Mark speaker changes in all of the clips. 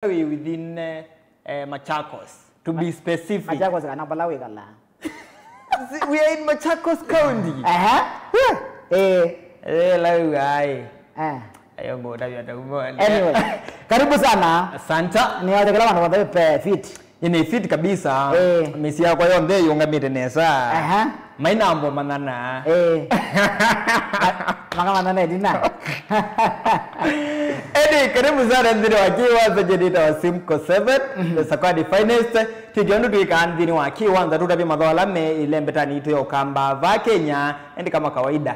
Speaker 1: within Machakos, to be specific.
Speaker 2: Machakos kana Malawi kala.
Speaker 1: We are in Machakos County.
Speaker 2: Anyway, karibu sana.
Speaker 1: Asante.
Speaker 2: Ni wale kala wanawadai fit.
Speaker 1: Ine fit kabisa. Mesi yako yonde yongamite nesa. Maina ambo manana.
Speaker 2: Maka manana edina.
Speaker 1: Edi karibu sana ndini wakiwa za jedita wa Simco 7 the Sakwadi Finest tijondu tuikaandini wakiwa tutapi madhola me ile mbetani ito ya Okamba va Kenya endi kama kawaida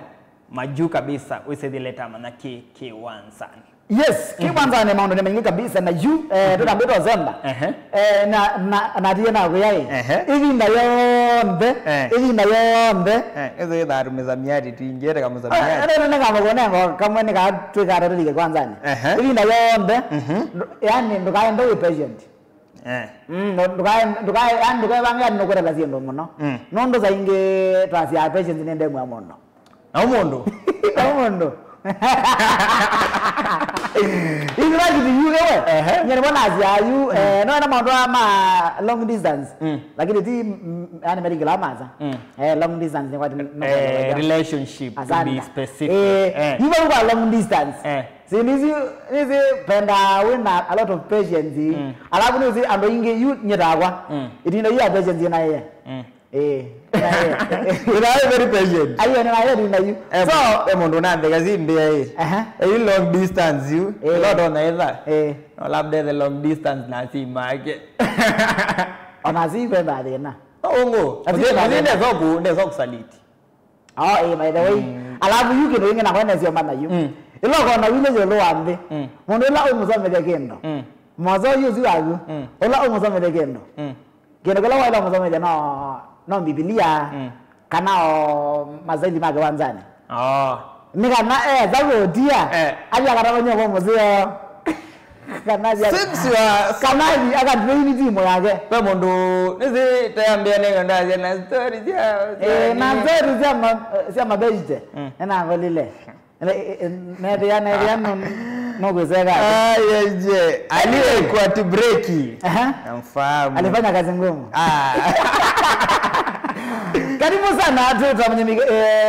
Speaker 1: maju kabisa usidhileta manaki K1 sana.
Speaker 2: Yes, K1 ni maondo mengi kabisa na juu tutambeta Zemba. Na dia na guyai. Hivi na yonde, hivi na yonde.
Speaker 1: Ezo yeda rumeza miadi tuingiere kama za miadi.
Speaker 2: Ndio kama gone kama ni ka tuikara rudi kwanza ni. Hivi na yonde. Yani ndukaenda we patient. Ndukae banga ndokora lazio ndo muno. Nondo za inge twasi ya patient nende mwa muno.
Speaker 1: Amondo.
Speaker 2: Amondo. If you like to use it, you know what no na mambo ama long distance. Lakini ti yani medical amaza. Long distance ni what
Speaker 1: relationship to be specific.
Speaker 2: You go long distance. See nizi penda wina a lot of patience. Alafu nizi ando inge you nyedagwa. Itinda you are patience na yeye.
Speaker 1: You are very patient.
Speaker 2: Ayo na yeye na you.
Speaker 1: So emondo na ndega zimbe long distance you a lot on either. No labda the long distance na si market.
Speaker 2: Ona zibe baadhi na.
Speaker 1: Ongo. Ndio saliti.
Speaker 2: By the way. Alafu you can winga na kwenda sio mama you. Ilo kona wile yo lo ande. Mondo la umusome de kendo. Mazo yuzu agu. Ola umusome de kendo. Kendo kala wala umusome de no Biblia kana mazaidi magawanzani. Nika na zago dia. Aja kana banyo kwa muzio. Kanaji kanaji aga drain team yake.
Speaker 1: Kwa mondo nizi tayambia nenga ndaje na story ya.
Speaker 2: Na story ya mabejite. Na ngolile. Nediana no gwezeka.
Speaker 1: Yeje. Aliyekuwa tu breaki. Namfahamu.
Speaker 2: Alifanya kazi ngumu. Karibu sana tutamnye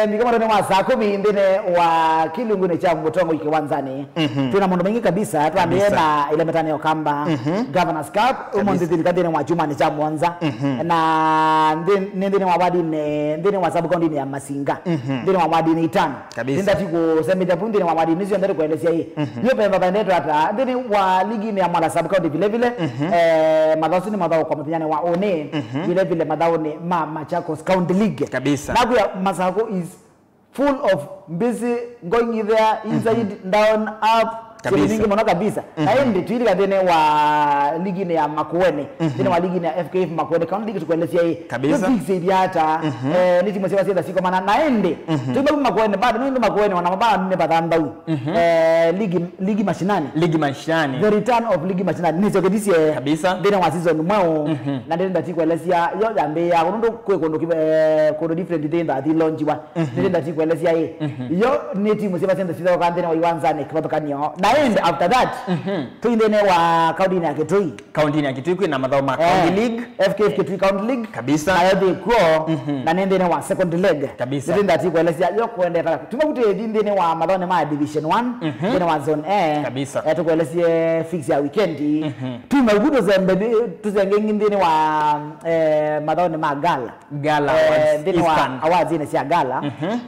Speaker 2: mikamano wa saa 10 ndine wa Kilungune cha Mutongo ikiwanzani. Tuna mambo mengi kabisa tuambie na ile metani ya Okamba Governors Cup umonzi kadine wa Juma ni cha Mwanza na ndine wa wadi ndine wa sabu county ya Masinga ndine wa wadi ni 5 ndinda tiko semita pundi ni wa wadi nizo ndere kuelezea hii hiyo pemba bandeto hata ndine wa ligi ni ya Mwana sabu county vile vile madhao ni madhao kwa mpinzani wa One vile vile madhao ni Machakos County League
Speaker 1: kabisa.
Speaker 2: Nakuya Masako is full of busy going there inside down up kabisa mwana kabisa. Na ndi tuili kadene wa ligi ni ya Makueni ndine wa ligi ni ya FKF Makueni County League tukuelezea hii kabisa. Fix biata ni timu sewa senda siko maana naende tubabu Makueni bado ndio Makueni wana mabao 4 badanda ligi mashinani
Speaker 1: the
Speaker 2: return of ligi mashinani ni zogedisi
Speaker 1: kabisa
Speaker 2: ndine wa season mwao na ndine ndatikwelezea yo jambe ya kundo kwekondo kondo different thing that launch wa ndine ndatikwelezea hii yo ni timu sewa senda siko kandene wa Iwanzane kibatokania and after that tuindene wa county ya Kitui na madhao ma county league FKF Kitui County League
Speaker 1: kabisa
Speaker 2: ayo de kwa na nendene wa second leg
Speaker 1: kabisa
Speaker 2: ndinda tikwelezea yo kuendera tumekute ndine wa madhao ma division 1 ndine wa zone A
Speaker 1: kabisa
Speaker 2: tukwelezea fix ya weekend tumegudo zembe tuzenge ndine wa madhao ma gala ndine wa awazi ne sia gala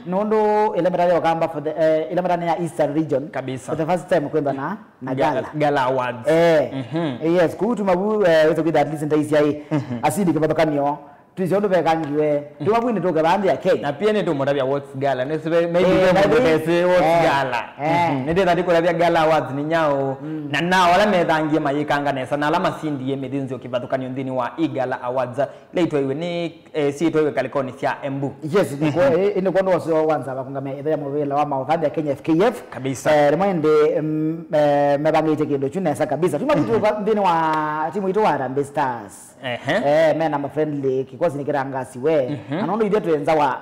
Speaker 2: nondo elementary wa Kamba for the elementary ya Eastern region
Speaker 1: kabisa
Speaker 2: for the first time na gala
Speaker 1: awards
Speaker 2: yes kutu mabu wezo kwida at least ndaisia hii asidi kibatokanio tuzondo bekangiwe tumabwini toka bandi ya Kenya
Speaker 1: na pia ni tumorabia awards gala nesibe maybe tumotese awards gala nende ndiko rabia gala awards ni nyao na nao wala methangie mayikanga nesa na alama sindi yemedinzi okibatokanio ndini wa igala awards leitwa iwe ni si toiwe kalikoni cia Embu
Speaker 2: yes ni kondo wasio wanza bakungame ithaya mobile wa maudhadi ya Kenya FKF
Speaker 1: kabisa
Speaker 2: remende mebangite kindo chunesa kabisa tumabutuka ndini wa timu ito wa Harambee Stars mena ma friendly kikosi nikirangasi we anondo ide tuenza wa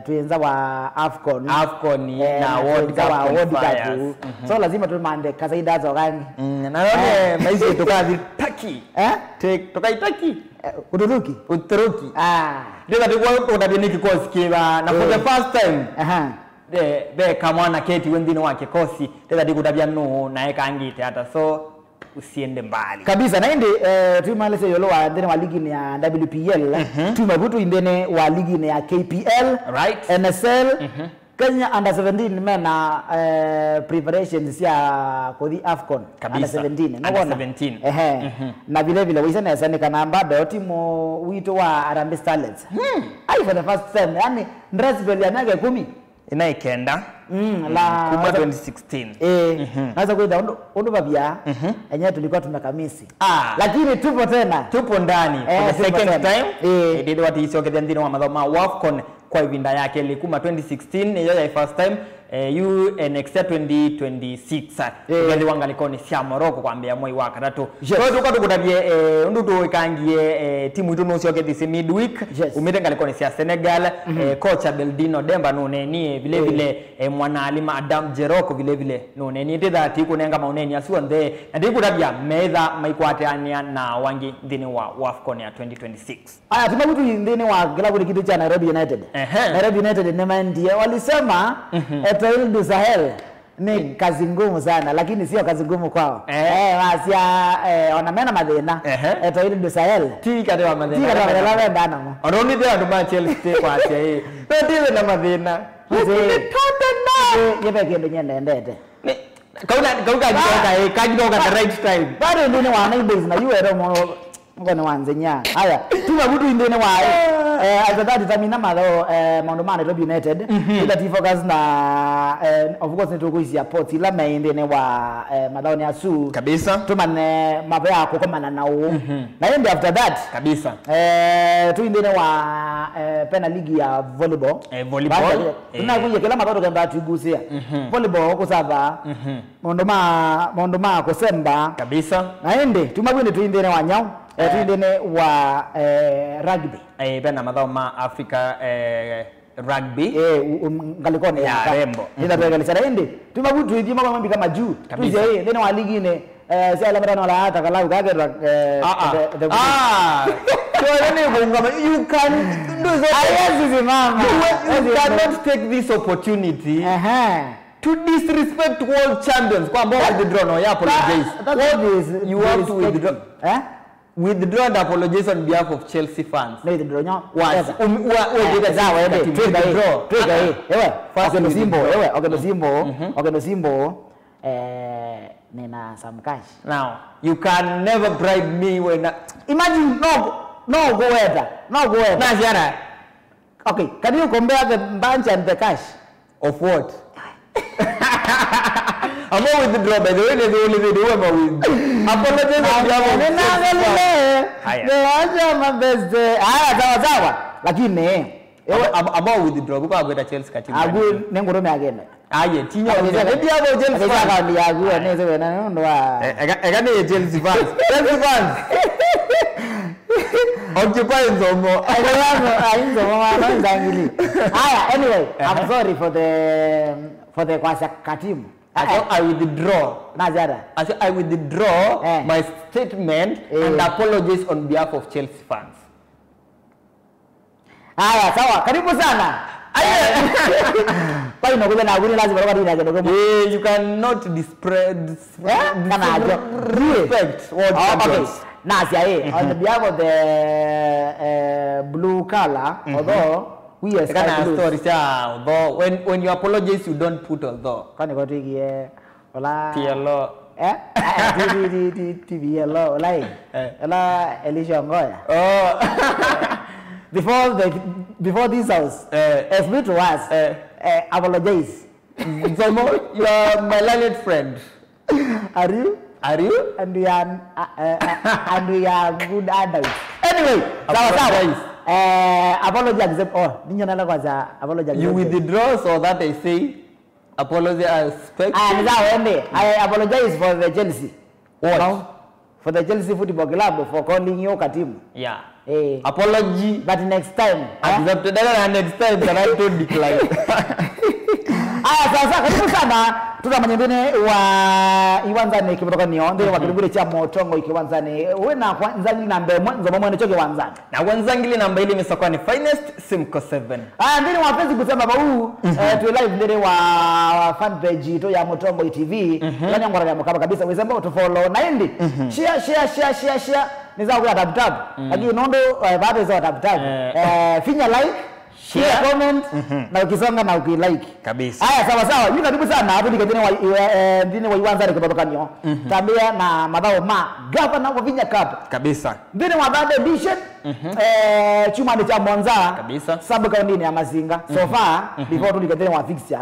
Speaker 2: tuenza wa AFCON
Speaker 1: na World Cup.
Speaker 2: So lazima tumande kazaida zo gani.
Speaker 1: Na naone maisha tukazi Turkey. Tukaitaki Uturuki. Ndio tulikuwa tunabini kikosi kiwa na for the first time. Be kama na keti wengine wa kikosi tena dikutabia no na ekangite hata so usiende mbali
Speaker 2: kabisa na indi tumalese yolo wa ndene wa ligi ya WPL tumabutu indene wa ligi ya KPL
Speaker 1: right
Speaker 2: NSL Kenya under 17 mena preparations ya kodi AFCON under 17
Speaker 1: naona 17
Speaker 2: na vile vile wisana sana kana bado timu wito wa Harambee Starlets ai for the first time yani Ndresbel yanage 10
Speaker 1: inaikenda
Speaker 2: la
Speaker 1: kuma 2016
Speaker 2: naweza kuida ndo babia enyewe tulikuwa tumekamisi lakini tupo ndani
Speaker 1: for the second time ndio watu isoke ndino wa madhoma AFCON kwa ivinda yake likuma 2016 hiyo ya first time next 2026 ndio wangalikoni sia Morocco kwambia moi wa katatu kwa hiyo tukutabie nduto ikangie timu ito no sioke this midweek umete ngalikoni sia Senegal coach Beldino Demba none ni vile vile mwanaalima Adam Jeroko vile vile none ni tida tiku nenga mauneni asuo nde na ndikutabia medha maikwatania na wangi ndini wa AFCON ya 2026
Speaker 2: tumabutu ndini wa klabu kitu cha Nairobi United Nairobi United ndiye walisema Etoile du Sahel ni kazi ngumu sana lakini sio kazi ngumu kwao wasia wanamena madhina Etoile du Sahel
Speaker 1: tika dewa madhina
Speaker 2: wendana mo
Speaker 1: ononi dewa nduma Chelsea kwa asia hii ndio na madhina
Speaker 2: yepe kendo nyende ndete
Speaker 1: kauka the right time
Speaker 2: bado ndine wa neighbors na yuero mo ngone wanzenya haya tumabutu ndine wa azadadi tamina malo Maundomane Nairobi United ila tifocus na of course nitukuisia port ila maindene wa madhaoni asu
Speaker 1: kabisa
Speaker 2: tumane mabe yako kama na nao na end after that
Speaker 1: kabisa
Speaker 2: tuindene wa pena ligi ya volleyball tunakuja kila mabado kamba tuigusia volleyball kusaba Maundoma kusemba
Speaker 1: kabisa
Speaker 2: na ende tumagwende tuindene wa nyao tuindene wa rugby
Speaker 1: pena madhao ma Africa rugby
Speaker 2: ngalikone
Speaker 1: ya rembo
Speaker 2: ndio tuangalia ende tumabutu idima kwa mambi kama juu tuje ndene wa ligi ne si alamarano la hata kalau kage you can do you cannot take this opportunity to disrespect world champions kwa ambao withdraw no ya apologize you have to withdraw withdraw and apologize on behalf of Chelsea fans no withdraw nyo
Speaker 1: was
Speaker 2: zawa ende trigger hii ewe okay Simbo nina some cash
Speaker 1: now you can never bribe me when
Speaker 2: imagine no go either
Speaker 1: na jana
Speaker 2: okay can you compare the bunch and the cash
Speaker 1: of what I'm not withdraw by the way they only do with apologize on behalf of Chelsea
Speaker 2: sawa lakini
Speaker 1: I'm withdraw because I got Chelsea kati
Speaker 2: agu nengorome agenda
Speaker 1: aye tinyo ndio hapo Chelsea
Speaker 2: fans ya agu neze wena ndo wa
Speaker 1: egane Chelsea fans occupy Nzomo
Speaker 2: Nzomo wana ndangili haya anyway I'm sorry for the kwasa katimu
Speaker 1: I withdraw.
Speaker 2: Nazara.
Speaker 1: I withdraw my statement and apologize on behalf of Chelsea fans.
Speaker 2: Haya, sawa. Karibu sana. Kwa hiyo ngoja na guni lazima roba ndio kidogo.
Speaker 1: You cannot disrespect
Speaker 2: what happens. Nazia on behalf of the blue color although we are
Speaker 1: stories although when you apologize you don't put although
Speaker 2: kwani kwa tuigie ola
Speaker 1: TLO
Speaker 2: TVLO ola Elisha Ngoya before this house explain to us apologize
Speaker 1: Zomo you are my learned friend
Speaker 2: are you and we are good adults anyway sawa apology accept ninyo nala kwanza apology
Speaker 1: you withdraw so that I say apology I expect
Speaker 2: I apologize for the Chelsea
Speaker 1: what
Speaker 2: for the Chelsea Football Club for calling you katimu.
Speaker 1: Yeah.
Speaker 2: Apology, but next time.
Speaker 1: Accepted that next time can I to decline.
Speaker 2: Sasa karibu sana tutamanyendene wa Iwanzani kibotokanio ndio wa kilungule cha Motongo ikiwanzani wewe na kwanza ngili namba mwanzo mwana choke wanzani
Speaker 1: na kwanza ngili namba ile imesokwa ni Finest Simco 7
Speaker 2: ndini wapenzi kusema huu tu live ndini wa fan page to ya Motongo TV yani ngora ya mkaba kabisa wewe ambao to follow na ndi share niza kwa tab lakini nondo baada za tab finya like share comment na ukisonga na ukilike
Speaker 1: kabisa.
Speaker 2: Haya sawa mimi karibu sana hapo ndine wa Iwanzani kibotokanio tabia na madao governor wa Vinya Cup
Speaker 1: kabisa
Speaker 2: ndine wa third edition chuma ni cha Mwanza
Speaker 1: kabisa
Speaker 2: sub county ya Masinga so far before tulikatene wa fixture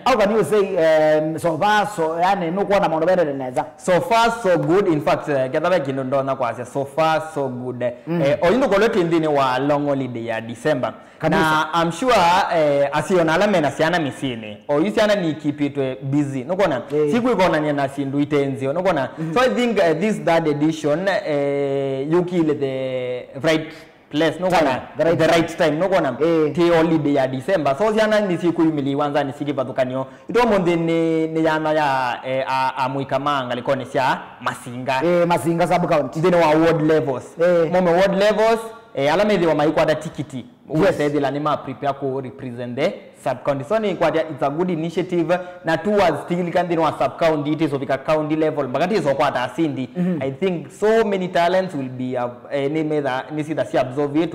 Speaker 2: how can you say so far so yani no kuona maono bere neza
Speaker 1: so far so good in fact gathabe kindo na kwa so far so good oyindo kolete ndine wa long holiday ya December na I'm sure asiona alame na siana misini o yisiana ni keep it busy nokona siku ikona ni na sindu itenzi nokona so I think this third edition you kill the right place nokona the right time nokona the holiday ya December so siana ni siku yumili wanza ni siki badukanio ito monde ni yana ya amuikamanga likone sia Masinga
Speaker 2: sub county
Speaker 1: then wa ward levels mome ward levels alamezi wa maiko ada tikiti uweze la nima prepare ko represent the sub county so ni kwa it's a good initiative na towards still kandi wa sub county it is of a county level bagati so kwa asindi I think so many talents will be ni see that see absorb it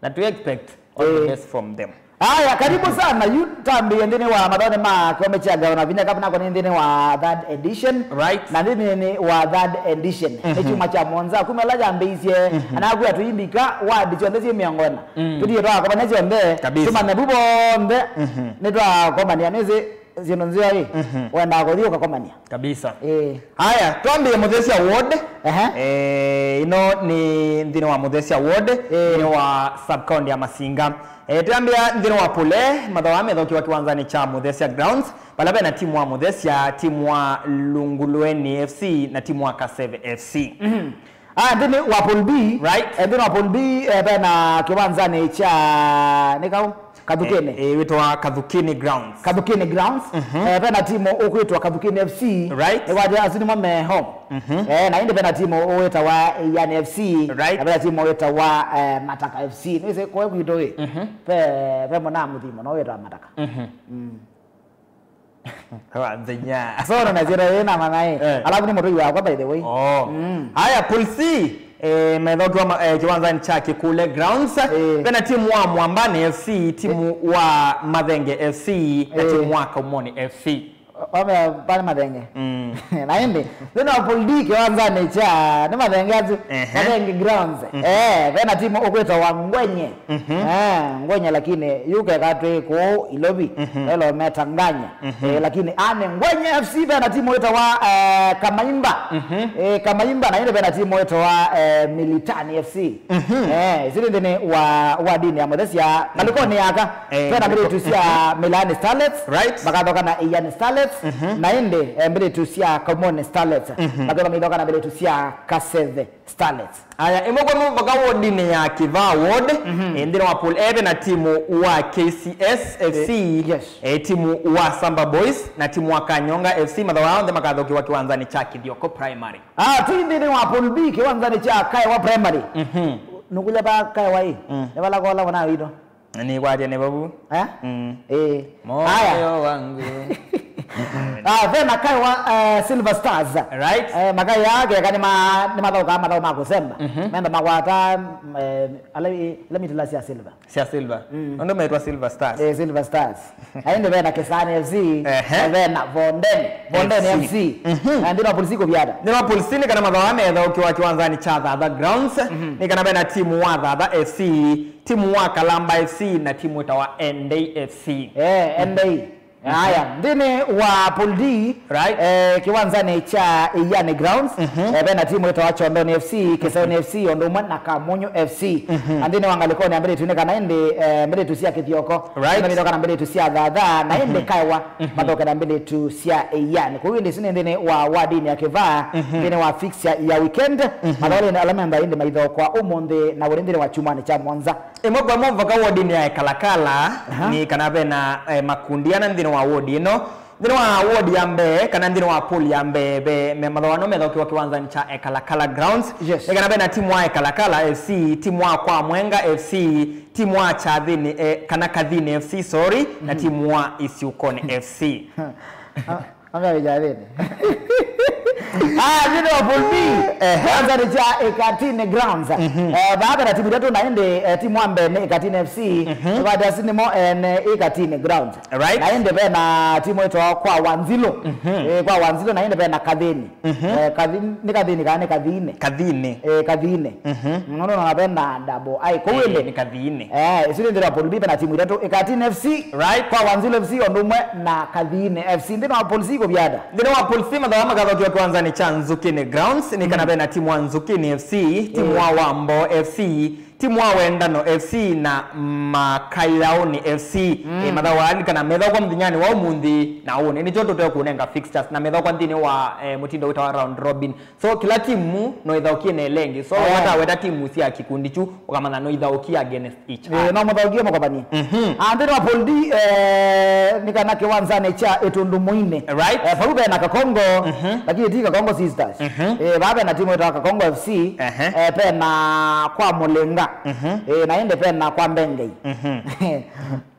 Speaker 1: na to expect all the best from them.
Speaker 2: Haya karibu sana yutambi ndine wa madone kombe cha Gavana Vinya Cup na kwa ndine wa third edition
Speaker 1: right
Speaker 2: na ndine wa third edition chuma cha Mwanza kumelaja mbeisie anakuya tuimbika wadi chondezi miongona tudiye toa kwa nezi ombe chuma nebubo ombe netwa komania nezi zinonzia hii wenda kodhiyo kwa komania
Speaker 1: kabisa haya tuambie Muthesia Award ino ni ndine wa Muthesia Award ni wa sub county ya Masinga tuambia ndine wa Pule madhawa methoki wa kiwanzani cha Muthesia Grounds palabe na timu wa Muthesia timu wa Lungulueni FC na timu wa Kaseve FC
Speaker 2: ndine wa Pool B
Speaker 1: right
Speaker 2: ndine wa Pool B na kiwanzani cha nikao Kadukene
Speaker 1: witwa Kadukene Grounds
Speaker 2: pena timu okuitwa Kadukene FC
Speaker 1: right
Speaker 2: waje azini mwame home na inde pena timu oeta wa Yan FC
Speaker 1: right
Speaker 2: pena timu oeta wa Mataka FC nise kwa kuitoe pe mona muthimo no oeta Mataka
Speaker 1: Wazenya
Speaker 2: so na zira na manae alafu ni moto wa by the way
Speaker 1: haya Pool C medhoki wa kiwanzani cha Kikule Grounds pena timu wa Mwambani FC timu wa Mathenge FC na timu wa Kaumoni FC
Speaker 2: wame pale Mathenge naende tena Pool D kiwanzani cha ni Mathenge Grounds pena timu okweta wa Ngwenye Ngwenye lakini yuke katwe ko Ilobi lelo metanganya lakini ane Ngwenye FC pena timu okweta wa Kamaimba na inde pena timu okweta wa Militani FC zile ndine wa dini ya Muthesia nalikoni yaka pena mbele tusia Milani Starlets
Speaker 1: right
Speaker 2: bakadoka na Ian Starlets na inde mbele tusia Kaumoni Starlets bakadoka midoka na mbele tusia Kaseve Starlets
Speaker 1: haya imoko mbaka wodine ya Kiva Ward ndine wa Pool A na timu wa KCS FC timu wa Samba Boys na timu wa Kanyonga FC madhawa nde makadhoki wa kiwanzani cha Kithioko Primary
Speaker 2: ndine wa Pool B kiwanzani cha Kaiwa Primary nukuja ba Kaiwa hii nebala kola wana wido
Speaker 1: ni kwaje ne babu
Speaker 2: moyo wangu vena Kaiwa Silver Stars
Speaker 1: right
Speaker 2: makai yake kani ni madhoka makusemba menda makwata let me tell you Silver
Speaker 1: ndo metwa Silver Stars
Speaker 2: Silver Stars ainde vena Kesani FC vena Vonden FC ndino Pool biada
Speaker 1: ndino Pool C ni kana madhawa methoki wa kiwanzani cha Thadha Grounds ni kana bena timu wa Thadha FC timu wa Kalamba FC na timu itawa ND FC
Speaker 2: Haya, ndine wa Pool D,
Speaker 1: Right.
Speaker 2: Kiwanzani cha Iyane Grounds, bena timu yetu wa Chondoni FC, Kisauni FC, Ondumwa na Kamunyu FC. Andine wangalikoni ambele tuneka naende mbele tusia Kithioko,
Speaker 1: Right.
Speaker 2: mbele toka na mbele tusia Dhadha, naende Kaiwa, madoka na mbele tusia Iyane. Kwa hiyo ndine wa wadini ya Kivaa, ndine wa fixture ya weekend, madawale na alamenda inde maidho kwa umonde na urendine wa Chumani cha Mwanza.
Speaker 1: Imogwa mwva ka wodini ya Kalakala ni kanabe na makundiana ndino wa wodi ino ndino wa wodi yambe kana ndino wa pool yambe be madhawano medhoki wa kiwanzani cha Kalakala Grounds.
Speaker 2: Yes.
Speaker 1: Ni kanabe na timu wa Kalakala FC, timu wa kwa Mwenga FC, timu wa Chadhini kana Kadhini FC sorry na timu wa Isiukone FC.
Speaker 2: Anga vijavene. Ndine wa Pool B, kiwanzani cha Ekatine Grounds. Baada na timu yetu naende timu ambe ne Ekatine FC, baada sinimo Ekatine Grounds.
Speaker 1: Right.
Speaker 2: Naende be na timu yetu kwa Wanzilo. Kwa Wanzilo naende be na Kadhini. Kadhini kane Kadhine.
Speaker 1: Kadhini.
Speaker 2: Kadhine. Ngono na be na double ai ko wele
Speaker 1: ni Kadhini.
Speaker 2: Sisi ndira Pool B na timu yetu Ekatine FC.
Speaker 1: Right.
Speaker 2: Kwa Wanzilo FC Ondumwe na Kadhine FC ndino wa Pool C ko biada.
Speaker 1: Ndino wa Pool C madhawama kadhoki wa kiwanzani cha Nzukini Grounds ni kanabe na timu wa Nzukini FC, timu wa Wambo FC, timu wa Wendano FC na Makailaoni FC. Madhawa alika na medha kwa mdinyani wa umundi na une ni choto tuyo kunenga fixtures na medha kwa ndini wa mutindo wita wa round robin. So kila timu no idha ukie na elengi. So wata weta timu siya kikundi chu wakamana no idha ukie against each other.
Speaker 2: No mwadha ukie mwakabani. Ndino wa Pool D nika na kiwanzani cha Etundu Muine.
Speaker 1: Right.
Speaker 2: Parube na Kakongo lakini tika Kakongo Sisters. Babe na timu yetu wa Kakongo FC pe na kwa Mulenga. Naende pe na kwa Mbengei.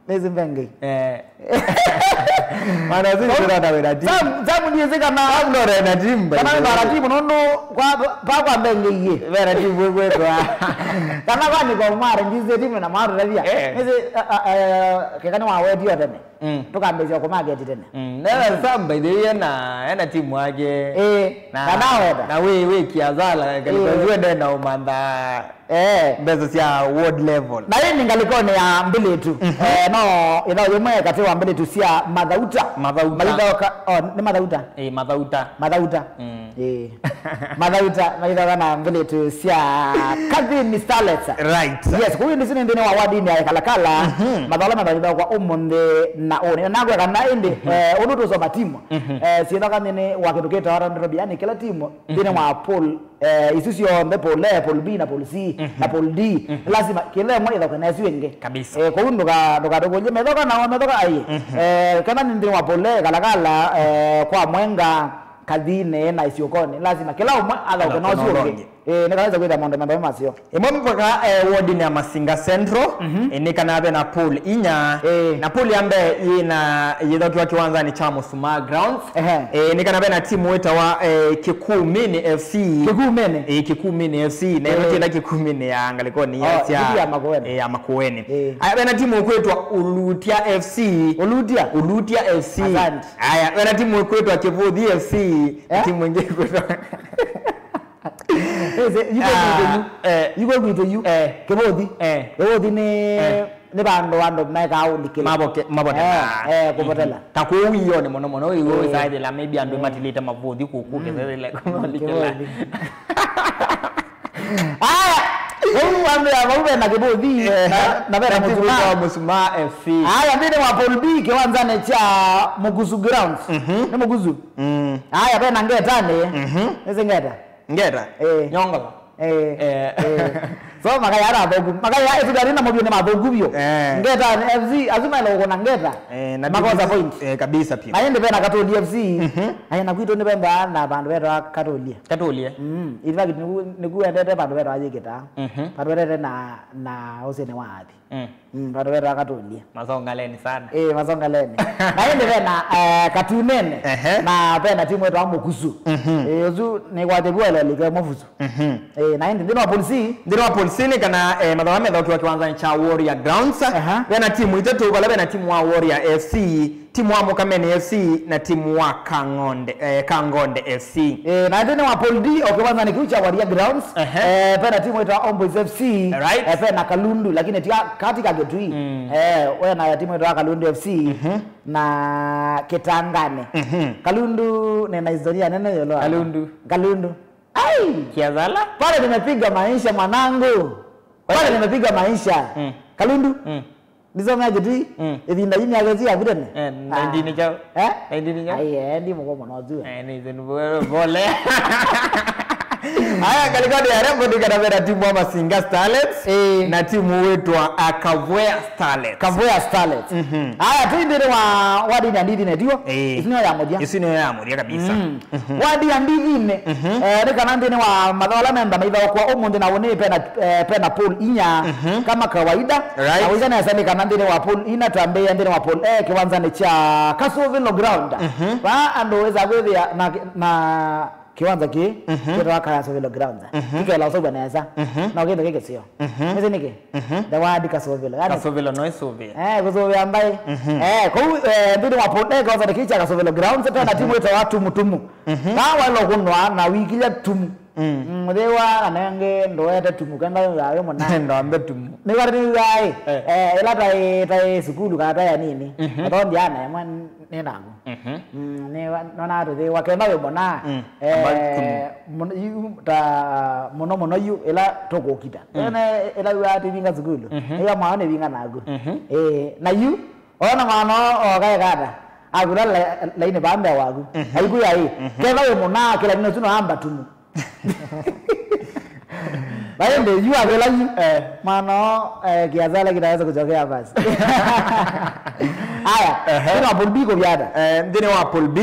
Speaker 2: Nezi Mbengei.
Speaker 1: Mana zini zirata wena timu.
Speaker 2: Zamu niyezeka na
Speaker 1: Amnore na timu.
Speaker 2: kana na timu nono kwa Mbengei ye.
Speaker 1: Wena timu wetu.
Speaker 2: Kana kwa ni kwa mara njize timu na maru ravia. Nezi kekani wa wedi yote ne. Tuka mbezi kwa market tena.
Speaker 1: Nela samba ile na timu wake.
Speaker 2: Kana weda.
Speaker 1: Na we kiazala kalikuwa na umanda mbezo sia world level.
Speaker 2: Na hii ningalikone ya mbele tu. No inayomwe kati wa mbele tu sia Madhauta. Ni Madhauta. Madhauta. Madhauta maidha na mbele tu sia Kadhini Starlets.
Speaker 1: Right.
Speaker 2: Yes, kwa hiyo ndine ndine wa wadini ya Kalakala. Madhala maidha kwa umonde na one. Nagwe kana ende onuto so matimu. Sienda kanene wakitoketa wara ndobi yani kila timu ndine wa Pool isusi on Pool B na Pool C na Pool D lazima kile mmoja kwa nazi wenge
Speaker 1: kabisa.
Speaker 2: Kwa hiyo ndo dogo medoka na medoka ai kana ndine wa Pool Kalakala kwa Mwenga Kadhine na Isiokone lazima kila umwe ala kwa nazi wenge nikaweza kuita mambo masio
Speaker 1: mpaka wodi ya Masinga Central ni kanabe na Pool Inya na Pool yambe ina yidhoki wa kiwanzani cha Musuma Grounds ni kanabe na timu weta wa Kikumini FC Kikumini FC na yote Kikumini ya angalikoni ya Makueni aya na timu kwetu Ulutia FC Ulutia FC aya na timu kwetu Kivudhi FC timu nyingine kwetu
Speaker 2: yuko kuito yu Kivudhi ni bando meka ulikile
Speaker 1: maboke
Speaker 2: kupotela
Speaker 1: takuwiyo ni mono hiyo zaidi la maybe ando matilita Mavudhi kukuke zile kulikile
Speaker 2: Wambe na Kivudhi na bera
Speaker 1: Musuma FC.
Speaker 2: Ndine wa Pool B kiwanzani cha Muguzu Grounds. Ni Muguzu. Bena ngeta. Ngeta?
Speaker 1: Nyongala.
Speaker 2: So makaya adogu. Makaya etugarina mobile madogu byo. Ngeta FC azuma ile uko na ngeta. Makosa point.
Speaker 1: Kabisa pia.
Speaker 2: Naende bena Katoli FC. Na kuito ne bemba na bandu beto Katolia. Ilva nikuendete bandu beto ajikita. Bandu beto na osene wapi. Bandu beto Katolia.
Speaker 1: Mazongaleni sana.
Speaker 2: Mazongaleni. Naende bena Katunene na bena timu yetu amukuzu. Yozu ni kwategwa ile lige mofuzu. Naende ndino wa Pool C ni kana madhawame dhoki wa kiwanzani cha Warrior Grounds. Bena timu itetu bala bena timu wa Warrior FC,
Speaker 1: timu wa Mukamene FC na timu wa Kangonde FC.
Speaker 2: Na ndene wa Paul D okiwanza ni kiucha Waria Grounds. Pena timu yetu Omboys FC. Pena Kalundu lakini katika Getui. Wewe na timu yetu Kalundu FC na Ketangane. Kalundu nina historia nene yolo. Kalundu. Ai,
Speaker 1: Kiazala?
Speaker 2: Pale nimepiga maisha mwanangu. Pale nimepiga maisha. Kalundu? Nisome Getui. Idinda yini agezi abudene.
Speaker 1: Ndini chao. Ndini chao.
Speaker 2: Ai, ndi mko mwanajua.
Speaker 1: Ni zenu vole. Haya kalikodi ya rembo tukana timu wa Masinga Starlets na timu wetu wa Kavwea Starlets.
Speaker 2: Kavwea Starlets. Haya tuindire wa wadi na ndidi netio. Isino ya moja.
Speaker 1: Isino ya moja kabisa.
Speaker 2: Wadi ya ndidi ne. Reka nandine wa madhola menda maidha kwa omonde na wone pena Paul Inya kama kawaida. Na wizana ya sani kanandine wa Paul Ina tuambie ndine wa Paul kiwanza ni cha Kasovelo Ground. Ando weza gwethia na kiwanza ki kero Kasovelo Ground. Ike la soba neza. Na ogendo kike sio. Meze niki. The word Kasovelo.
Speaker 1: Kasovelo no isove.
Speaker 2: Kasovelo ambaye kwa ndine wa Paul kiwanza ni kicha Kasovelo Ground sasa na timu yetu watu mutumu. Kawa lo kunwa na wiki ya tumu. Mdewa anenge ndo yata tumu kanga yawe mona
Speaker 1: ndo ambe tumu
Speaker 2: ni warni gai ela tai sukulu kata ya nini aton jana ya man nenangu ne nona to de wakenda we mona yu ta mono yu ela toko kita ela ya ti vinga sukulu ya maana vinga nagu na yu ona mano ogai kada agura laini bamba wagu aiku yai kenda we mona kila nino tuno amba tumu baye ndio yu agela yu mano kiazala kinaweza kutokea basi. Haya kuna Paul B ko biada
Speaker 1: ndine wa Paul B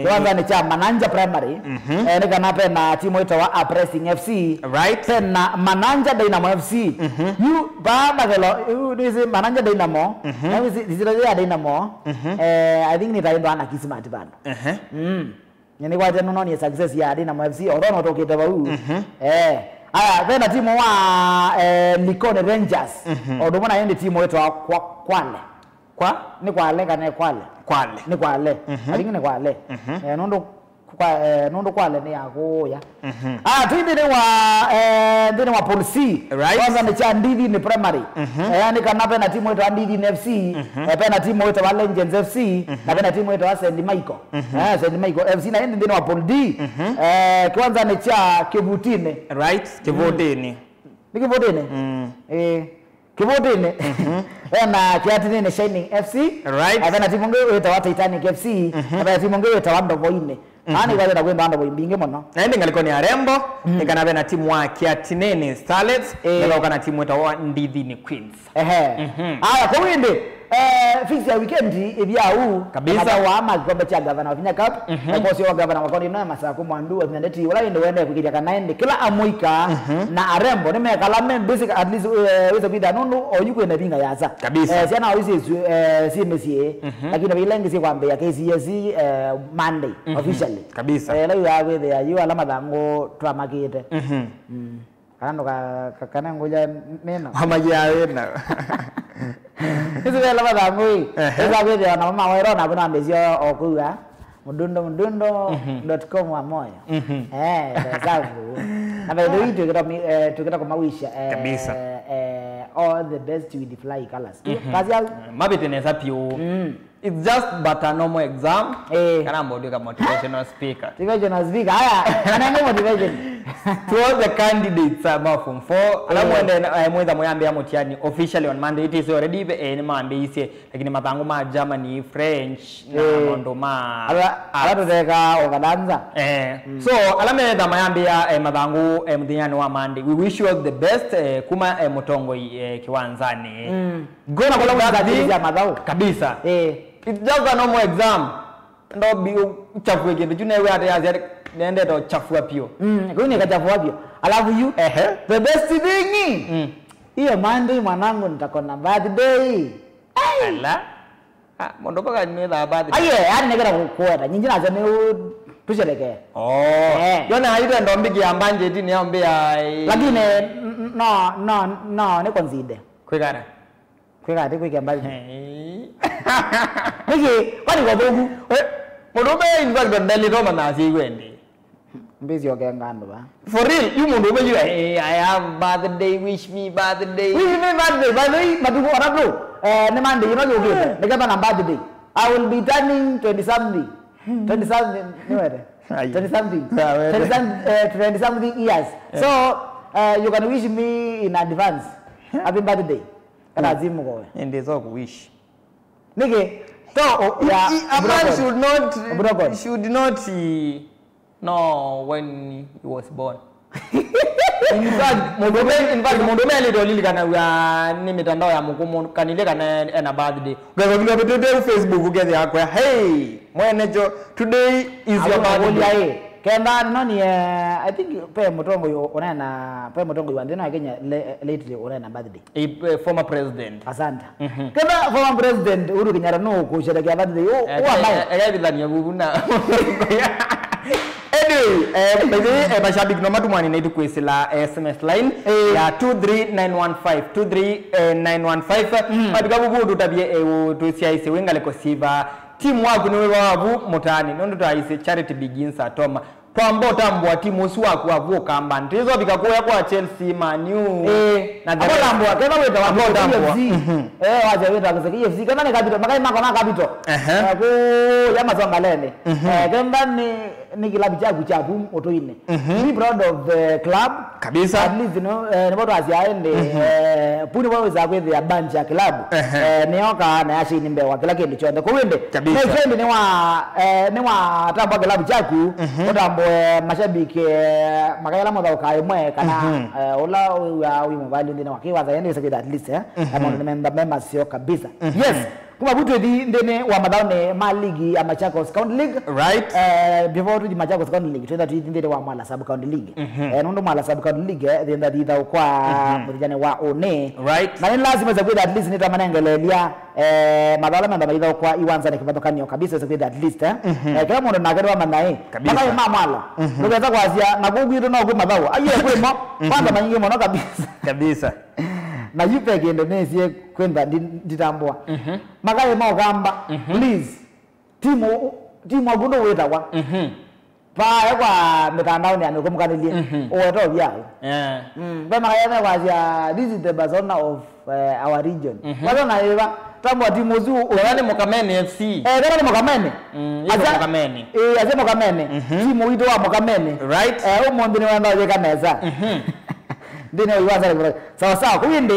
Speaker 2: kiwanza ni cha Mananja Primary ni kanape na timu yetu wa Pressing FC na Mananja Dynamo FC yu baada gelo this Mananja Dynamo na this ya Dynamo I think ni taendo ana Kismat bado Nyeni kwa tenu noni success ya Dynamo FC orono tokete bau aya tena timu wa Likoni Rangers odumona yende timu yetu wa Kwale ni Kwale kana Kwale ni Kwale alingi ni Kwale nondo Kwale ni agoya tuindine wa Paul C kwanza ni cha Ndidi ni primary yani kanape na timu yetu wa Ndidi FC pena timu yetu wa Legends FC na pena timu yetu wa St. Michael St. Michael FC na ndine wa Paul D kwanza ni cha Kivutine
Speaker 1: Kivutine
Speaker 2: ni Kivutine Kivutine na kiatini ni Shining FC pena timu yetu wa Titanic FC pena timu yetu wa Ndovoine ani kwa ndio kwenda ndo boimbinge mono
Speaker 1: na ndi ngaliko ni arembo nikanabe na timu wa Kiatineni Starlets na kana timu yetu wa Ndidi ni Queens
Speaker 2: haya kwa winde fix ya weekend ibia huu
Speaker 1: kabisa
Speaker 2: wa ama kikombe cha Governor of Kenya Cup kwa sio Governor wa County na masako mwandu wa ndeti wala ndio wende kukidia kanaende kila amuika na arembo nimekala men basic at least with bida nundu oyuko na binga yaza
Speaker 1: kabisa
Speaker 2: sana hizi si Messi lakini bilengi si kwambe ya KCSE Monday officially
Speaker 1: kabisa
Speaker 2: leo ya we there you alama dango twamakite kana kana ngoja neno
Speaker 1: hamajawe na
Speaker 2: hizo vile alama dango hizo vile na mama wero na kuna mbezio okuwa mudundo.com wa moyo sababu na bado hiyo tukita kwa mawisha
Speaker 1: kabisa
Speaker 2: all the best with the fly colors kazi ya
Speaker 1: mabiteneza pio it's just but a normal exam kana mbodi kama motivational speaker
Speaker 2: haya anaenda motivation
Speaker 1: to all the candidates about form 4 alamu ende mweza moyambia mutiani officially on Monday it is already in Monday ise lakini matango ma Germany French na mondo ma
Speaker 2: ala teka okadanza
Speaker 1: so alame da mayambia matango mdiani wa Monday we wish you all the best kuma motongo kiwanzani
Speaker 2: gona kwa madhao
Speaker 1: kabisa it's just a normal exam ndo bi chafwe kende junewe hata nende to chafua pio
Speaker 2: kwa nini kachafua pio alafu you the best thing hiyo Monday mwanangu nitakona birthday
Speaker 1: ala mondo baka ni da birthday
Speaker 2: yani negera kukweta nyinyi nazo ni tushereke
Speaker 1: yona haida ndo mbigi ambanje tini yambia
Speaker 2: lakini no ni consider
Speaker 1: kwekara
Speaker 2: kweka ati kweka mbali niki kwani kwa bogu
Speaker 1: mudume invite ndali Roma na sigwende
Speaker 2: mbizi ogengando ba
Speaker 1: for real you mudume you I have birthday wish me birthday
Speaker 2: by the way madugo orablo ne mande you know you give they got on birthday I will be turning 20 something no matter 20 something years so you can wish me in advance happy birthday kana azimu kwa
Speaker 1: ende zo wish
Speaker 2: nige so
Speaker 1: a man should not know when he was born in fact mudume alidolili kana ni mitandao ya mkumu kanile kana na birthday gazo kile betote Facebook ugeze yako hey mwenejo today is your birthday
Speaker 2: kenda nani I think pe mutongo onena pe mutongo yandina Kenya lately onena birthday
Speaker 1: former president
Speaker 2: asante kenda former president Uhuru Kenyatta no kusherehekea birthday
Speaker 1: bidhania bubuna anyway mashabiki no matumani na itukwesela SMS line ya 23915 badika bubudu tabye tusia ise wengale ko siva timu wako ni wewe wabu mutani nondo taise charity begins atoma twambo tambwa timu si wako wabu kamba ndizo bikakoya kwa Chelsea Man U
Speaker 2: na tambwa kema weta wabu tambwa waje weta kwa FC kama ni kapito makai mako na kapito ko yama zongalene kamba ni kilabu chapu otoine be proud of the club
Speaker 1: kabisa
Speaker 2: at least ni bodo asiaende puni wao za kwethe ya bunch ya club neoka na yashi ni mbewa kila kindu chonde ko wende
Speaker 1: kabisa
Speaker 2: friend ni wa tambwa kilabu chaku odambo mashabiki makayala moda ka imwe kana ola wi mobile ndine wakiwa za yende sekida at least amount member sio kabisa yes kuma butu ndene wa madhaone ma ligi ama Machakos County League
Speaker 1: right
Speaker 2: before to Machakos County League twenda ndene wa Mwala Sub County League nondo Mwala Sub County League ndenda ditha kwa mujane wa one
Speaker 1: right
Speaker 2: na ni lazima za kwenda at least nita manengelelia madhala menda maitha kwa iwanza ne kibatokania kabisa za kwenda at least kila mundu nagerwa manae kama Mwala ndoza kwa asia na gugu ndo no madhawa aye kwema kwanza manyingi mono
Speaker 1: kabisa
Speaker 2: na yupeke Indonesia kwenda ditambwa magaye maogamba please timu agundo weta kwa pa kwa mitandao ni amekumkanilie oto byao bema kayana kwa this is the Barcelona of our region Barcelona eva tambwa timu zu
Speaker 1: wale Mokamene FC
Speaker 2: kama Mokamene
Speaker 1: Mokamene
Speaker 2: aje Mokamene timu ito wa Mokamene
Speaker 1: right
Speaker 2: umuntu ni wanda yeka neza ndine iwaza sawa kuinde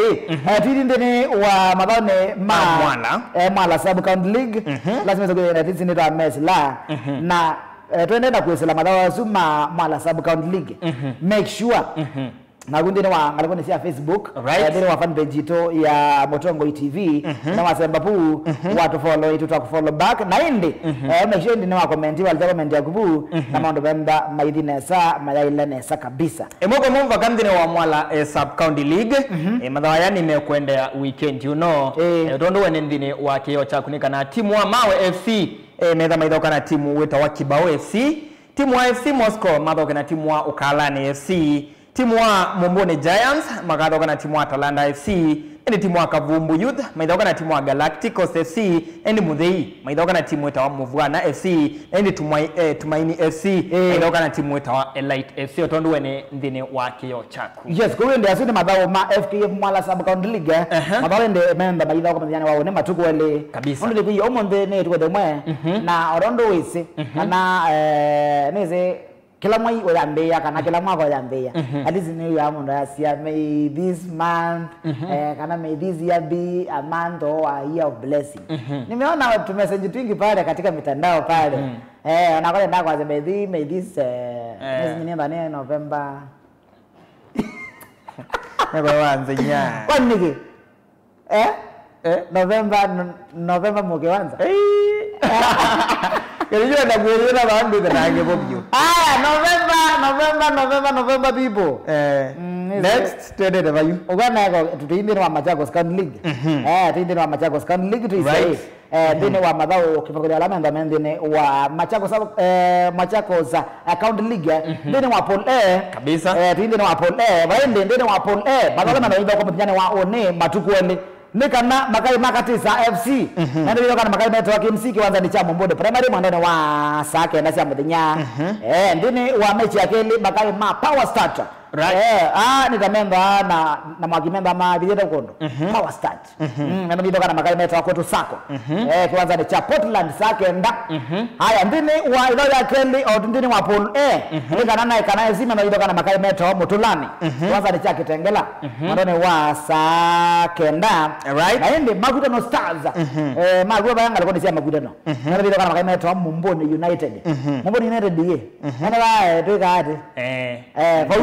Speaker 2: ndine wa madhone Mwala Sub County League lazima zogwe na tizi ndio mes la na tuendelea kuesela madhawa suma Mwala Sub County League make sure na gundi wa ngalikuwa ni Facebook ndine wa fan page to ya Motongo TV na wasemba pu watu follow itu follow back na indi make sure ndine wa comment wale comment ya kubu na maondo benda maidinesa mayailenesa kabisa
Speaker 1: emoko mumva kandine wa Mwala Sub County League madhawa yani imekwenda weekend you know tondo wene ndine wa kio cha kunika na timu wa Mawe FC meza maidhoka na timu weta wa Kibao FC timu wa FC Moscow madhoka na timu wa Ukalani FC timu wa Mombone Giants magadhoka na timu wa Talanda FC ndi timu wa Kavumbu Youth maidhoka na timu wa Galacticos FC ndi Muthei maidhoka na timu weta wa Muvwana FC ndi Tumaini FC maidhoka na timu weta wa Elite FC otondu wene ndine wa kio chaku
Speaker 2: yes ko wende asune madhawo ma FKF Mwala Sub County League madhawo ndi member maidhoka manyana wao ne matuko wale
Speaker 1: kabisa
Speaker 2: ondo ndi omonde ne tuko demwe na orondo wese na neze kila mwai oyambeya kana kila mwaka oyambeya at least ni ya mundu asia may this month kana may this year be a month or a year of blessing nimeona tu message twingi pale katika mitandao pale anakwenda ndako kwa may this mwezi ni ndani November
Speaker 1: kwa wanza nya
Speaker 2: kwa nini November mwezi wanza
Speaker 1: Kaya na kueleza bandu kanage bobyo.
Speaker 2: November people.
Speaker 1: Next twende na bayu.
Speaker 2: Ugana yako tutiindira wa Machakos County League. Tuindira wa Machakos County League tuisai. Ndine wa madhao kifakolia alama ndo ndine wa Machakos County League. Ndine wa Paul
Speaker 1: kabisa.
Speaker 2: Tuindira wa Paul waende ndine wa Paul madhao ndo ndio kwa mpanyane wa one matukwende. nikana makai makatisa FC na ndio kana makai meto KMC kiwanza ni cha Mombode primary mwandene wa sake na cia muthenya ndini wa mechi ya keli makai ma power start
Speaker 1: right
Speaker 2: nitamemba na mwagimemba ma bideta kondo power start na ndio kana makai meto kwetu sako kiwanza ni cha Portland sake nda haya ndini wa ilo ya keli au ndini wa Pool A nikana naye kana zima na ndio kana makai meto Mutulani kiwanza ni cha Kitengela mwandene wa sake nda
Speaker 1: right
Speaker 2: na ndi Magudano Stars magwa bayanga alikuwa ni Magudano na ndio kana makai meto Mumboni United Mumboni United ye na ba tukati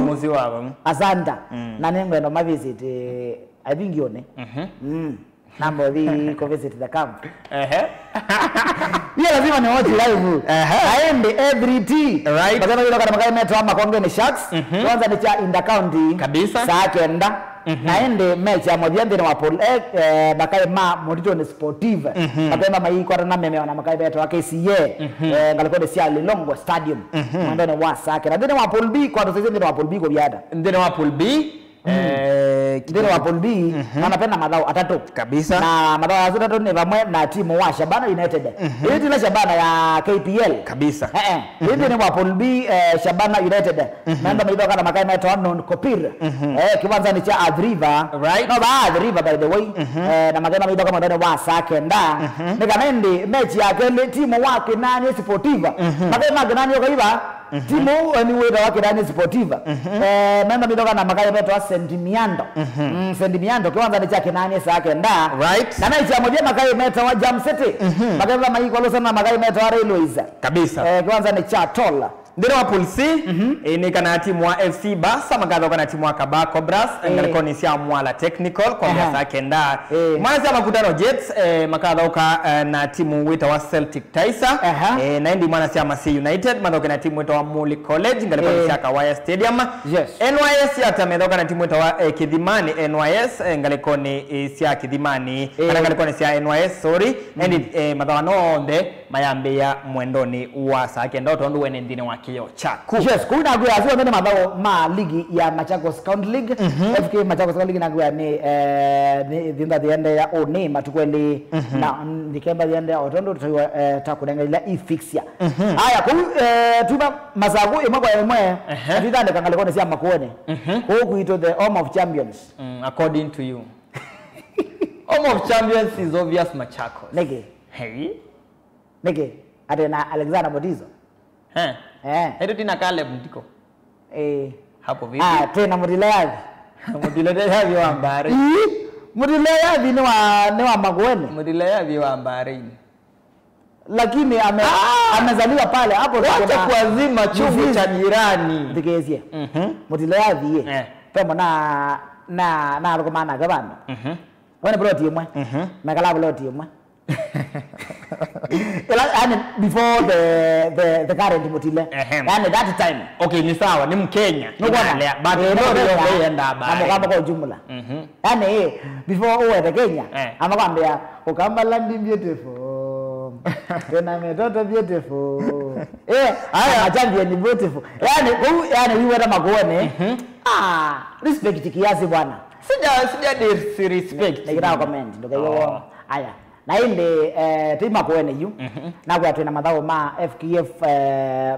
Speaker 1: muzi wabo
Speaker 2: asanta na nengo ndo mavisit I think yone number we go visit the camp yeah lazima ni watch live aende every tea
Speaker 1: right
Speaker 2: bazana ndio kana makai meto Makonge ni Sharks kwanza ni cha Inda County
Speaker 1: kabisa
Speaker 2: sakenda naende mechi ya Modiande na Wapol makai ma Modito ni Sportive kapema mai kwa na meme wana makai beto wa KCA ngalikuwa ni sia Lilongwe Stadium mwendo ni wasake na ndene Wapol B kwa sasa ndene Wapol B kwa biada
Speaker 1: ndene Wapol B
Speaker 2: ndene Wapol B wanapenda madhao atatu
Speaker 1: kabisa
Speaker 2: na madhao atatu ni vamwe na timu wa Shabana United hii timu Shabana ya KPL
Speaker 1: kabisa
Speaker 2: hii ni Wapol B Shabana United naenda maido kana makai meto non Kopir kiwanza ni cha Adriva
Speaker 1: right
Speaker 2: no ba Adriva by the way na magana maido kama ndene wa sake nda nikamendi mechi ya kele timu wake nani Sportiva magana nani yoka timu ni wedo wake nani Sportiva naenda maido kana makai meto Sentimiando Sentimiando kiwanza ni cha nani sake nda
Speaker 1: right
Speaker 2: na mechi ya moja makai meto wa Jam City magana maiko losa na makai meto wa Railways
Speaker 1: kabisa
Speaker 2: kiwanza ni cha Tola
Speaker 1: ndene wa Pool C ni kana timu wa FC Basa makadho kana timu wa Kabako Brass ngalikuwa ni sia Mwala Technical kwa biasa kenda mwanza Makutano Jets makadho ka na timu wita wa Celtic Taisa na ndi mwana sia Masi United madho kana timu wita wa Muli College ngalikuwa ni sia Kawaya Stadium NYS ya medho kana timu wita wa Kidhimani NYS ngalikuwa ni sia Kidhimani kana ngalikuwa ni sia NYS sorry ndi madho nonde mayambe ya mwendoni wa sake ndo tondu wene ndine wa kio chaku
Speaker 2: yes kuna gwa azio ndene madhao ma ligi ya Machakos County League FK Machakos County League na gwa ni dhinda dhiende ya one matukweli na nikemba dhiende ya otondo tuwa takudengelea fixture haya tuba masaku imagwa yemwe ndithande kangalekone sia makuone kuito the home of champions
Speaker 1: according to you home of champions is obvious Machakos
Speaker 2: nege
Speaker 1: hey
Speaker 2: nege atena Alexander Motizo
Speaker 1: hedo tina Caleb ndiko hapo vipi
Speaker 2: tena Mutileavi
Speaker 1: Mutileavi wa Mbare
Speaker 2: Mutileavi ni wa Magwene
Speaker 1: Mutileavi wa Mbare
Speaker 2: lakini amezaliwa pale hapo
Speaker 1: wacha kuazima chungu cha jirani
Speaker 2: ndigezie Mutileavi pemo na alkomana gabana wana plot yemwe makala plot yemwe and before the current Mutile and that time
Speaker 1: okay ni sawa ni Mkenya
Speaker 2: but
Speaker 1: ndio yenda habari
Speaker 2: kama kwa jumla yani before uwe the Kenya amakwambia Ukambaland beautiful tena metoto beautiful haya champion beautiful yani wewe kama kuone respect kiasi bwana
Speaker 1: sija disrespect
Speaker 2: nikitaka comment ndio hiyo haya na inde tima kuene yu na kwa tena madhao ma FKF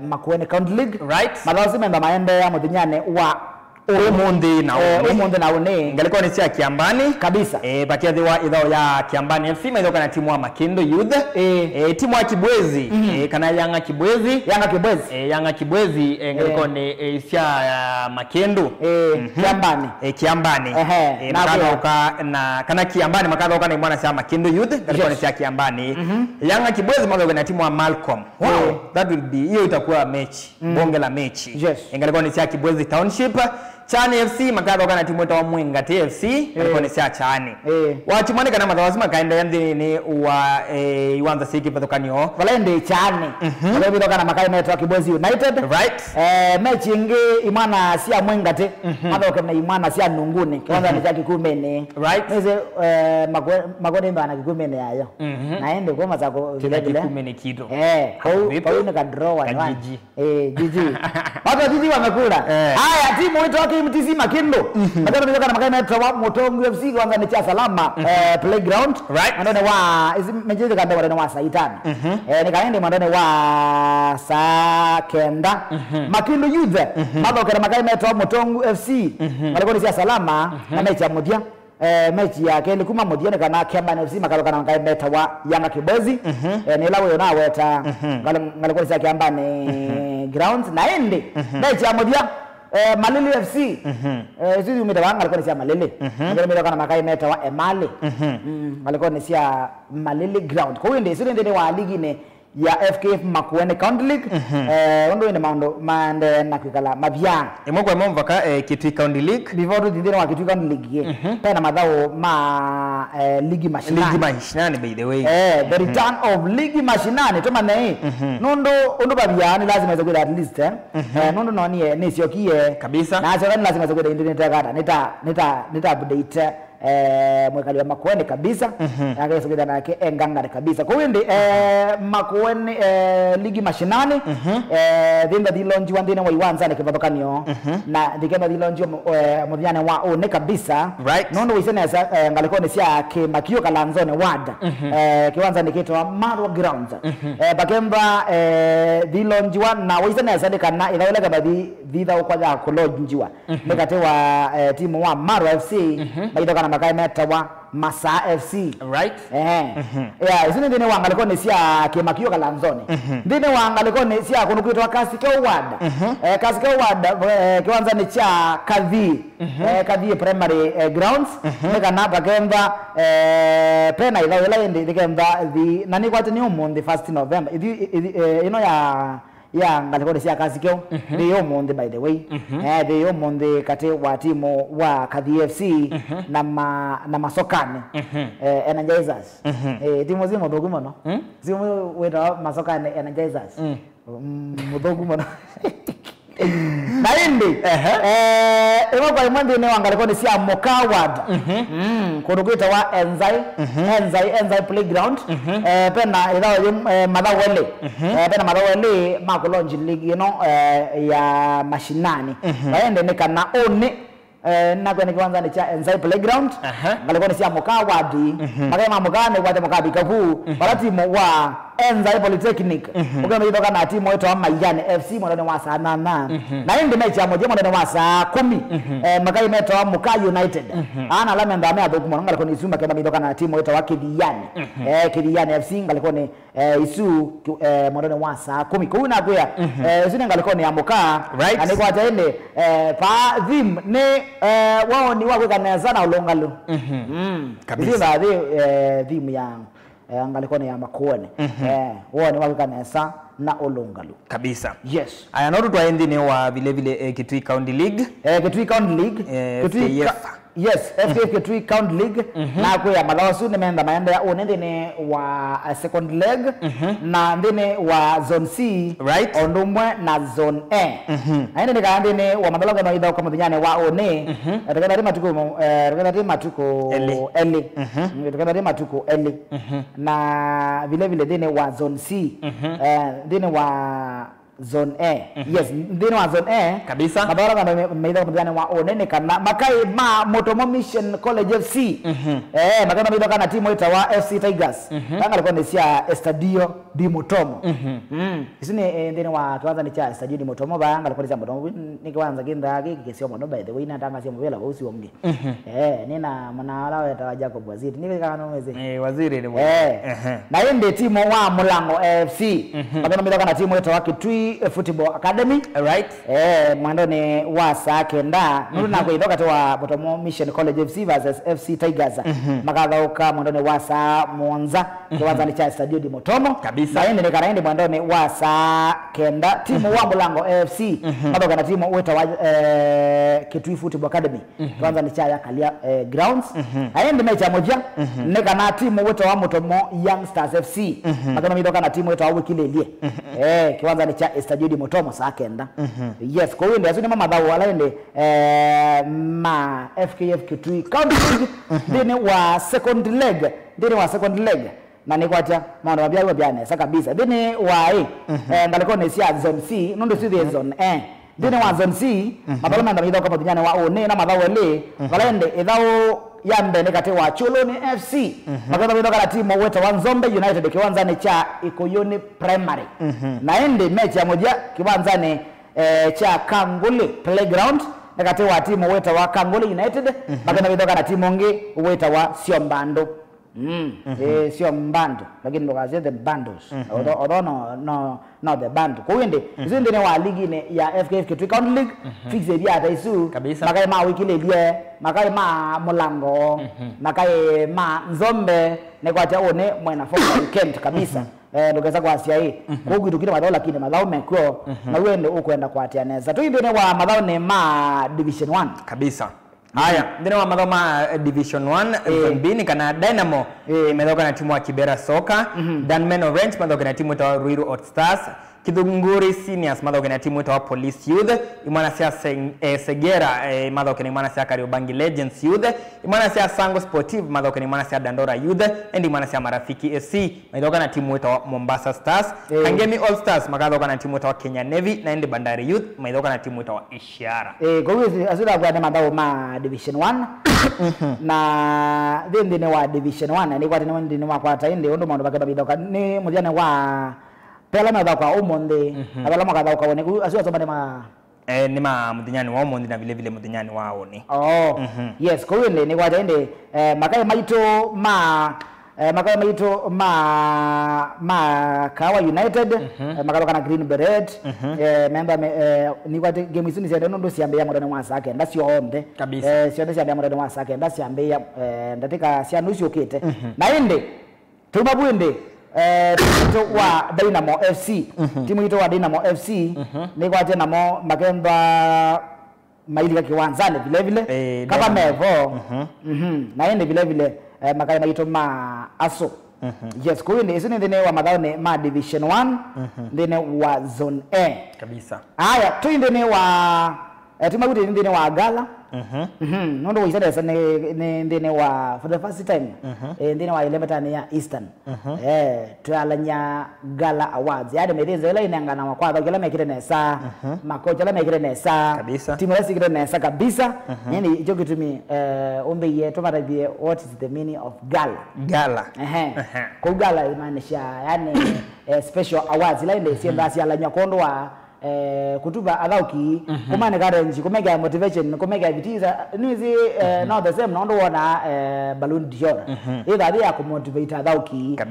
Speaker 2: Makuene County League
Speaker 1: right
Speaker 2: madhao simemba maembe ya muthinyane wa
Speaker 1: Umundi na
Speaker 2: une
Speaker 1: ngalikuwa ni sia Kiambani
Speaker 2: kabisa
Speaker 1: bakia dhiwa idhao ya Kiambani FC maidho kana timu wa Makindo Youth timu wa Kibwezi kana Yanga Kibwezi ngalikuwa ni sia Makindo Kiambani na kana Kiambani makadho kana mwana sia Makindo Youth ngalikuwa ni sia Kiambani Yanga Kibwezi madho kana timu wa Malcolm that will be hiyo itakuwa mechi bonge la mechi ngalikuwa ni sia Kibwezi Township Chani FC makadho kana timu wa Mwenga TFC ngalikuwa ni sia Chani wachimane kana madhawazi makaenda yandi ni wa iwanza siki pathokanyo
Speaker 2: walende Chani wale bidho kana makai meto Kibwezi United
Speaker 1: right
Speaker 2: mechi ingi imana sia Mwenga te madho kana imana sia Nunguni kwanza ni chaki kumene
Speaker 1: right
Speaker 2: neze magone mbana kikumene yayo naende kwa mazako
Speaker 1: vile vile kumene kido
Speaker 2: kwa hiyo nika draw jiji watu jiji wamekula haya timu wetu team tizima kindo matano ndio kana makai metro wa Mutongo FC kwanza ni cha salama playground ndio wa hizi mechi kanda wale wa saa 5 nikaende mandone wa saa kenda Makindo Youth mambo kana makai metro wa Mutongo FC walikuwa ni cha salama na mechi ya Mudia mechi ya kele kuma Mudia kana Kemba FC makalo kana makai metro wa Yanga Kibwezi ni lawo na weta ngalikuwa ni Kemba ni grounds na ende mechi ya Mudia Malili FC sisi umetawanga alikuwa ni Malili ndio kana makai meta wa Emali alikuwa ni Malili ground kwa hiyo ndio wa ligi ne ya FKF Makueni County League ndo ina maundo mande na kwikala mabya
Speaker 1: emoko emomvaka Kitui County League
Speaker 2: before ndine wa Kitui County League tena madhao ma ligi mashinani
Speaker 1: by the way
Speaker 2: the return of ligi mashinani toma nei nondo babya ni lazima izo kwenda at least nondo noni ni siokie
Speaker 1: kabisa
Speaker 2: na sio lazima izo kwenda internet kata nita update mwekali wa Makueni kabisa yake sogeda nake enganga kabisa kwa hiyo Makueni ligi mashinani dhinda dilonji wandine wa iwanza nikivadokanio na dikenda dilonji mudhiane wa one kabisa nondo wisene ngaliko ni sia ke makio kalanzone wada kiwanza nikitwa Marwa Grounds bakemba dilonji wa na wisene sadikana ilaolega badi dhida kwa ya kolonjiwa nikate wa timu wa Marwa FC maidokana makai meta wa Masa FC isini ndine wangaliko ni sia kemakio kalanzone ndine wangaliko ni sia kunukuitwa Kasike Ward Kasike Ward kiwanza ni cha Kadhi Primary Grounds nika napa kemba pena ila ndikemba nani kwati ni umundi 1st November ino ya ngaliko ni sia Kasike ndiyo umundi by the way ndiyo umundi kate wa timu wa Kadhi FC na masokane Energizers timu zimo mudhogu mono zimo weta masokane Energizers mudhogu mono na hindi imo kwa imwende ne wangaliko ni sia Mokawad kurukuita wa Enzai Playground pena idao madawele pena madawele makulonji league ya mashinani waende ne kana one na kwenye kiwanza ni cha Enzai Playground ngalikuwa ni sia Mokawadi magema mokane kwa Mokabi kaku wala timu wa Enzai Polytechnic ukenda kutoka na timu yetu ama Mayane FC mwendone wa saa 8 na hii ndio mechi ya moja mwendone wa saa 10 makai meto wa Muka United ana alama ndio ameadoku mwana ngalikuwa ni Isuma kenda kutoka na timu yetu wa Kidiyani Kidiyani FC ngalikuwa ni Isu mwendone wa saa 10 kwa hiyo nakuya zile ngalikuwa ni Amuka aniko ataende pa dhim ne wao ni wako kana sana ulongalo kabisa dhim ya angaliko ni ya Makueni wao ni wako kana sana na olongalo kabisa yes
Speaker 1: aya noru twaendi ni wa vile vile Kitui County League
Speaker 2: Kitui County League yes FKF Kitui County League na kwa malawasu nimeenda maenda ya onende wa second leg na ndine wa zone C ondumwe na zone A aende nikaandine wa madalaga na idao kama vinyane wa one tukana matuko Eli na vile vile ndine wa zone C ndine wa zone A yes ndine wa zone A
Speaker 1: kabisa
Speaker 2: madalaga na maidao kama vinyane wa one kana makai Motomo Mission College FC magana mido kana timu ita wa FC Tigers tanga alikuwa ni sia Estadio di Motomo isini ndine wa kwanza ni cha Estadio di Motomo banga alikuwa ni Motomo nikianza kinda kikisio mono by the way na tanga sio mbele usi wonge nina mwana weta wa Jacob Waziri nikana mweze
Speaker 1: waziri ni
Speaker 2: na ende timu wa Mulango FC magana mido kana timu ita wa Kitui Football Academy mwandone wa saa kenda nuna kuitoka tu wa Motomo Mission College FC versus FC Tigers makadhauka mwandone wa saa Monza kiwanza ni cha Stadio di Motomo
Speaker 1: kabisa
Speaker 2: na ende kanaende mwandone wa saa kenda timu wa Mulango FC bado kana timu weta wa Kitui Football Academy kiwanza ni cha ya Kalia Grounds aende mechi ya moja neka na timu weta wa Motomo Young Stars FC magana midoka na timu weta wa Wikilelie kiwanza ni cha Stadio di Motomo saa kenda yes kwa hiyo ndio asini mama dawo alaende ma FKF Kitui County League ndine wa second leg na nikwacha maana wabia biane saka kabisa ndine wa ngaliko ni sia zone C nondo si zone ndine wa zone C mabalo manda mitho kwa muthenya wa one na mathawo ele valende ithawo yambe ne kati wa Choloni FC makatha mitho kana timu weta wa Nzombe United kiwanzani cha Ikoyoni Primary na ende mechi ya moja kiwanzani cha Kanguli Playground na kati wa timu weta wa Kanguli United makatha mitho kana timu ngi weta wa Siombando Siombando lakini ndo kazi the bandos although no the band kwa wende hizo ndine wa ligi ne ya FKF County League fix area hata isu makai ma wiki ile makai ma Mulango makai ma Nzombe ne kwa chaone mwana football weekend kabisa ndogeza kwa asia hii huko tukile madhao lakini madhao mekro na wende ukoenda kwa atianeza tu ndine wa madhao ne ma division 1
Speaker 1: kabisa. Haya, ndine wa madhoma Division 1 Mbini kana Dynamo imethoka na timu wa Kibera Soka, Dunman Orange mathoka na timu ya Ruiru All Stars, Kidunguri Seniors mathoka na timu ya Police Youth, imana sia Segera mathoka na imana sia Kariobangi Legends Youth, imana sia Sango Sportive mathoka na imana sia Dandora Youth, and imana sia Marafiki FC mathoka na timu ya Mombasa Stars, Kangemi All Stars mathoka na timu ya Kenya Navy na ende Bandari Youth mathoka na timu ya Ishara.
Speaker 2: Kwa hiyo asira kwa madhao ma Division 1 na ndine wa Division 1 ni kwa ndine wa kwa tainde ndo mando bakaba bidoka ni mujana wa pela na kwa umonde abala makadha kwa wone asiwa somba
Speaker 1: ni ma mudinyani wa umonde na vile vile mudinyani wao ni
Speaker 2: yes kwa hiyo ni kwa tainde makai maito ma Kawa United makaloka na Green Beret member ni kwa game hizi ndio ndo siambe ya modern wasake ndasio ombe sio ndio siambe ya modern wasake ndasiambe ya ndatika sia nusu okete na ende tumabwende timu wa Dynamo FC timu ito wa Dynamo FC ni kwa tena mo makemba maili kiwanzani vile vile kama mevo na ende vile vile makai maito ma aso yes kwa hiyo hizo ndine wa madhao ne ma Division 1 ndine wa Zone A
Speaker 1: kabisa.
Speaker 2: Haya tu ndine wa timu kuti ndine wa Gala nondo wizada sana ndine wa for the first time ndine wa Elementary ya Eastern tualanya Gala Awards yade medeze ile inangana wa kwa kila mekire nesa makocha la mekire nesa timu la sikire nesa kabisa yani hicho kitu mi ombe yetu matabie what is the meaning of Gala kwa Gala imaanisha yani special awards ile ndio siendasi alanya kondo wa kutuba adauki kumane garange kumega motivation kumega bitiza nizi not the same nondo wana balloon d'or either they are motivate adauki at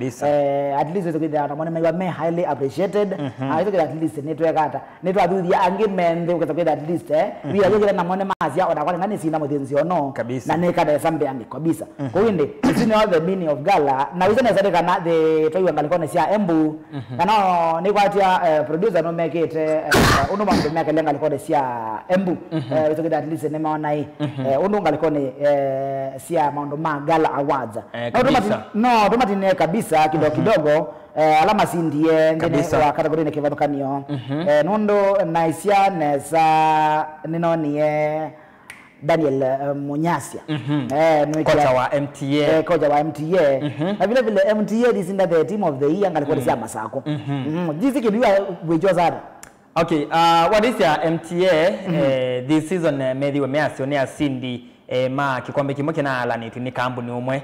Speaker 2: least so that mwana me highly appreciated I think at least network ata network adudi ange mende ukatoka at least we are getting na mwana mazi ya odakwa ngani sina muthenzi ono na neka da sambe andi kabisa kwa hiyo ndi sini all the meaning of Gala na wizana sadeka na the toy wangalikona sia embu na ni kwatia producer no make it uno mambo meka lenga alikuwa sia embu so at least ne maona hii uno alikuwa sia mambo ma Gala Awards no tomati ne kabisa kidogo alama sindie ndine wa kategori ne kivadokanio nondo naisia nesa ninoni Daniel Munyasia
Speaker 1: kocha wa MTA
Speaker 2: na vile vile MTA this in the team of the year ngalikuwa sia Masako jinsi kibiwa wejoza.
Speaker 1: Okay, what is your MTA this season maybe we measionia Cindy ma kikombe kimoke na alani tu ni kampuni umwe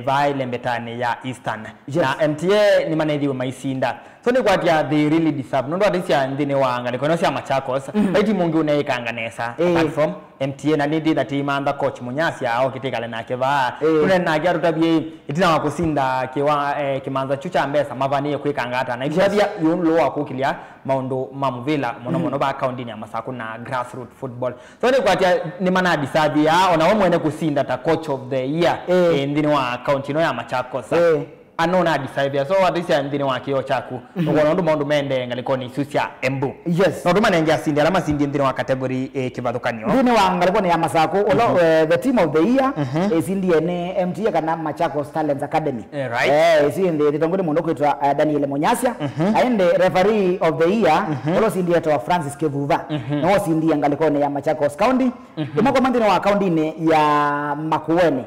Speaker 1: vai lembetane ya Eastern na MTA ni manedi we maisinda so ni kwatia they really deserve ndo what is your ndine wanga liko no sia Machakos baiti mungi unaikanga nesa apart from MTA na nidi that imanda coach Munyasia au kitekale na keva kuna na gya rutabie itina wakusinda kiwa kimanza chucha mbesa mavani kwikanga hata na ibia yonlo wakukilia maundo mamuvila mono ba account ni Masako na grassroots football so ni kwatia ni mana deserve ya ona wamwene kusinda ta coach of the year ndini wa account no ya Machakos anona deserve so what is ndini wa kio chaku ngono ndo mondo mende ngalikoni susia embu
Speaker 2: yes
Speaker 1: no ndo manengia sindi alama sindi ndini wa category kivadokanio
Speaker 2: ndini wa ngalikoni ya Masako the team of the year sindi ene MTA kana Machakos Talents Academy sindi nditongoni mundo kwitwa Daniel Munyasia aende referee of the year sindi yeto Francis Kevuva no sindi ngalikoni ya Machakos County imako mandini wa county ne ya Makueni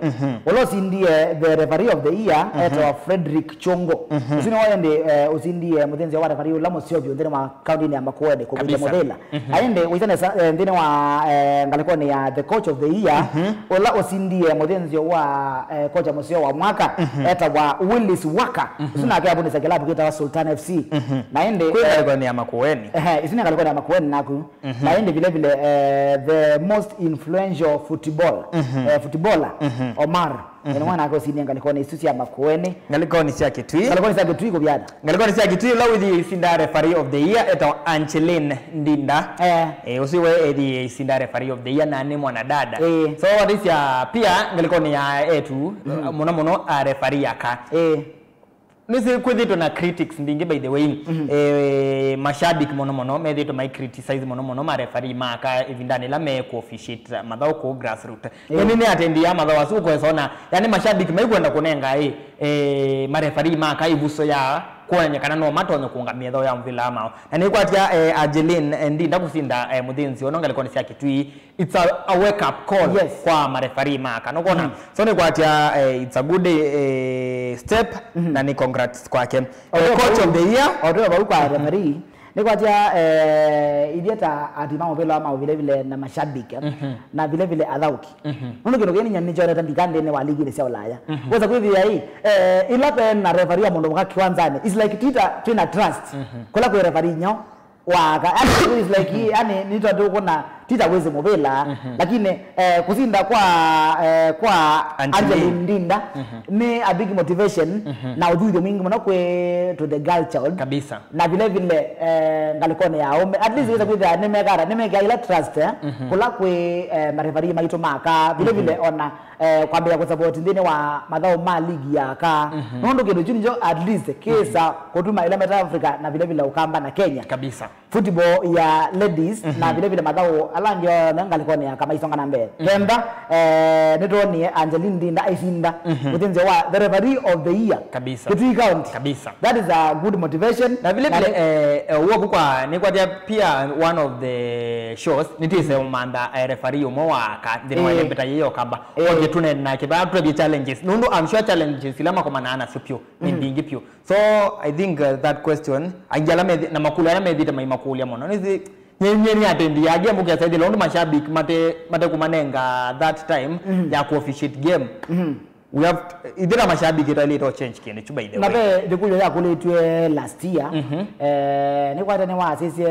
Speaker 2: sindi the referee of the year eto Fred Frederick Chongo usini wende usindie muthenzi wa referee ula Musiobyo ndene wa county ya Makueni ko Mudela aende witane ndene wa ngalikoni ya the coach of the year ula usindie muthenzi wa coach Musio wa mwaka eta wa Willis Waka usina ake abone sakelabu kita Sultan FC naende
Speaker 1: ngalikoni ya Makueni
Speaker 2: isina ngalikoni ya Makueni naku naende vile vile the most influential footballer Omar mwana ako sini ngalikoni isusi ya Makueni
Speaker 1: ngalikoni sia Kitui
Speaker 2: ko byada
Speaker 1: ngalikoni sia Kitui la with sinda referee of the year eta Angeline Ndinda usiwe edi sinda referee of the year na ni mwana dada so what is ya pia ngalikoni ya etu mono referee aka nisi kwithito na critics ndingi by the way mashabiki mono medito my criticize mono ma referee maka evindani la me ko officiate madhao ko grassroots nini atendia madhao asuko sona yani mashabiki maikwenda kunenga ma referee maka ibuso ya kwanya kana no matonyo kunga medho ya mvila amao na ni kwatia Angeline Ndinda kusinda muthinzi ono ngalikoni sia Kitui it's a wake up call kwa ma referee maka no kona so ni kwatia it's a good step na ni congrats kwake coach of the year
Speaker 2: odo ba kwa referee ni kwatia idieta atimamo vile ama vile na mashabiki na vile athauki nono kino geni nyani jora tambikande ne wa ligi ile sia Ulaya kwa sababu hii ilape na referee mondo mwaka kwanzani is like tuna trust kola kwa referee nyo waka and is like yani nitwa kuna titaweze mobela lakini kuzinda kwa Angeline Ndinda ni a big motivation na ujuje mwingi mwana kwe to the girl child
Speaker 1: kabisa
Speaker 2: na vile ngalikone ya at least weza kwitha nimega ila trust kula kwe marefari maito maka vile ona kwa bila kwa support ndine wa madhao ma ligi ya ka nondo kido chunjo at least kesa kutuma ila Meta Africa na vile ukamba na Kenya
Speaker 1: kabisa
Speaker 2: football ya ladies na vile madhao alangyo ngalikone ya kama isonga na mbele kemba netoni Angeline Ndinda aisinda muthenzi wa the referee of the year
Speaker 1: kabisa
Speaker 2: Kitui County
Speaker 1: kabisa
Speaker 2: that is a good motivation
Speaker 1: na vile huo kwa ni kwa pia one of the shows nitise umanda referee umo waka ndine wa lembeta yeyo kamba oje tune na kiba to challenges nundo I'm sure challenges ilama kwa maana supio ni bingi pio so I think that question anjala na makulu ya medita makulu ya mono nizi nyenye atendi ya game kwa saidi londo mashabiki mate kumanenga that time ya ku officiate game we have idira mashabiki really to change kile chuba ile
Speaker 2: nabe dikuyo ya kuletwe last year ni kwa tani wa sisi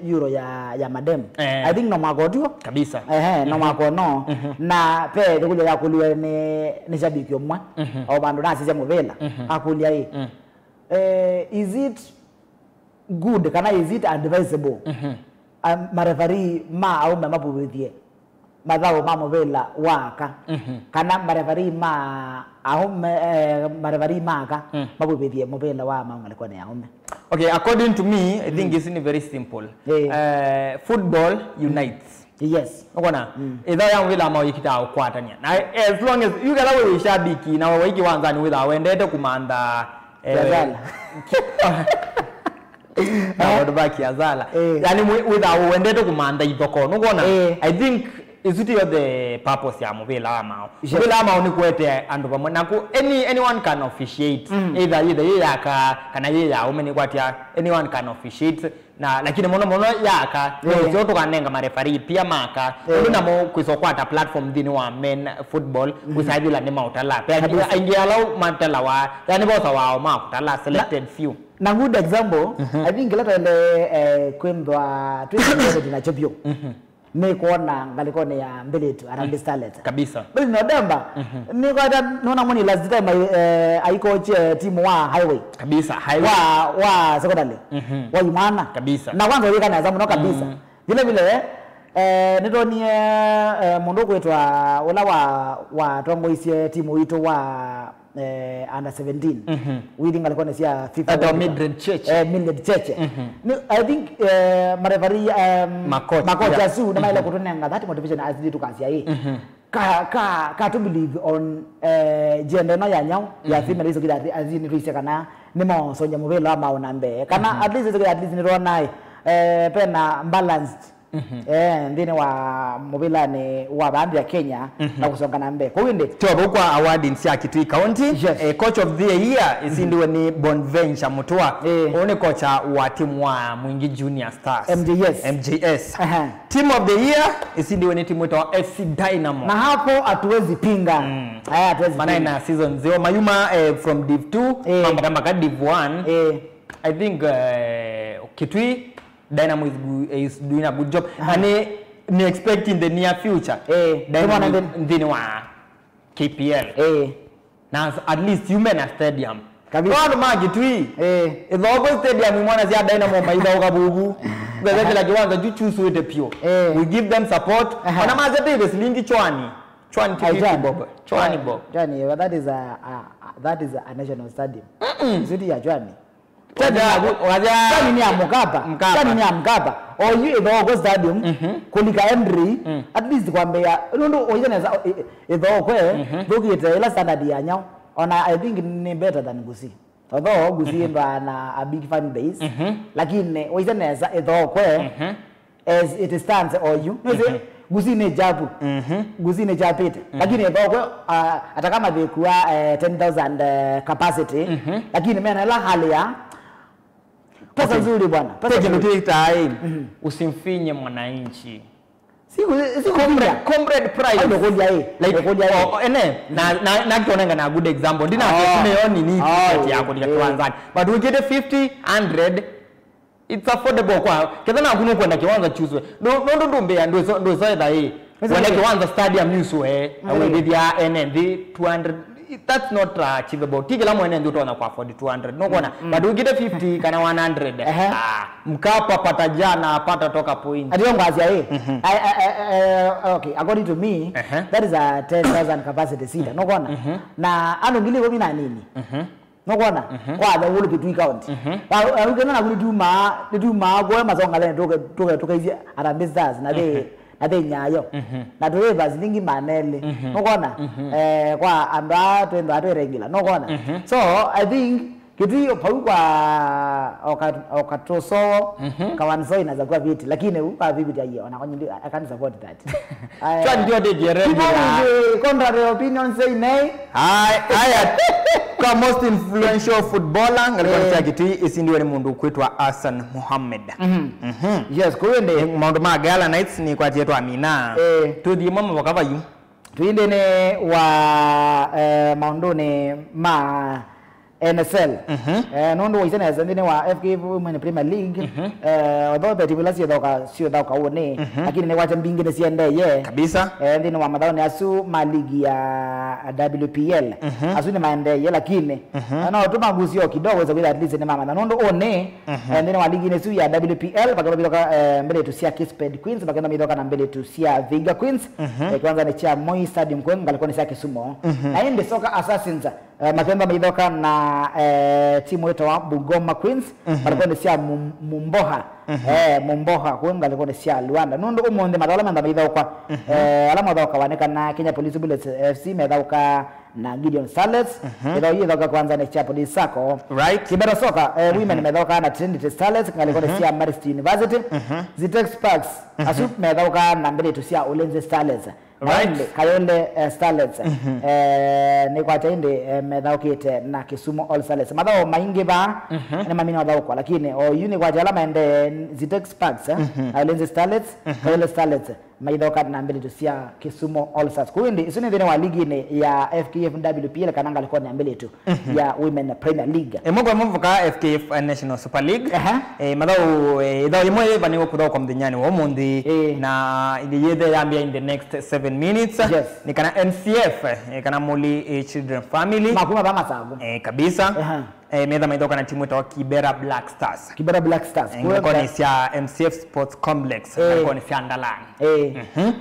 Speaker 2: euro ya madem I think no magodio
Speaker 1: kabisa
Speaker 2: no makono na pe dikuyo ya kuliwe ni shabiki omwa au bandu na sisi muvela akulia hii is it good kana is it advisable marefari ma au mapubithie madhao mamuvela waka kana marefari ma au marefari maka mapubithie muvela wa maungalikuwa ni aume
Speaker 1: okay according to me I think it's very simple football unites
Speaker 2: yes
Speaker 1: ukona idha ya mvila ma yikita ukwatania na as long as you gala we shabiki na waiki wanzani witha wendete kumanda na wadbaki azala yani without wendete kumanda ithoko nugona I think is it the purpose ya muvila amao muvila amao ni kwete andu pamwe naku anyone can officiate either yaka kana ya umeni kwatia anyone can officiate na lakini mono yaka sio to kanenga marefari pia maka ndio namo kwisokwata platform dini wa men football kusaidila ni mautala pia ingia lao matala wa yani bosa wao makutala selected few
Speaker 2: na good example I think lata ile kwendwa twende tunachopio ni kuona ngalikone ya mbeletu Harambee Starlets
Speaker 1: kabisa
Speaker 2: bali no demba ni kwa naona moni last time ai coach timu wa highway
Speaker 1: kabisa highway
Speaker 2: wa secondary wa Imana
Speaker 1: kabisa
Speaker 2: na kwanza wika na zamu no kabisa vile nitonie mundu kwetwa ula wa tongoisie timu ito wa under 17 winning alikuwa ni sia FIFA
Speaker 1: at Mildred Church
Speaker 2: I think marefari makocha su na maile kutonenga that motivation as to kasia hii ka to believe on gender no ya nyao ya female is good as in reach kana ni mo sonja muvela ama onambe kana at least ni ronai pena balanced ndine wa mobilani wa bandi ya Kenya na kusonga na mbele. Kwa hiyo ndio
Speaker 1: kwa award in Kitui County. Coach of the year isindiwe ni Bonventure Mutua. One kocha wa timu wa Mwingi Junior Stars. MJS. Team of the year isindiwe ni timu wa FC Dynamo.
Speaker 2: Na hapo hatuwezi pinga. Hatuwezi.
Speaker 1: Maana ina season 0 Mayuma from Div 2 mpaka Div 1. I think Kitui Dynamo is doing a good job and they expect in the near future Dynamo ndini wa KPL now at least you men a stadium kabisa ndo maji Kitui Ithogo stadium imwana zia Dynamo maitha ukabugu ngazete la kiwanza juchu wete pio we give them support wana maze tebe silingi chwani bob that is a national stadium city ya chwani Chani ni ya Mkapa or you Ithogo stadium kulika Henry at least kwambia nundu oizeneza Ithogo dogite ila standard ya nyao ona I think ni better than Gusii although Gusii ndo ana a big fan base lakini oizeneza Ithogo as it stands or you Gusii ni jabu Gusii ni japete lakini Ithogo hata kama vikuwa 10,000 capacity lakini mena la hali ya pesa nzuri bwana. Pesa nzuri tai. Usimfinye mwananchi.
Speaker 2: Si
Speaker 1: comrade price.
Speaker 2: Ndio koja hii.
Speaker 1: Na kitonenga na good example. Ndina tumeoni ni kati yako Kiwanzani. But we get 50, 100 it's affordable kwa. Kedana hakuna kwenda Kiwanza chuzwe. Ndo mbea ndo soida hii. Wenda Kiwanza stadium uswe. We ya NND 200 that's not achievable. Tigela mwene ndio utaona kwa afford 200 no kuona but we get 50 kana 100 Mkapa pata jana pata toka point
Speaker 2: adio ngazi hii okay according to me that is a 10,000 capacity seat no kuona na ano ngili ko mina nini no kuona kwa the whole Kitui County wa ukena na kuduma kwa mazonga lene toka hizi Harambee Stars na de nyayo na drivers ningi manele no kuona kwa anda twendo regular no kuona so I think Kitui kwa okatoso kawanzo inaza kwa viti lakini upa vipi hiyo anakwani I can't support that
Speaker 1: so ndio de jeremia
Speaker 2: contrary opinion say nay
Speaker 1: haya kwa most influential footballer ngalikuwa Kitui isindiwe ni mundu kwitwa Hassan Mohamed
Speaker 2: yes kuende
Speaker 1: mundu magala nights ni kwa yetu Amina to the mama wakava yu
Speaker 2: tuinde ne wa maundone ma NSL nondo waisana zandine wa FKF Women Premier League although the timulasi sio doka one lakini ne wacha mbingine siende
Speaker 1: kabisa
Speaker 2: ndine wa madao ne asu maligi ya WPL asu ni maende lakini na tuma nguzio kidogo za bila at least ne mama na nondo one ndine wa ligi ne su ya WPL bakaba biloka mbele tu sia Kisped Queens bakenda biloka na mbele tu sia Viga Queens kwanza ne cha Moi Stadium kwa ngalikuwa ni sia Kisumu na inde soka Assassins makenda biloka na timu yetu wa Bungoma Queens balikuwa ni sia Mumboha Mumboha kuenga alikuwa ni sia Luanda nondo umonde madala manda bidauka alama dauka waneka na Kenya Police Bullets FC medauka na Gideon Starlets ndio dauka kwanza ni cha Police Sacco
Speaker 1: right
Speaker 2: Kibera Soka women medauka na Trinity Starlets alikuwa ni sia Marist University Zitex Sparks asu medauka na mbele tu sia Ulinzi Starlets right Kayole Starlets ni kwa tainde medhaukite na Kisumu All Starlets madhao maingi ba ni mamina wadhao kwa lakini uni kwa jalama ende Zitex Sparks Ulinzi Starlets Kayole Starlets maidhoka na mbele tu sia Kisumu All Stars kuindi isuni dhine wa ligi ne ya FKF WPL kananga alikuwa ni mbele tu ya Women Premier League
Speaker 1: mwangu ka FKF National Super League madhao idhao imoe bani wakudhao kwa mdinyani wa mundi na ili yedhe yambia in the next 7 minutes ni kana NCF kana Muli Children Family
Speaker 2: makuma ba masabu
Speaker 1: kabisa medha maidhoka na timu wa Kibera Black Stars kwa ni sia MCF Sports Complex kwa ni sia Ndalani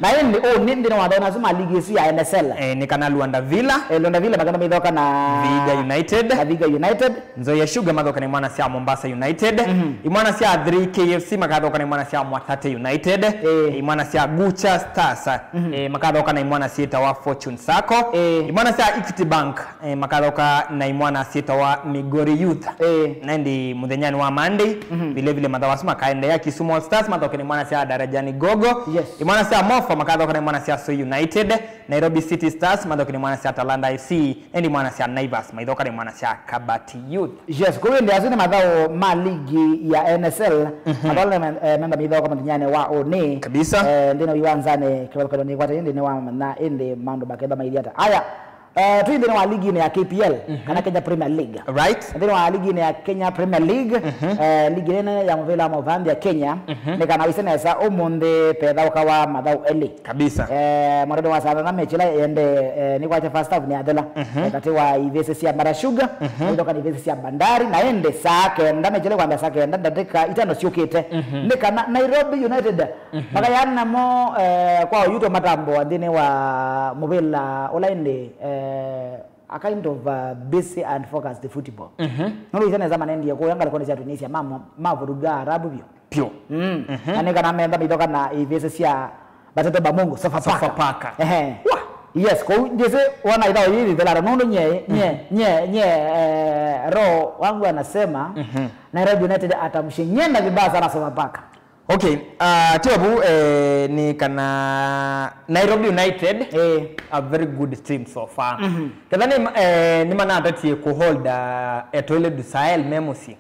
Speaker 2: na yende nindi na wadona zuma ligi isi ya NSL
Speaker 1: ni kana Luanda Villa
Speaker 2: magana maidhoka na Viga United
Speaker 1: Nzoia Sugar madhoka ni mwana sia Mombasa United imwana sia 3 KFC makadhoka ni mwana sia Mwatate United imwana sia Gucha Stars makadhoka na imwana sia wa Fortune Sacco imwana sia Equity Bank makadhoka na imwana sia wa Migo Migori Youth nendi muthenyani wa Monday vile vile mathawasuma kaendea Kisumu All Stars mathoke ni mwana cia Darajani Gogo mwana cia Mofa makathoka ni mwana cia So United Nairobi City Stars mathoke ni mwana cia Talanta FC nendi mwana cia Naivas maithoka ni mwana cia Kabati Youth.
Speaker 2: Yes, kwa hiyo ndio azini mathao ma ligi ya NSL adole menda midhao kama muthenyani wa One
Speaker 1: kabisa
Speaker 2: ndino iwanzane kwa ni kwa ndi ni wa na ende mando bakeba mailiata haya tuinde wa ligi ni ya KPL kana Kenya Premier League
Speaker 1: right
Speaker 2: ndio wa ligi ni ya Kenya Premier League ligi nene ya mvela mavandi ya Kenya ni kana wisene sa omonde pedha ukawa madhau eli
Speaker 1: kabisa
Speaker 2: mwarado wa sana na mechi la ende ni kwa first half ni adela kati wa IVSC ya Marashuga ndio kana IVSC ya Bandari na ende sake nda mechi le kwambia sake nda dakika itano siokete ni kana Nairobi United magayana mo kwa yuto matambo ndine wa mvela olainde a kind of busy and focused football. Nolo isene zama nendi yako yanga alikuwa ni Tunisia mavuruga Arabu pio. Aneka na memba bidoka na IVSC ya Batete Bamungu Sofapaka. Yes, kwa jese wana idao hivi vela nono nye ro wangu anasema Nairobi United atamshinyenda vibaya sana Sofapaka.
Speaker 1: Okay, tiwabu ni kana Nairobi United a very good team so far. Kadhani ni mana atati ku hold Etoile du Sahel Memosi.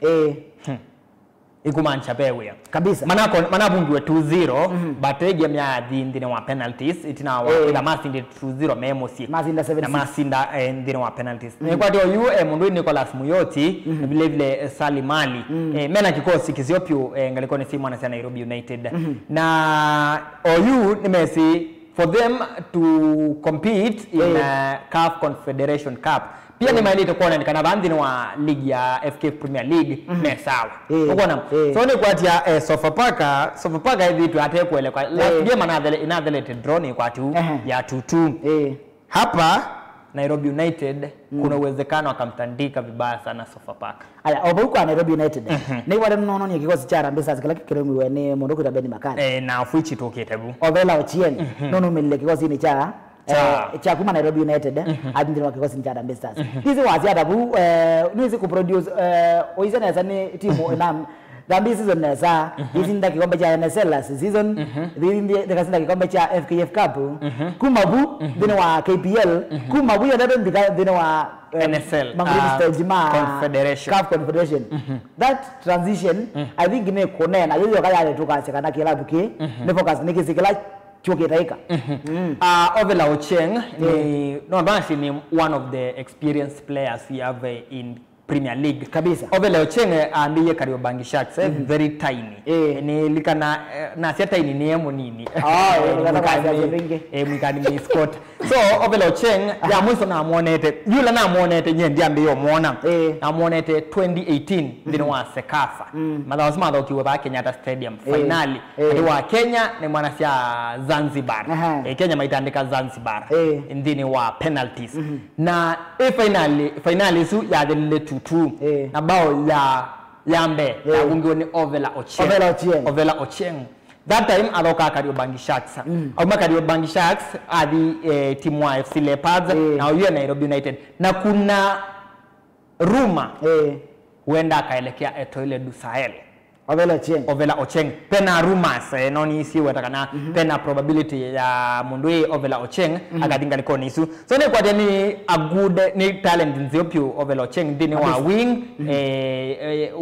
Speaker 1: Ikumancha pewe
Speaker 2: kabisa.
Speaker 1: Mana bungiwe 2-0 but game ya ndine wa penalties itina wa ila masinde 2-0 Memosi.
Speaker 2: Masinda 7.
Speaker 1: Na masinda ndine wa penalties. Kwa hiyo yu mundu Nicholas Muyoti vile vile Salimali mena kikosi kisiopio ngaliko ni simu na Nairobi United. Na OU nimesi for them to compete in CAF Confederation Cup. Pia ni maili itakuwa kana bandi wa ligi ya FK Premier League mesawa. Unaona? So ni kwa tia Sofapaka hivi tu ate kuelekwa. Last game another draw ni kwa tu ya 2-2. Hapa Nairobi United kuna uwezekano akamtandika vibaya sana Sofapaka.
Speaker 2: Aya obuko Nairobi United. Ni wale mnono ni kikosi cha Harambee Stars kila kiremu wene mundu kuta Beni Makani.
Speaker 1: Na fuichi tokete bu.
Speaker 2: Ovela Ochieng. Nono mille kikosi ni cha kuma Nairobi United adindiri wa kikosi cha Harambee Stars. Hizi wazi adabu nizi kuproduce oiza na zani timu enam Gambi season nesa izinda kikombe cha NSL last season ndikasinda kikombe cha FKF Cup kumabu dine wa KPL kumabu ya dine wa
Speaker 1: NSL
Speaker 2: CAF Confederation that transition I think ne kone na hiyo kaya tukacheka na kilabu ki ne focus nikisikila chukitaika
Speaker 1: Ovela Ochieng ni one of the experienced players we have in Premier League
Speaker 2: kabisa.
Speaker 1: Ovela Ochieng ndiye Kariobangi Sharks very tiny. Ni likana na si tiny ni emo nini. Mwikani ni Scott. So Ovela Ochieng ya mwiso na muonete. Yule na muonete nye ndiye ambiyo muona. Na muonete 2018 ndino wa Sekafa. Madhawasima adho kiwe ba Kenyatta Stadium finali. Wa Kenya ni mwana siya Zanzibar. Kenya maitandika Zanzibar. Ndini wa penalties. Na finali su ya dele 2-2 na bao ya mbe ya bungiwe ni Ovela Ochieng. That time aloka Kariobangi Sharks. Auma Kariobangi Sharks adi timu wa FC Leopards na uye Nairobi United. Na kuna rumor huenda akaelekea Etoile du Sahel. Ovela Ochieng. Pena rumors noni isi wetakana pena probability ya mundui Ovela Ochieng akadinga liko nisu. So ni kwa ni a good ni talent nziopio Ovela Ochieng dini wa wing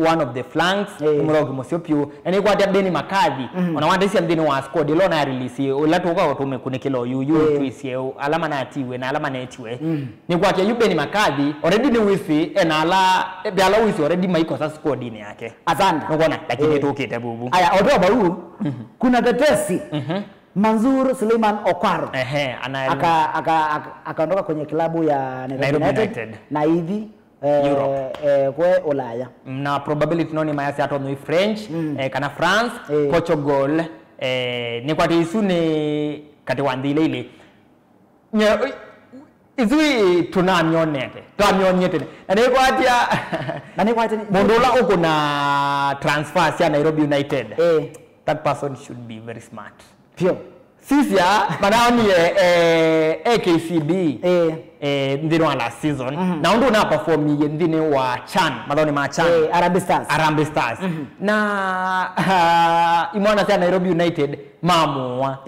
Speaker 1: one of the flanks mrogi mosiopio ni kwa Beni Makadhi wanawanda isi mdini wa squad ilo na release ulatu uka watume kunikilo yu twisi alama na atiwe na alama na etiwe ni kwa yu Beni Makadhi already ni wisi na ala wisi already maiko sa squad ini yake
Speaker 2: azanda
Speaker 1: nukona lakini tokete bubu
Speaker 2: aya odoa baru kuna tetesi Manzur Suleiman Okwaro akaondoka kwenye klabu ya Nairobi United na hivi kwe Ulaya
Speaker 1: na probability noni mayasi ato no French kana France Portugal ni kwa tisu ni kati wandile ile izui tunamyonete na ni kwa atia mondola uko na transfer ya Nairobi United that person should be very smart sisi manaoni AKCB ndini wa last season na ndo na perform ndini wa Chan madhoni ma Chan Harambee Stars na imwana sana Nairobi United mamwa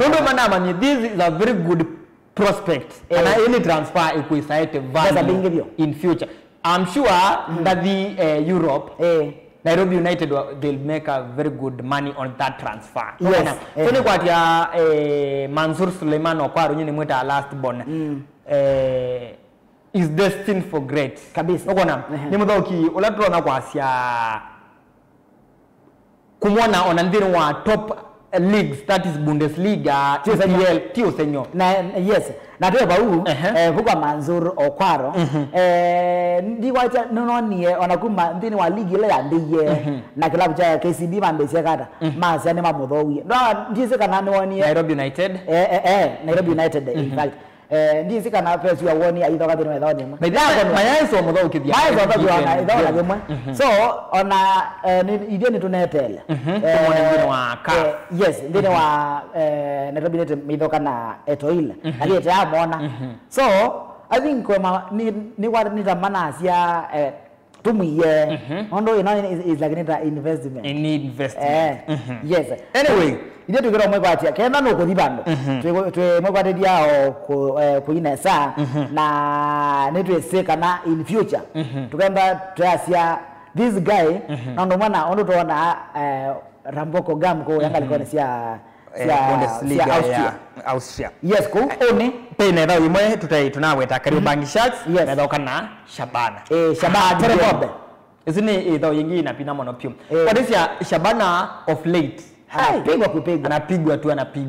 Speaker 1: ndo manama this is a very good prospect and any transfer equisite value in future. I'm sure that the Europe Nairobi United they'll make a very good money on that transfer.
Speaker 2: Yes.
Speaker 1: So ni kwa tia Mansour Suleiman Okwaro nyini mweta last born is destined for great.
Speaker 2: Kabisa.
Speaker 1: Ukona ni mudhoki ulatona kwa asia kumwona onandhiri wa top leagues, that is Bundesliga, TSL, Tiosenyo.
Speaker 2: Yes. Na tuwe pa huu, huko Mansour Okwaro, ndi wacha nononiye, onakuma ndini wa ligi ile ya ndiye, na kilabu cha KCB mambese kata, maasi ya nema mudhowie. Ndise kana niwoniye
Speaker 1: Nairobi United?
Speaker 2: Nairobi United, in fact. Ndise kana pesu ya woni, aidho kati nwe dhoni mwa.
Speaker 1: Mayaeso mudhowie kithia.
Speaker 2: Mayaeso mudhowie wana, idho wana gimwe. So, ona, idyo ni tunetele.
Speaker 1: Ndini wa CAF.
Speaker 2: Yes, ndini wa Nairobi United midho kana etoile. Ali ete ya mwona. So, I think ni wad nita manasya tumuye. Ondo is like nita investment.
Speaker 1: In investment.
Speaker 2: Yes.
Speaker 1: Anyway,
Speaker 2: ide tukira mwe kwatia kenda no kodibando twe mwe kwatia yao kuinesa na netweseka na in future tukamba tuasia this guy na ndo maana ondo tuona Ramboko Gamko yanga alikuwa sia
Speaker 1: Bundesliga ya Austria.
Speaker 2: Yes, ko oni
Speaker 1: pene dawo imwe tunaweta Kariobangi Sharks na dawo kana Shabana.
Speaker 2: Shabana Terebobe.
Speaker 1: Isini dawo yingi inapina monopium. What is ya Shabana of late?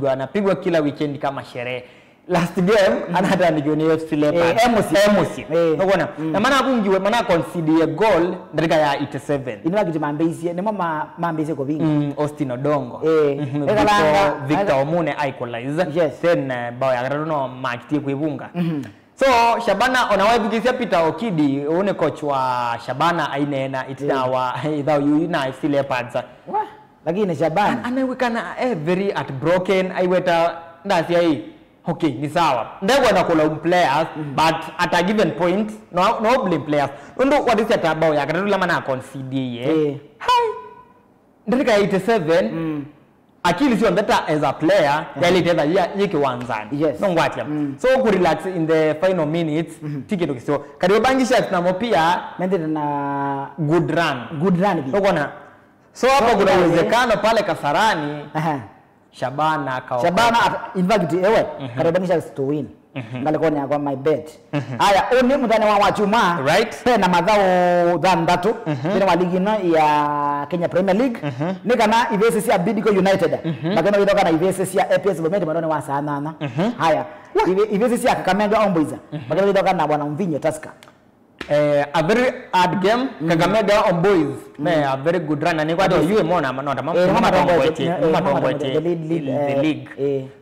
Speaker 1: Anapigwa kila weekend kama sherehe. Last game anata nigione FC Leopards Emosi. Unaona? Na maana kungiwe maana concede a goal ndika ya 87.
Speaker 2: Inwa kitu mambezi ni mama mambezi ko vingi.
Speaker 1: Austin Odongo. Victor Omune equalize. Then bao ya no makiti kuibunga. So Shabana onawabikisia Peter Okidi one coach wa Shabana ainena itina wa idha na FC Leopards.
Speaker 2: Lakini Shabana
Speaker 1: anawekana very heartbroken aiweta ndasi hii okay ni sawa ndego na kula players but at a given point no blame players ndo what is that about ya katula mana concede hi ndika 87 akili sio ndata as a player yali tena yiki wanzani no ngwatia so ku relax in the final minutes ticket kisio Kariobangi Sharks na mopia
Speaker 2: nende na
Speaker 1: good run unaona so hapo kuna uwezekano pale Kasarani Shabana
Speaker 2: in fact Kariobangi Sharks to win ngalikuwa ni kwa my bet haya oni mtani wa chuma
Speaker 1: right
Speaker 2: tena madhao dhandatu tena wa ligi no ya Kenya Premier League nikana ivesi ya Bidco United makana widoka na ivesi ya APS Bomet manone wa sana haya ivesi ya Kakamega Homeboyz makana widoka na bwana Mvinyo Tusker.
Speaker 1: A very hard game Kakamega Homeboyz a very good run and kwa yue mona manota the league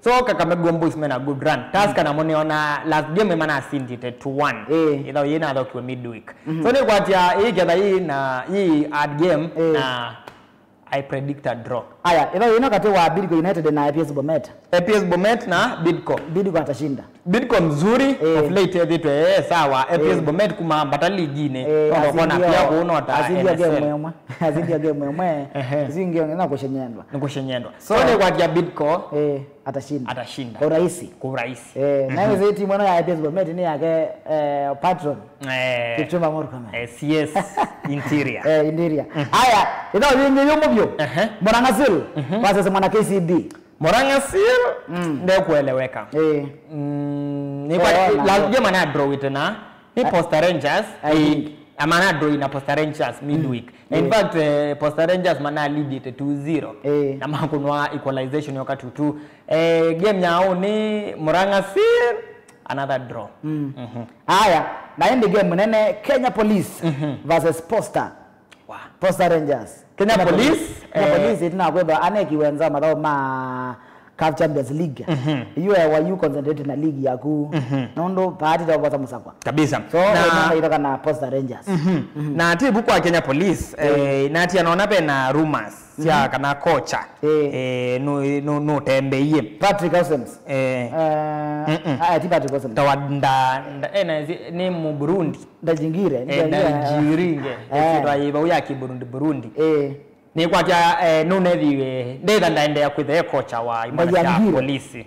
Speaker 1: so Kakamega Homeboyz a good run Tusker na mone ona last game mana sindi 2-1 ila yena ado kwa midweek so ni kwa tia hii kadha hii na hii hard game na I predict a draw.
Speaker 2: Aya, ino kati wa Bidco United na APS Bomet.
Speaker 1: APS Bomet na Bidco.
Speaker 2: Bidco atashinda.
Speaker 1: Bidco mzuri of late vitu sawa. APS Bomet kuma batali gine. Unaona pia kuona ata
Speaker 2: azidi game mwe. Zingi na kushenyendwa.
Speaker 1: So ni kwa ya Bidco
Speaker 2: atashinda. Kwa urahisi. Na hizo timu ya APS Bomet ni yake patron. Kichuma Morkama.
Speaker 1: CS interior.
Speaker 2: Interior. Aya, ino wingi yumo Morangasil versus mwana KCB.
Speaker 1: Morangasil ndio kueleweka. Ni kwa last game ana draw it na ni Posta Rangers amana draw na Posta Rangers midweek. In fact Posta Rangers mana lead it 2-0 na makunwa equalization wakati tu game yao ni Morangasil another draw.
Speaker 2: Haya, na ende game nene Kenya Police versus Posta Rangers.
Speaker 1: Kenya Police
Speaker 2: itina kweba aneki wenza madao CAF Champions League you concentrate na league yaku nondo party ta kwa musakwa
Speaker 1: kabisa
Speaker 2: so na itoka na Posta Rangers
Speaker 1: na tibu kwa Kenya Police na ati anaona na rumors ya kana kocha no tembeye
Speaker 2: Patrick Aussems ati Patrick Aussems
Speaker 1: tawanda ni mu Burundi
Speaker 2: ndajingire
Speaker 1: ndajiringe siraiba uyaki Burundi ni kwa ja nunethiwe ndetha ndaendea kwithe kocha wa Imana Police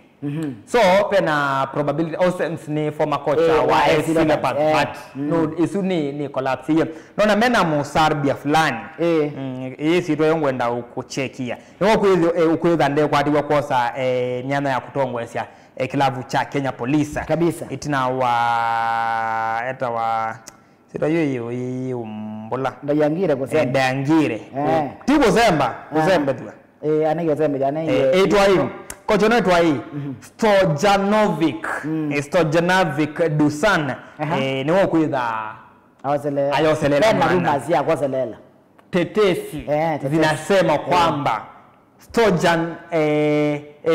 Speaker 1: so pena probability Aussems ni former coach wa AFC Leopards but no isu ni collapse hiyo nona mena mu Serbia fulani isi to yongwenda ukuchekia niwo kwithio ukwitha nde kwatiwa kosa nyana ya kutongwesya kilavu cha Kenya Police
Speaker 2: kabisa
Speaker 1: itina wa sito hiyo mbola
Speaker 2: ndayangire kusema
Speaker 1: ndayangire tibo zemba tu
Speaker 2: anege zemba jana
Speaker 1: etwa hiyo kocha wetu hii Stojanovic Dusan ni wao kuidha ayoselela
Speaker 2: na rumors ya kwaselela
Speaker 1: tetesi zinasema kwamba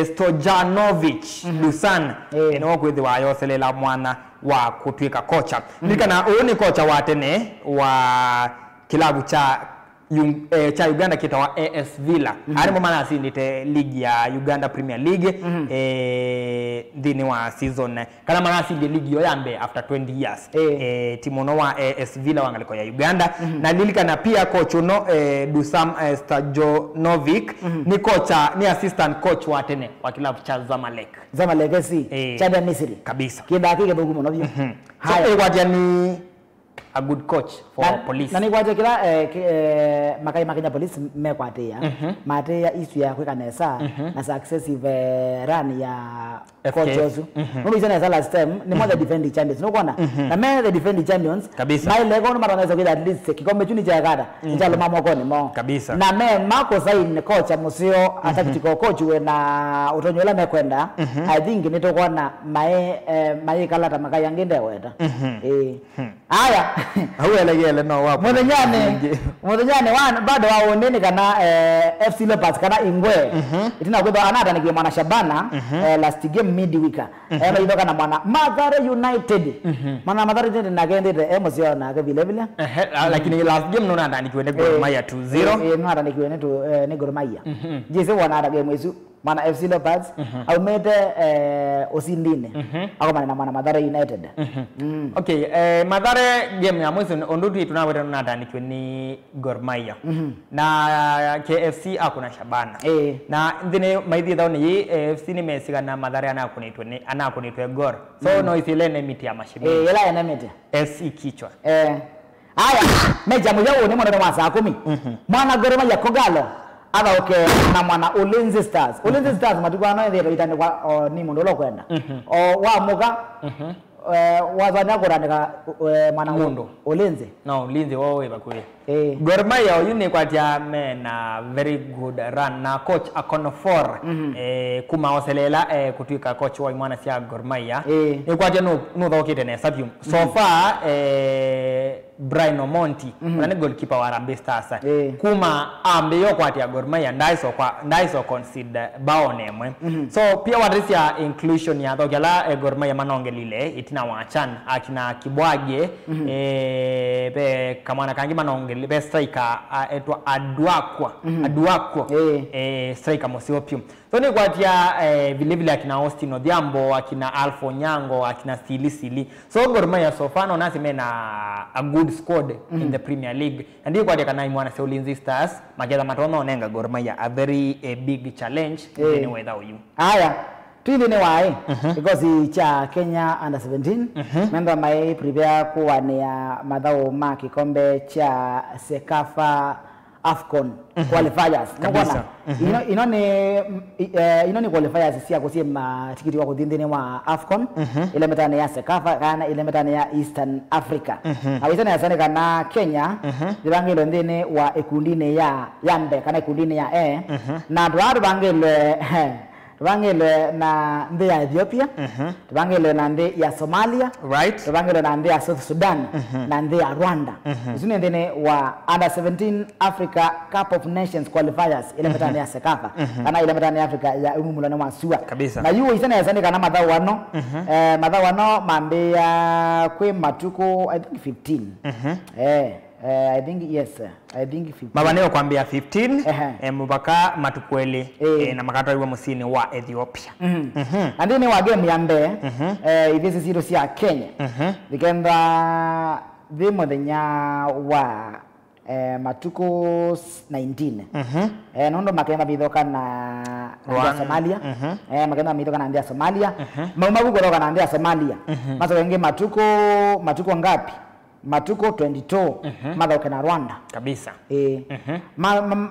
Speaker 1: Stojanovic Dusan ni wao kuidha ayoselela mwana wa kutwika kocha nikana huyu ni kocha wa tene wa kilabu cha Uganda kitawa AS Villa harimo mana asindite ligi ya Uganda Premier League dini wa season kana mana asinde ligi yo yambe after 20 years timono wa AS Villa wangaliko ya Uganda na lilika na pia coach no Dusan Stojanovic ni kocha ni assistant coach wa tene wa kilabu cha Zamalek
Speaker 2: si cha Misri
Speaker 1: kabisa
Speaker 2: kidaki kidogo mno hivyo
Speaker 1: hayo waje ni a good coach for police
Speaker 2: nani kwaje kila makai Kenya Police mekwatea matea isu ya kweka nesa na successive run ya coach ozu no bizana last time ni moja defending champions no kona na me the defending champions
Speaker 1: kabisa
Speaker 2: mai lego no maranaweza kwenda at least kikombe chuni cha kada njalo mama kone mo
Speaker 1: kabisa
Speaker 2: na me mako saini coach musio tactical coach we na utonyola mekwenda I think nitokona mai kala ta makai yangende weta haya
Speaker 1: huelegele no wapo
Speaker 2: muthonyane wana bado waoneni kana FC Leopards kana ingwe itina kwenda anata ni mwana Shabana last game midweek idoka na mwana Mathare United mwana Mathare United na gendete musio na vile vile
Speaker 1: lakini last game nona ndani kwende Gor Mahia 2-0
Speaker 2: nona ndani kwende ni Gor Mahia jise wana game hizo mana FC Leopards au mete osindine ako mana mwana Mathare United
Speaker 1: okay Mathare game ya mwisho ondutu tunaweta ndani kwende Gor Mahia na KFC akuna Shabana na ndine maithi thao ni FC ni mesiga na Mathare anakunitwe Gor so no isilene miti ya mashimi
Speaker 2: yela ene miti
Speaker 1: FC kichwa
Speaker 2: haya meja mujao ni mwana wa saa 10 mwana Gor Mahia Kogalo aba okay na mwana Ulinzi Stars matukwana ndio itane kwa ni mundu lo kwenda wa muga wazana kurandika mwana mundu Ulinzi
Speaker 1: no Ulinzi wewe bakuri Gor Mahia yuni kwatia mena very good run na coach Akonofor kuma oselela kutwika coach wa mwana sia Gor Mahia kwatia no thokite ne Sapium so far Brian Omonti ni goalkeeper wa Harambee Stars kuma ambe yo kwatia Gor Mahia ndaiso consider baonemwe so pia wadrisia inclusion ya thogela Gor Mahia manongelile itina wachan akina Kibwage pe kamana kangi manongele be striker etwa Aduakwa striker Mosiopium so ni kwatia vile vile akina Austin Odhiambo akina Alfo Nyango akina Sili so Gor Mahia so far nasi mena a good squad in the Premier League and you kwatia kana mwana se Ulinzi Stars mageza matono onenga Gor Mahia a very big challenge anyway without you
Speaker 2: haya tuine wae because cha Kenya under 17 member mai prepare kuwania madhao ma kikombe cha Sekafa Afcon qualifiers
Speaker 1: kabisa
Speaker 2: inoni qualifiers sia kusema tikiti wa kudindini wa Afcon ile metane ya Sekafa kana ile metane ya Eastern Africa awizana yasane kana Kenya dibangelo ndene wa ekundine ya yambe kana ekundine ya na ndo bangelo tubangile na ndi ya Ethiopia, tubangile na ndi ya Somalia,
Speaker 1: right,
Speaker 2: tubangile na ndi ya South Sudan, na ndi ya Rwanda. Zuni ndine wa under 17 Africa Cup of Nations qualifiers ile metani ya Sekafa kana ile metani ya Africa ya umulane wa Suwa
Speaker 1: kabisa.
Speaker 2: Na yuo isana yasani kana madhao wano madhao wano mambe ya kwe matuko I think 15 I think yes I think 15
Speaker 1: mabaneo kwambia 15 mubaka matukwele na makata iwe musini wa Ethiopia
Speaker 2: andine wa game ya mbe ivesi zero sia Kenya vikenda vimo dhenya wa matuko 19 nondo makema bidhoka na Somalia makema bidhoka na ndia Somalia maumagu goroka na ndia Somalia maso wenge matuko ngapi matuko 22 madhoka na Rwanda
Speaker 1: kabisa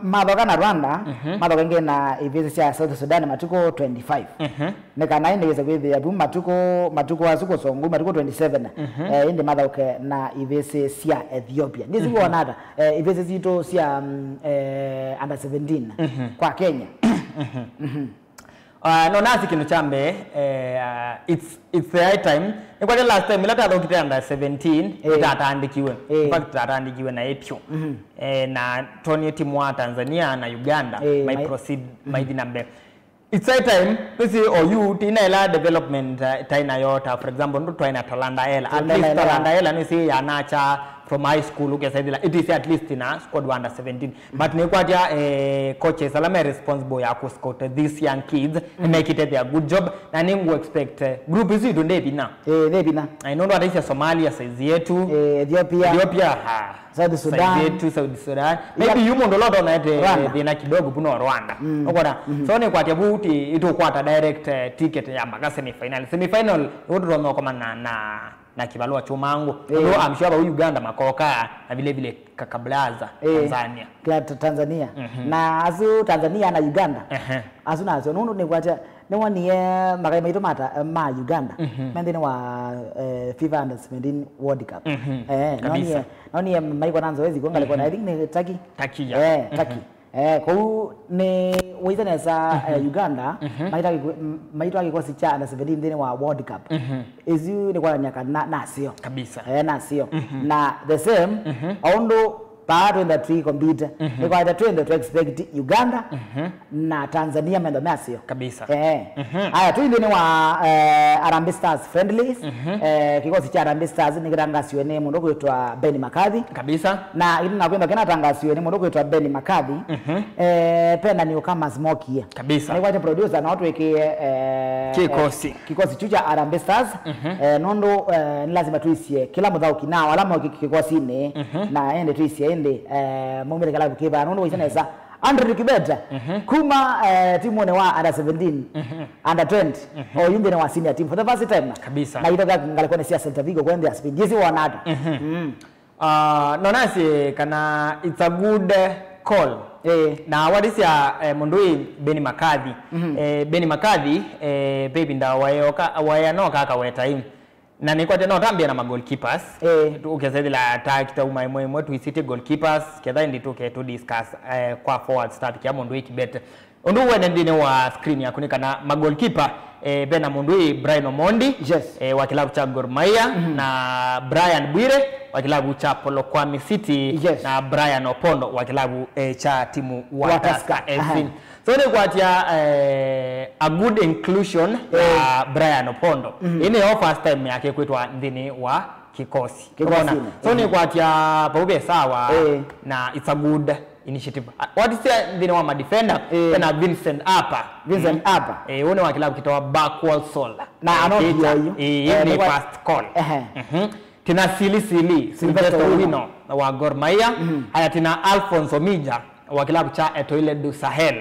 Speaker 2: madhoka na Rwanda madhoka wenge na ivesi ya South Sudan matuko 25 neka na inde kwethi ya matuko wasuko songo matuko 27 inde madhoka na ivesi sia Ethiopia ndizi kuonata ivesi zito sia under 17 kwa Kenya
Speaker 1: no nasi kinu chambe it's the right time kwa the last time ilata dokita under 17 itaandikiwe in fact itaandikiwe na EPIO na Tony timu wa Tanzania na Uganda my proceed my dinambe. It's right time to see or you tina ela development taina yota for example ndo taina Talanda ela at least Talanda ela ni see ya nacha from high school ukesaidila it is at least in a squad under 17 but ni kwa dia coaches alama responsible ya ku scout these young kids and make it a good job na ningu expect group hizi ndo ndebina
Speaker 2: ndebina
Speaker 1: I know what is Somalia size yetu Ethiopia
Speaker 2: South Sudan
Speaker 1: yetu South Sudan maybe yumo ndo lodo na dina kidogo puno Rwanda ukona so ni kwa tiabuti ito kwata direct ticket ya magase ni semi final wodo no kama na kibalua chumangu ndio I'm sure Uganda makoka na vile vile kakablaza Tanzania
Speaker 2: Tanzania na azu Tanzania na Uganda azu nazo nono ni kwacha ne wani magai maito mata ma Uganda mende wa FIFA Under 17 World Cup noni mai kwa nanzo wezi gonga lekona I think ni Turkey Turkey kwa ne wizana sa Uganda maito akikosi cha Under 17 ndine wa World Cup izu ni kwa nyaka nasio
Speaker 1: kabisa
Speaker 2: nasio na the same ondo part when the three compete ni kwa the trend to expect Uganda na Tanzania mendo nasio
Speaker 1: kabisa
Speaker 2: haya tu ndine wa Harambee Stars friendlies kikosi cha Harambee Stars ni kitangasiwe ne mundo kuitwa Ben Makadhi
Speaker 1: kabisa
Speaker 2: na ili nakwenda kena tangasiwe ne mundo kuitwa Ben Makadhi pena ni kama Smoky
Speaker 1: kabisa
Speaker 2: ni kwa producer na watu weke kikosi chucha Harambee Stars nondo ni lazima tuisie kila mdhao kinao alama kikosi ne na ende tuisie ende mumire kala kiba nondo wisana sa Andrew Kibeta kuma timu ne wa under 17 under 20 o yumbe ne wa senior team for the first time
Speaker 1: kabisa
Speaker 2: na itoka ngalikuwa sia Celta Vigo kwenda speed yesi wanata
Speaker 1: nonasi kana it's a good call na what is ya mundui Beni Makadhi Beni Makadhi baby nda wayo kaka weta him na ni kwa tena tambia na goalkeepers ukizaidi la attack ta umwe tu isite goalkeepers kedha ndi to discuss kwa forward start kia mundu ikibete undu wene ndine wa screen ya kunika na goalkeeper bena mundu Brian Omondi wa kilabu cha Gor Mahia na Brian Bwire wa kilabu cha Polokwane City na Brian Opondo wa kilabu cha timu wa Tusker FC. So ni kwa tia a good inclusion Brian Opondo. Ini first time yake kuitwa ndini wa kikosi. So ni kwa tia paube sawa na it's a good initiative. What is the name of defender? Tena Vincent Apa. One wa kilabu kitawa Backwall Soul.
Speaker 2: Na anopia hiyo.
Speaker 1: Ni first call. Tina Sylvester Wino wa Gor Mahia. Haya tina Alphonse Mija wa kilabu cha Etoile du Sahel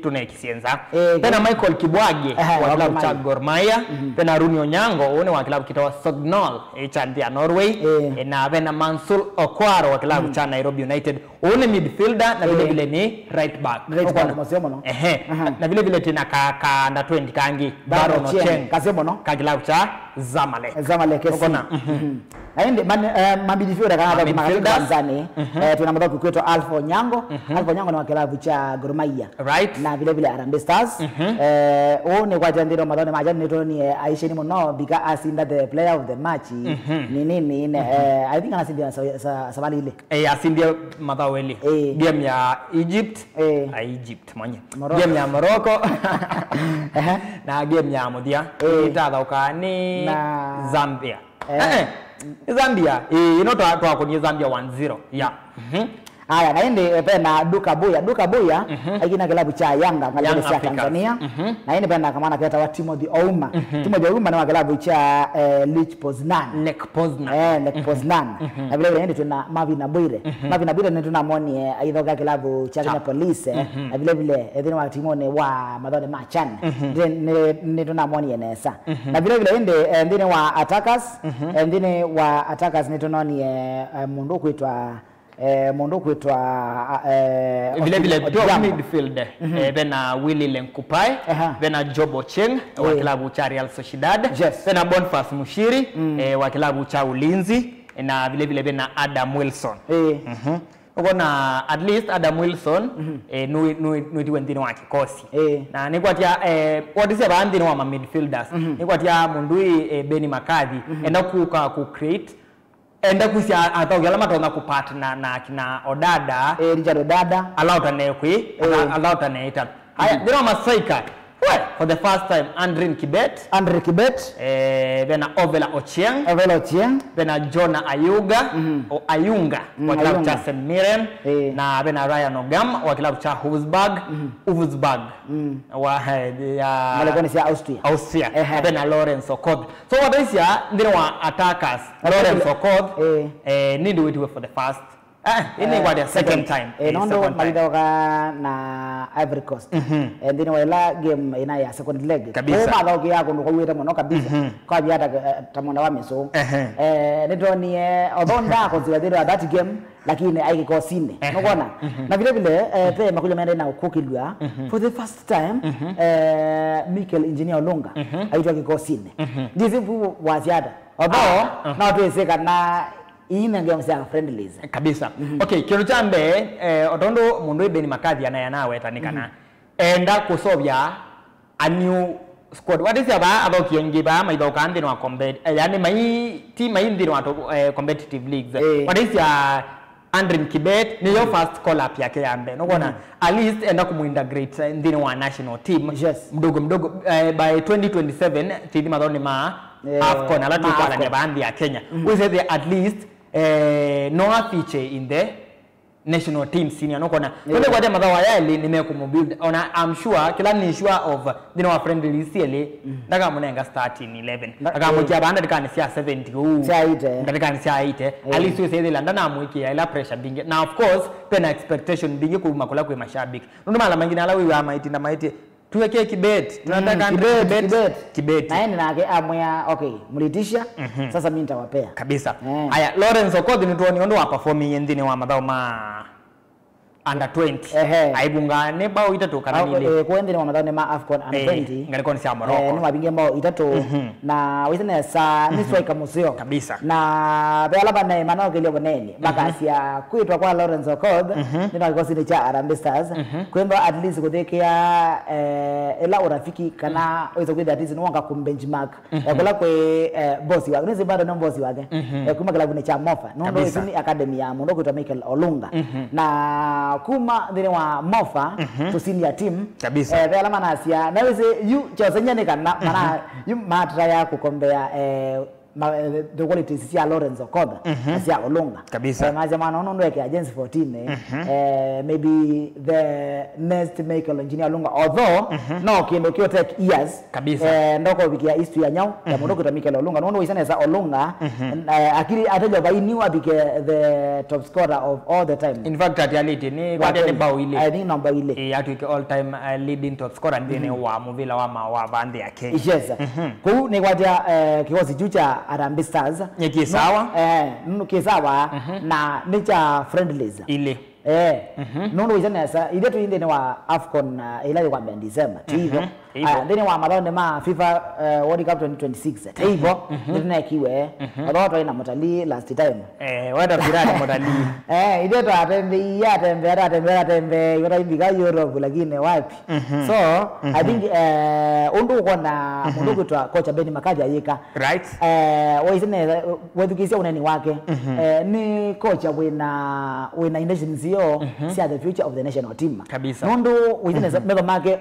Speaker 1: tuna kisienza tena Michael Kibwage wa kilabu cha Gor Mahia tena Runi Onyango one wa kilabu kitawa Sognol cha Norway na tena Mansul Okwaro wa kilabu cha Nairobi United one midfielder na vile vile ni right back na vile vile tena ka na 20 kangi Baron Ocheng
Speaker 2: kasemo no
Speaker 1: ka kilabu cha
Speaker 2: Zamalek aende midfielder kana kwa Tanzania tuna mabaki kwetu Alpha Onyango ni wa kilabu cha Gor Mahia na vile vile Harambee Stars one kwa jandiro madhone majani netoni Aisha ni muno bika asinda the player of the match nini I think anasindia sabali ile
Speaker 1: asindia madhaweli game ya Egypt mwenye game ya Morocco na game ya Mudia itathauka ni Zambia Zambia inotwa kwenye Zambia 1-0
Speaker 2: haya naende pena Duka Buya akina kilabu cha Yanga ngale cha Tanzania naende pena kama anakiita wa Timothy Ouma ni wa kilabu cha Lech Poznan na vile vile tuna Marvin Abwire ni tunamoni aidha kilabu cha Kenya Police na vile vile ndio wa timone wa Madhone Machan ni tunamoni enesa na vile vile ndio wa attackers ni tunoni mundu kuitwa
Speaker 1: vile vile midfield bena Willy Lenkupai bena Jobo Cheng wa kilabu cha Real Sociedad bena Boniface Mushiri wa kilabu cha Ulinzi na vile vile bena Adam Wilson ukona at least Adam Wilson nui wendini wa kikosi na nikwatia wadisia baandini wa midfielders nikwatia mundui Benny Makadhi enda kuka ku create enda kusia atogela matona kupartner na kina Odada
Speaker 2: Richard Odada
Speaker 1: alauta neita haya ndio masaika for the first time Andre Kibet bena Ovela Ochieng bena Jonah Ayunga wa kilabu cha St Mirren na bena Ryan Ogam wa kilabu cha Wolfsburg wa ya
Speaker 2: Malekoni ya
Speaker 1: Austria bena Lawrence Okoth so what is ya ndio wa attackers Lawrence Okoth need to wait for the first ini kwa the second time
Speaker 2: nondo malidoka na Ivory Coast ndio wala game ina ya second leg
Speaker 1: kwa
Speaker 2: madhoki yako ndo kuweta mono kabisa kwa biata tamona wa meso ndio ni odonda consider that game lakini aikiko sine unaona na vile vile pe makuja maenda na ukukilwa for the first time Mikel Engineer Olunga aitwa kiko sine ndizivu waziada although na tuwezeka na ina ngea msia friendlies
Speaker 1: kabisa okay kiro chambe otondo mundu Benny Makadhi nawe tanikana enda kusobya a new squad what is aba adoki ngiba maidoka ndino wa combat yani mai team ndino wa competitive leagues what is ya Andre Kibet ni your first call up yake yambe nokona at least enda kumuintegrate ndino wa national team mdogo by 2027 tidi madhoni AFCON alatu kwa na bandi ya Kenya we say at least no feature in the national team senior nokona ndio kwa jamaa wa yale nimekumobuild ona I'm sure kila ni sure of the friendly CLA ndaka munenga start in 11 ndaka mujia banda dikani sia 70 ndaka sia 8 at least we say the landana amwiki ila pressure bingi na of course pena expectation bingi ku makola kwa mashabiki ndio mala mangine ala wewe amaiti na maiti tuweke Kibet tunataka Kibet
Speaker 2: na yeye nake amya okay mlitisha sasa mimi nitawapea
Speaker 1: kabisa haya Lawrence Okoth ni tuoni ndo wa performing ndine wa madhao under 20 aibunga ne bao itatu kana nile
Speaker 2: ko ndine wa madhao ne AFCON under 20
Speaker 1: ngaliko ni sia Morocco
Speaker 2: ni mabinge bao itatu na wizene sa ni striker museo
Speaker 1: kabisa
Speaker 2: na bela bana manao kile boneni bakasia kuitwa kwa Lawrence Okoth ndio kikosi cha Harambee Stars kwamba at least kudekia ela urafiki kana weza kwenda atizi nwanga kumbenchmark kula kwe boss wake nisi bado na boss wake kuma kila cha Mofa ndo ni academy ya ndo kuitwa Mikel Olunga na kuma ndine wa Mofa to senior team
Speaker 1: kabisa
Speaker 2: bela manasia na weze you chosenya kana mana you matra ya kukombea the quality sia Lawrence Okoth sia Olunga
Speaker 1: kabisa
Speaker 2: maana ndo yake agency 14 maybe the next Mikel Engineer Olunga although no kindo kio take years
Speaker 1: kabisa
Speaker 2: ndoko bikia history ya nyao ya mondoko ta Mikel Olunga ndo isana za Olunga akili ataja baini wa bike the top scorer of all the time
Speaker 1: in fact at reality ni kwa the bao ile
Speaker 2: I think number ile
Speaker 1: atu all time leading top scorer ndine wa Muvila wa bande ya Kenya
Speaker 2: yes ku ni kwa kikosi jucha Harambee Stars
Speaker 1: nyeki sawa
Speaker 2: kisawa na nature friendlies
Speaker 1: ile
Speaker 2: nondo isana sa ile tu inde wa AFCON ile kwa December hivyo ndini wa mathone ma FIFA World Cup 2026 taibo ndina kiwe watu ina mtalii last time
Speaker 1: wada pirani mtalii
Speaker 2: ile to atembe yora ibiga Europe lakini wapi so I think undu uko na mundu kutwa kocha Beni Makathi ayika
Speaker 1: right
Speaker 2: waisine wedukisia unani wake ni kocha wina intention zio see the future of the national team
Speaker 1: kabisa
Speaker 2: nundu within mego make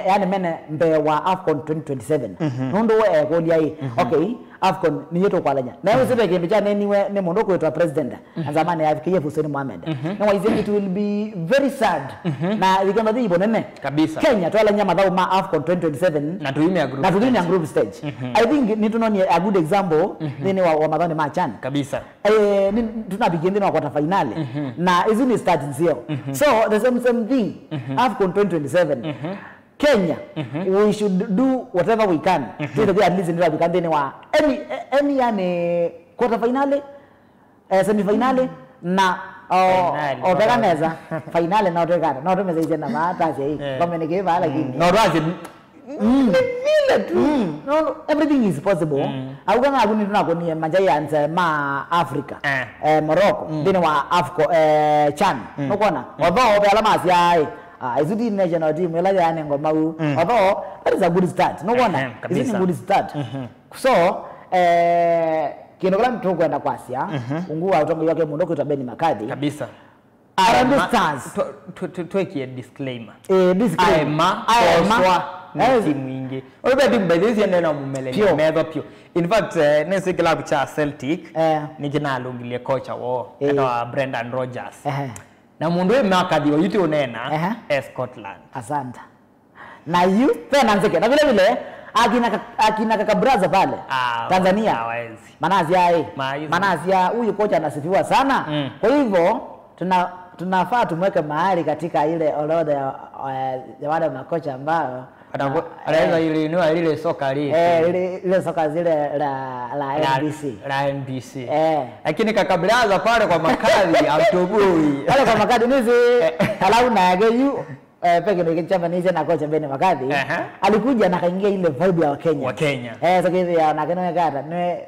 Speaker 2: yani mene mbe wa AFCON 2027 nundu we golia hii okay AFCON ni yetu kwa lanya na wewe sebe cha niwe ni mundu kwetwa president zamani ya FKF Hussein Mohamed na waizeni it will be very sad na igamba dhibo nene
Speaker 1: kabisa
Speaker 2: Kenya twala nyama dhao ma AFCON 2027
Speaker 1: na tuime ya
Speaker 2: group stage I think ni tunoni a good example ni wa madhani machan
Speaker 1: kabisa
Speaker 2: ni tunabigende na quarter finale na hizo ni start zio so the same thing AFCON 2027 Kenya we should do whatever we can to get at least in the weekend wa any yani quarter finale semi finale na oteganeza finale na otegana na otemeza hizo na mata hii kama ni give lakini
Speaker 1: no razi
Speaker 2: no everything is possible augana aguni tunakonia Giants ma Africa Morocco ndine wa AFCO CHAN no kona although alama sia izudi national team ela yani ngoma u although that is a good start no kona is a good start so kinogala mtu kwenda kwasia ungua utongo yake mundu kwa Beni Makathi
Speaker 1: kabisa
Speaker 2: Harambee Stars
Speaker 1: tuweke disclaimer
Speaker 2: disclaimer
Speaker 1: timu ingi obebi mbadezi nena mumele medho pio in fact nese kilabu cha Celtic ni jina alungilie kocha wo wa Brendan Rodgers na mundu we Makathi yuti unena Scotland
Speaker 2: asante na you tena nzeke na vile akina kaka brother pale Tanzania manazia huyu kocha anasifiwa sana kwa hivyo tunafaa tumweke mahali katika ile orodha ya wale makocha ambao
Speaker 1: anaweza ile soka
Speaker 2: ile soka zile la NBC
Speaker 1: lakini kakabraza pale kwa Makathi autobui
Speaker 2: pale kwa Makathi nizi alafu na yageyu peke ndio kichama nije na kocha Beni Makathi alikuja na kaingia ile vibe ya Kenya so kizi ya na keno kata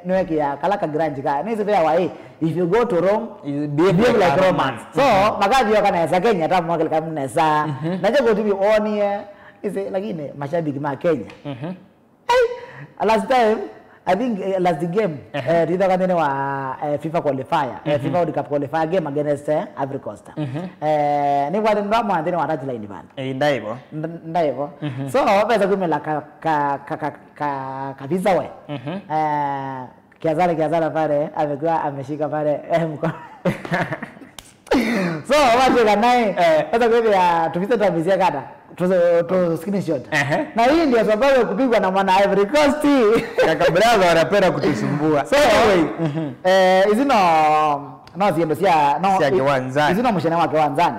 Speaker 2: niwe kia kalaka grande ka nizi pia wa if you go to Rome you behave like Romans so Makathi yokanaweza Kenya hata mwaka kama mnaweza na jago tu onie ise lakini mashabiki ma Kenya last time I think last game dida kanene wa FIFA qualifier FIFA World Cup qualifier game against Ivory Coast ni wale ndo mwandeni wa touch line bana ndaivo so pesa kumela kabisa we kiazala pale amekuwa ameshika pale mkono so watu kanae pesa kwa tupite tabizia kada to screenshot na hii ndio sababu kupigwa na mwana Ivory Coast
Speaker 1: kaka brother wanapenda kutusumbua
Speaker 2: so izino no siendo sia
Speaker 1: kiwanzani
Speaker 2: izino mshana wake wanzani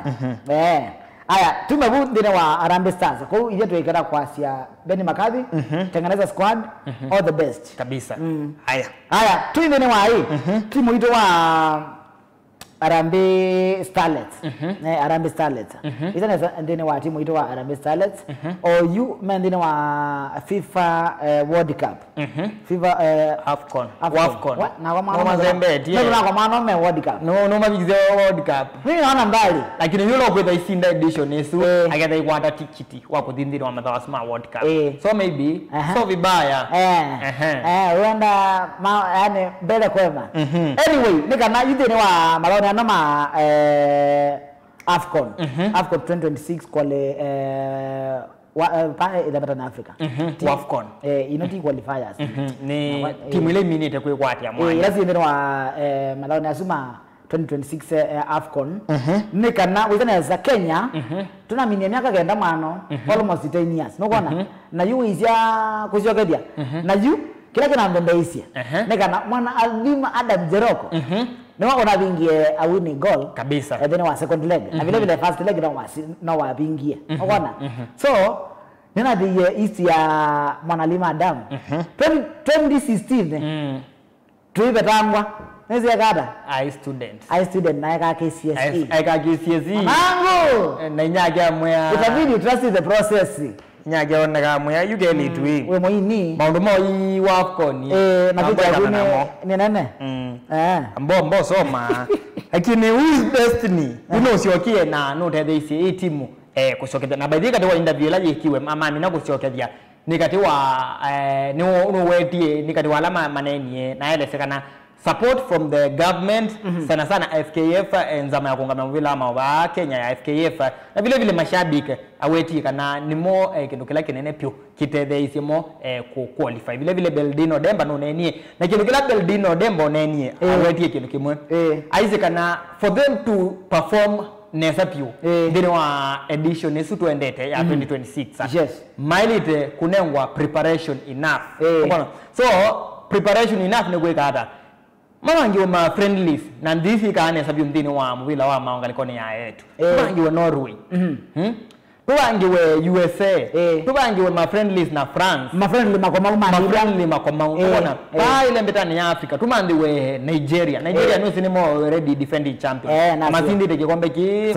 Speaker 2: aya tumebu ndine wa Harambee Stars kwa hiyo ile tuikera kwa sia Beni Makathi tengeneza squad all the best
Speaker 1: kabisa
Speaker 2: haya tuindine wa hii timu ito wa Harambee Starlets Harambee Starlets isana ndine wa timu ito wa Harambee Starlets or you mendine wa FIFA World Cup FIFA
Speaker 1: AFCON
Speaker 2: na kwa maana
Speaker 1: mazembe
Speaker 2: na kwa maana me World Cup
Speaker 1: no mabigize World Cup
Speaker 2: mimi naona mbali
Speaker 1: lakini yule kwa isinda edition yesu agenda ikwata tikiti wa kuthindira wa madhawasma World Cup so maybe so vibaya
Speaker 2: wenda yani mbele kwema anyway nikana yidene wa malone anama AFCON 2026 kwale pa ila na Africa
Speaker 1: AFCON
Speaker 2: inoti qualifiers
Speaker 1: ni timu ile minute kwa kwati ya mwanya
Speaker 2: lazima ndio wa malone asuma 2026 AFCON nikana wizana za Kenya tunaminia miaka kenda mano almost 10 years no kona na yu izia kuziogedia na yu kila kina mbondeisia nikana mwana Alvima Adam Jeroko ni wako na vingie awini goal
Speaker 1: kabisa
Speaker 2: then wa second leg na vile vile first leg na wa vingie unaona so nina the east ya Mwanalima Adam 2016 tuibetangwa nezi ya kada
Speaker 1: I student
Speaker 2: na ya KCSE
Speaker 1: aka KCSE
Speaker 2: mangu
Speaker 1: na nyage amwe
Speaker 2: utabidi trust the process
Speaker 1: nyage onega mwe yuge litwi
Speaker 2: we moini
Speaker 1: maundu mo yi wafcon
Speaker 2: na vita ni nene
Speaker 1: mbo soma lakini whose destiny unosiokie na no tetheisi timu kucokethia na baithika kwa interview la yikiwe mama mina kucokethia nikati wa no wetie nikati wala manenie na elesekana support from the government sana sana FKF nzama ya kuungamia mvila wa Kenya ya FKF na vile vile mashabiki aweti kana nimo kindu kila kinene pio kitetheisi mo ku qualify vile vile Beldino Demba no nenie na kindu kila Beldino Demba nenie aweti kindu kimwe aize kana for them to perform nesa pio ndine wa edition nesu tuendete ya 2026
Speaker 2: yes
Speaker 1: mailite kunengwa preparation enough so preparation enough ne gweka hata mawangiwe ma friendlies na ndithi kaane sabi mdini wa mvila wa maangalikoni ya yetu tuwangiwe Norway tuwangiwe USA tuwangiwe ma friendlies na France
Speaker 2: ma friendly
Speaker 1: makoma unaona ba ile mbetani ya Africa tumandiwe Nigeria nusi ni mo already defending champion masindi de kikombe ki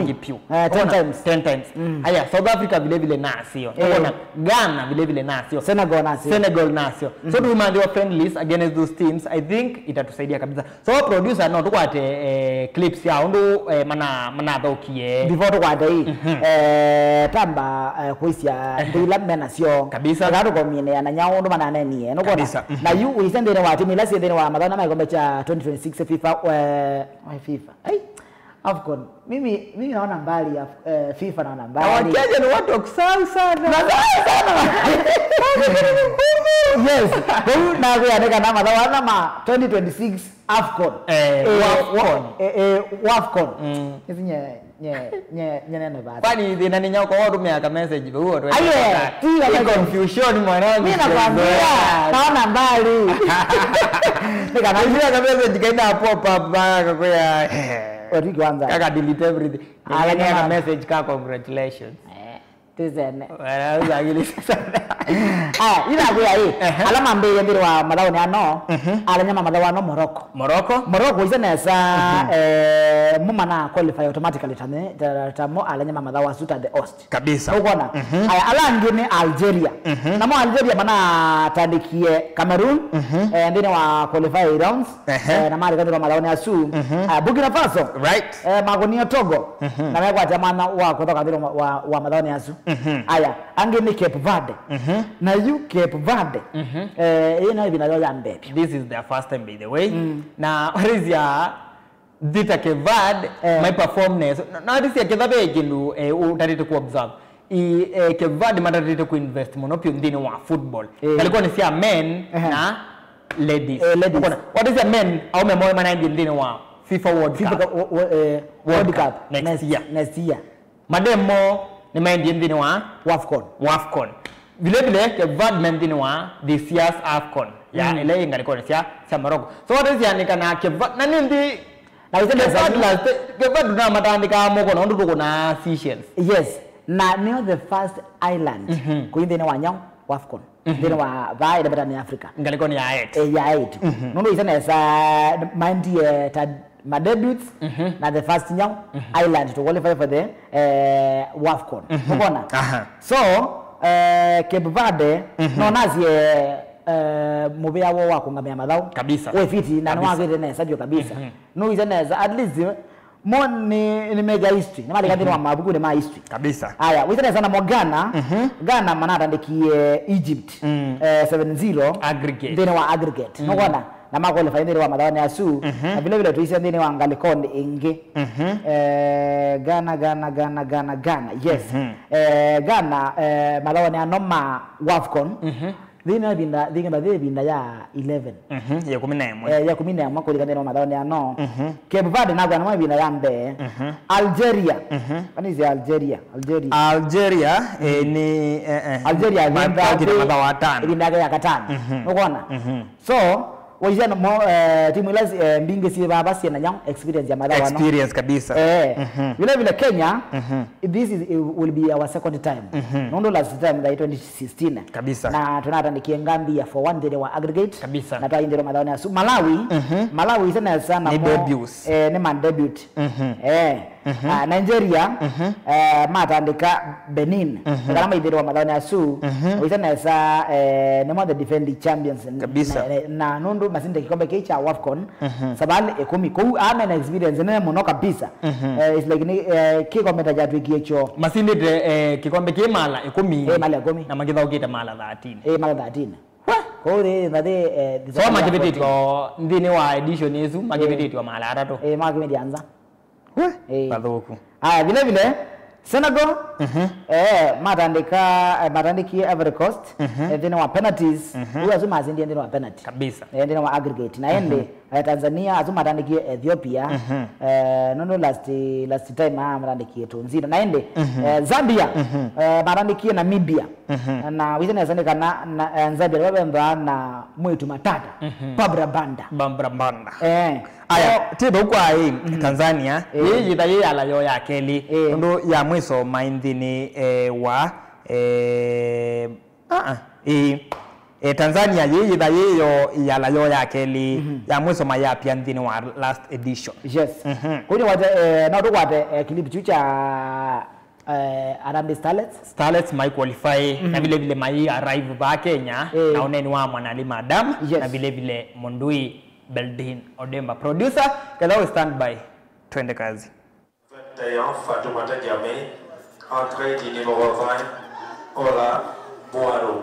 Speaker 2: kipiu 10 times
Speaker 1: haya South Africa vile vile nasio unaona Ghana vile vile nasio Senegal nasio so tumandiwe friendlies against those teams I think itatusaidia kabisa so producer no tukwate clips ya ndo mana thokie
Speaker 2: before tukwate hii tamba kuisia ndila mena sio
Speaker 1: kabisa
Speaker 2: ngado komine na nyao ndo manane nie no kona na yu uisende wa timu lasi ndene wa madana mai kombe cha 2026 FIFA ai AFCON mimi naona mbali ya FIFA naona mbali
Speaker 1: wakiaje ni watu kusahau sana
Speaker 2: yes na kuandika na madana ma 2026 AFCON AFCON nye neno baada
Speaker 1: kwani dhina ni nyako wao tumeaka message huo tu confusion mwanangu
Speaker 2: mimi nakwambia naona mbali
Speaker 1: nikamwambia kama message kaenda pop up baka kwa
Speaker 2: Origi kwanza
Speaker 1: kaka delete everything alanya message ka congratulations
Speaker 2: tizene
Speaker 1: wala agili sana
Speaker 2: ina kuya hii alama mbele mbele wa madawani ano alanyama madawano Morocco isana sa mumana qualify automatically tamo alanyama madawa suta the host
Speaker 1: kabisa
Speaker 2: unaona haya alangine Algeria na mo Algeria bana tandikie Cameroon ndine wa qualify rounds na mali kadro madawani asu Burkina Faso
Speaker 1: right
Speaker 2: magonia Togo na mekwa jamana wa kutoka ndino wa madawani asu haya angine Cape Verde na you Cape Verde ina binalo ya mbepi
Speaker 1: this is their first time by the way na what is ya dita Cape Verde my performance na this ya kedabe kindu utarite ku observe Cape Verde matarite ku invest monopio ndini wa football kalikuwa ni sia men na ladies what is a men au memoy mana ndini wa FIFA World Cup next year mademo ni mendi ndini wa WAFCON vile vile ke vadment ni wa this year's AFCON ya ile ingalikuwa ni sia Morocco so what is yani kana ke na nindi na isende ke vad na matandika moko na ndo kuna Seychelles
Speaker 2: yes na neo the first island kuinde ni wanyao WAFCON ndine wa vai da barani Africa
Speaker 1: ingalikuwa ni ya 8
Speaker 2: ndo isende sa mind my debuts na the first young island to qualify for the WAFCON unaona so Cape Verde no nazie mubia wa kungamia madhao
Speaker 1: kabisa
Speaker 2: we fiti na nwagire na sabio kabisa no izeneza at least mo ni mega history na mali kadiri wa mabuku ni ma history
Speaker 1: kabisa
Speaker 2: haya izeneza na Ghana Ghana manata ndikie Egypt 7-0
Speaker 1: aggregate
Speaker 2: ndine wa aggregate unaona na makwalify ndine wa madhao ya su na vile vile tuise ndine wa Ngalikon inge Ghana yes Ghana madhao ya noma WAFCON Dina binda ya 11
Speaker 1: ya 11
Speaker 2: ya 11 kulikana na madhao ya no Cape Verde na Ghana binda ya mbe Algeria anizi Algeria
Speaker 1: ni
Speaker 2: Algeria
Speaker 1: madhao ya 5
Speaker 2: binda ya 5 unaona so wajana mo timu lazi mbinge si baba si na nyang experience ya madhao
Speaker 1: experience kabisa
Speaker 2: vile vile Kenya this will be our second time nondo last time that 2016
Speaker 1: kabisa
Speaker 2: na tunata nikiengambi ya for one day wa aggregate
Speaker 1: kabisa
Speaker 2: na tainde madhao ya Malawi sana
Speaker 1: ni debut
Speaker 2: ni man debut Nigeria matandika Benin kama idhiro wa madhani asu witana sa nemo the defending champions na nundu masinde kikombe kicha WAFCON sabali 10 ku amen experience ne muno kabisa it's like ni kikombe tajatu kicho
Speaker 1: masinde kikombe kimala 10
Speaker 2: mala 10
Speaker 1: na magitha ukita mala 13
Speaker 2: mala 13 kore ndade
Speaker 1: so magibiti ko ndini wa edition yesu magibiti wa mala atatu
Speaker 2: magibiti anza
Speaker 1: badhuku
Speaker 2: vile vile Senegal matandiki Ivory Coast then wa penalties huyo azuma azindi ndio wa penalty
Speaker 1: kabisa
Speaker 2: ndio wa aggregate na ende Tanzania azuma matandiki Ethiopia nono last time matandiki Tunisia na ende Zambia matandiki Namibia na wizana Senegal na Zambia wabemba na mwetu matata Barbara Banda
Speaker 1: aya tibo kwa hii Tanzania yeye yeye alayo ya keli ndo ya mwiso maindini wa Tanzania yeye yo alayo ya keli ya mwiso mayapia ndini wa last edition
Speaker 2: yes kuni wate na ndo wate clip chucha Harambee Starlets mai qualify na vile vile mai arrive ba Kenya na oneni wa Mwanalima Adam na vile vile Mondui Beldin Odemba producer kada stand by twende kazi.
Speaker 3: Fatoumata Diamé entrée du numéro 20 Ola Boaro.